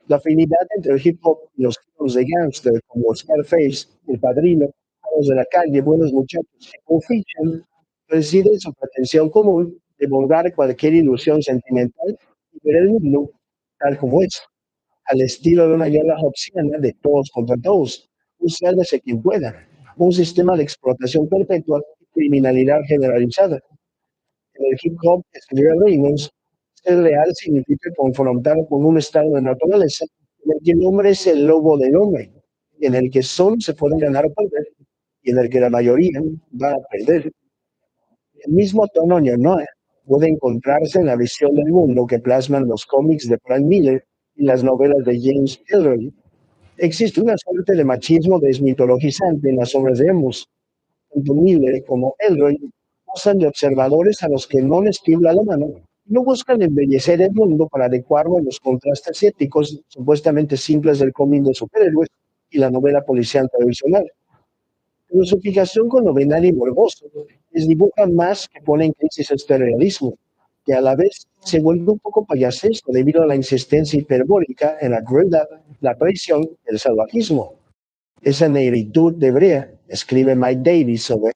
La afinidad entre el hip hop y los tipos de gángster como Scarface, El Padrino, Los de la Calle, Buenos Muchachos y Pulp Fiction reside en su pretensión común de borrar cualquier ilusión sentimental y ver el mundo tal como es, al estilo de una guerra hobbesiana de todos contra todos, un sálvese quien pueda, un sistema de explotación perpetua y criminalidad generalizada. En el hip hop, escribió Reynolds, ser real significa confrontar con un estado de naturaleza en el que el hombre es el lobo del hombre, en el que solo se puede ganar o perder, y en el que la mayoría va a perder. El mismo tono ¿no? puede encontrarse en la visión del mundo que plasman los cómics de Frank Miller y las novelas de James Ellroy. Existe una suerte de machismo desmitologizante en las obras de Emos. Tanto Miller como Ellroy usan de observadores a los que no les tiembla la mano y no buscan embellecer el mundo para adecuarlo a los contrastes éticos supuestamente simples del cómic de superhéroes y la novela policial tradicional. Pero su fijación con lo venal y morboso les dibuja más que pone en crisis este realismo, que a la vez se vuelve un poco payasesco debido a la insistencia hiperbólica en la crueldad, la traición y el salvajismo. Esa negritud de Brea, escribe Mike Davis sobre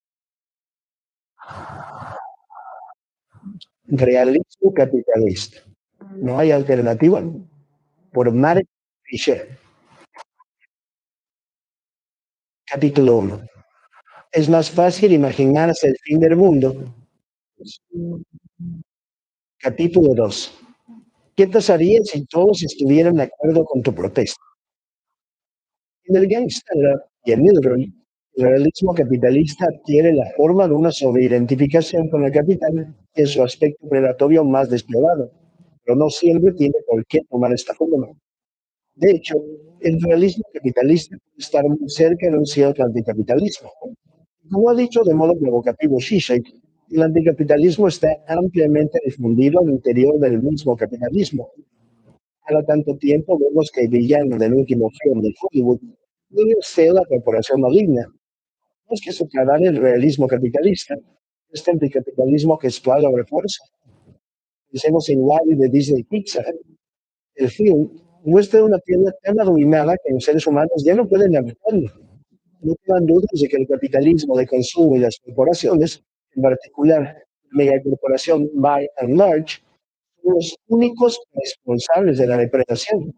realismo capitalista. No hay alternativa. Por Mark Fisher. Capítulo 1. Es más fácil imaginarse el fin del mundo. Capítulo 2. ¿Qué pasaría si todos estuvieran de acuerdo con tu protesta? En el Gangster y en Milroy, el realismo capitalista adquiere la forma de una sobreidentificación con el capital en su aspecto predatorio más despiadado, pero no siempre tiene por qué tomar esta forma. De hecho, el realismo capitalista puede estar muy cerca de un cierto anticapitalismo. Como ha dicho de modo provocativo Zizek, el anticapitalismo está ampliamente difundido al interior del mismo capitalismo. Cada tanto tiempo vemos que el villano del último film de Hollywood debe ser la corporación maligna. No es que socavar el realismo capitalista, este anticapitalismo que explota o refuerza. Pensemos en Wally de Disney Pixar. El film muestra una tienda tan arruinada que los seres humanos ya no pueden habitarlo. No quedan dudas de que el capitalismo de consumo y las corporaciones, en particular la megacorporación By and Large, son los únicos responsables de la depredación.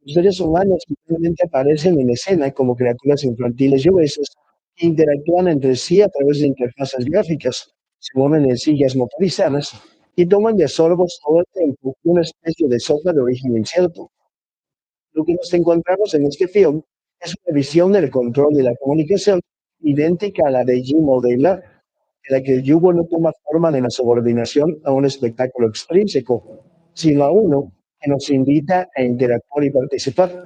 Los seres humanos simplemente aparecen en escena como criaturas infantiles y obesas que interactúan entre sí a través de interfaces gráficas, se mueven en sillas motorizadas y toman de sorbos todo el tiempo una especie de sopa de origen incierto. Lo que nos encontramos en este film es una visión del control de la comunicación idéntica a la de Jim O'Daylar, en la que el yugo no toma forma de la subordinación a un espectáculo extrínseco, sino a uno que nos invita a interactuar y participar.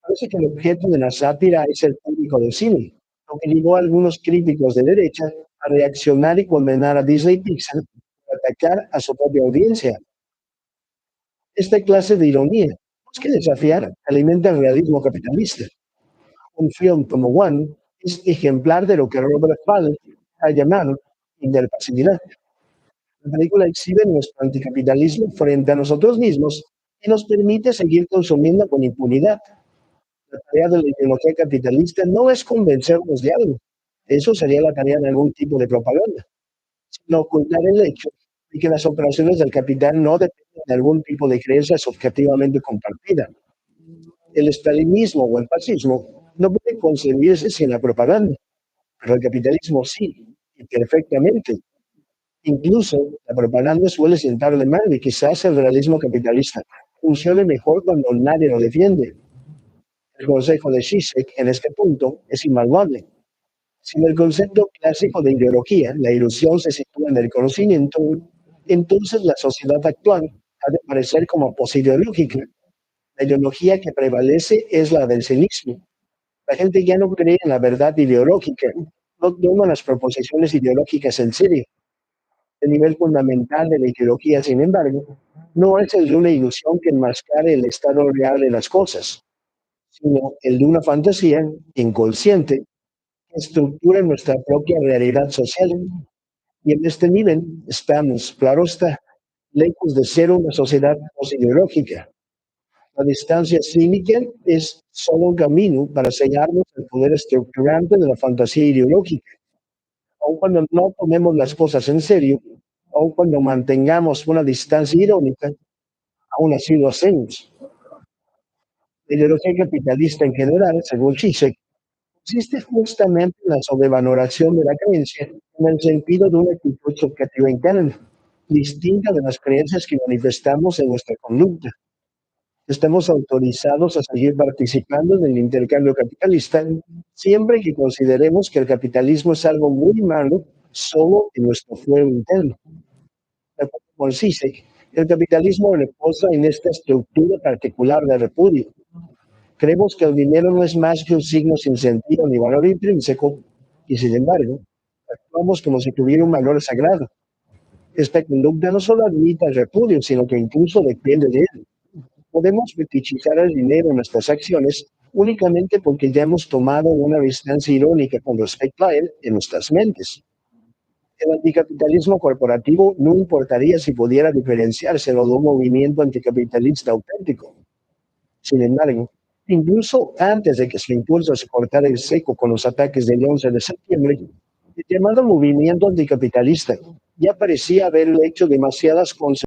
Parece que el objeto de la sátira es el público del cine, lo que llevó a algunos críticos de derecha a reaccionar y condenar a Disney Pixar por atacar a su propia audiencia. Esta clase de ironía, más que desafiar, alimenta el realismo capitalista. Un film como One es ejemplar de lo que Robert Falt ha llamado interpasividad. La película exhibe nuestro anticapitalismo frente a nosotros mismos y nos permite seguir consumiendo con impunidad. La tarea de la ideología capitalista no es convencernos de algo. Eso sería la tarea de algún tipo de propaganda, sino ocultar el hecho de que las operaciones del capital no dependen de algún tipo de creencia subjetivamente compartida. El estalinismo o el fascismo no puede concebirse sin la propaganda, pero el capitalismo sí, y perfectamente. Incluso la propaganda suele sentarle mal y quizás el realismo capitalista funcione mejor cuando nadie lo defiende. El consejo de Zizek en este punto es invaluable. Si en el concepto clásico de ideología la ilusión se sitúa en el conocimiento, entonces la sociedad actual ha de parecer como posideológica. La ideología que prevalece es la del cinismo. La gente ya no cree en la verdad ideológica, no toma las proposiciones ideológicas en serio. El nivel fundamental de la ideología, sin embargo, no es el de una ilusión que enmascare el estado real de las cosas, sino el de una fantasía inconsciente que estructura nuestra propia realidad social. Y en este nivel estamos, claro está, lejos de ser una sociedad ideológica. La distancia cínica es solo un camino para sellarnos el poder estructurante de la fantasía ideológica. Aun cuando no tomemos las cosas en serio, aun cuando mantengamos una distancia irónica, aún así lo hacemos. La ideología capitalista en general, según Zizek, consiste justamente en la sobrevaloración de la creencia en el sentido de una actitud subjetiva interna, distinta de las creencias que manifestamos en nuestra conducta. Estamos autorizados a seguir participando en el intercambio capitalista siempre que consideremos que el capitalismo es algo muy malo solo en nuestro fuero interno. Consiste, el capitalismo reposa en esta estructura particular de repudio. Creemos que el dinero no es más que un signo sin sentido ni valor intrínseco, y sin embargo, actuamos como si tuviera un valor sagrado. Esta conducta no solo admite el repudio, sino que incluso depende de él. Podemos fetichizar el dinero en nuestras acciones únicamente porque ya hemos tomado una distancia irónica con respecto a él en nuestras mentes. El anticapitalismo corporativo no importaría si pudiera diferenciarse de un movimiento anticapitalista auténtico. Sin embargo, incluso antes de que su impulso se cortara el seco con los ataques del 11 de septiembre, el llamado movimiento anticapitalista ya parecía haber hecho demasiadas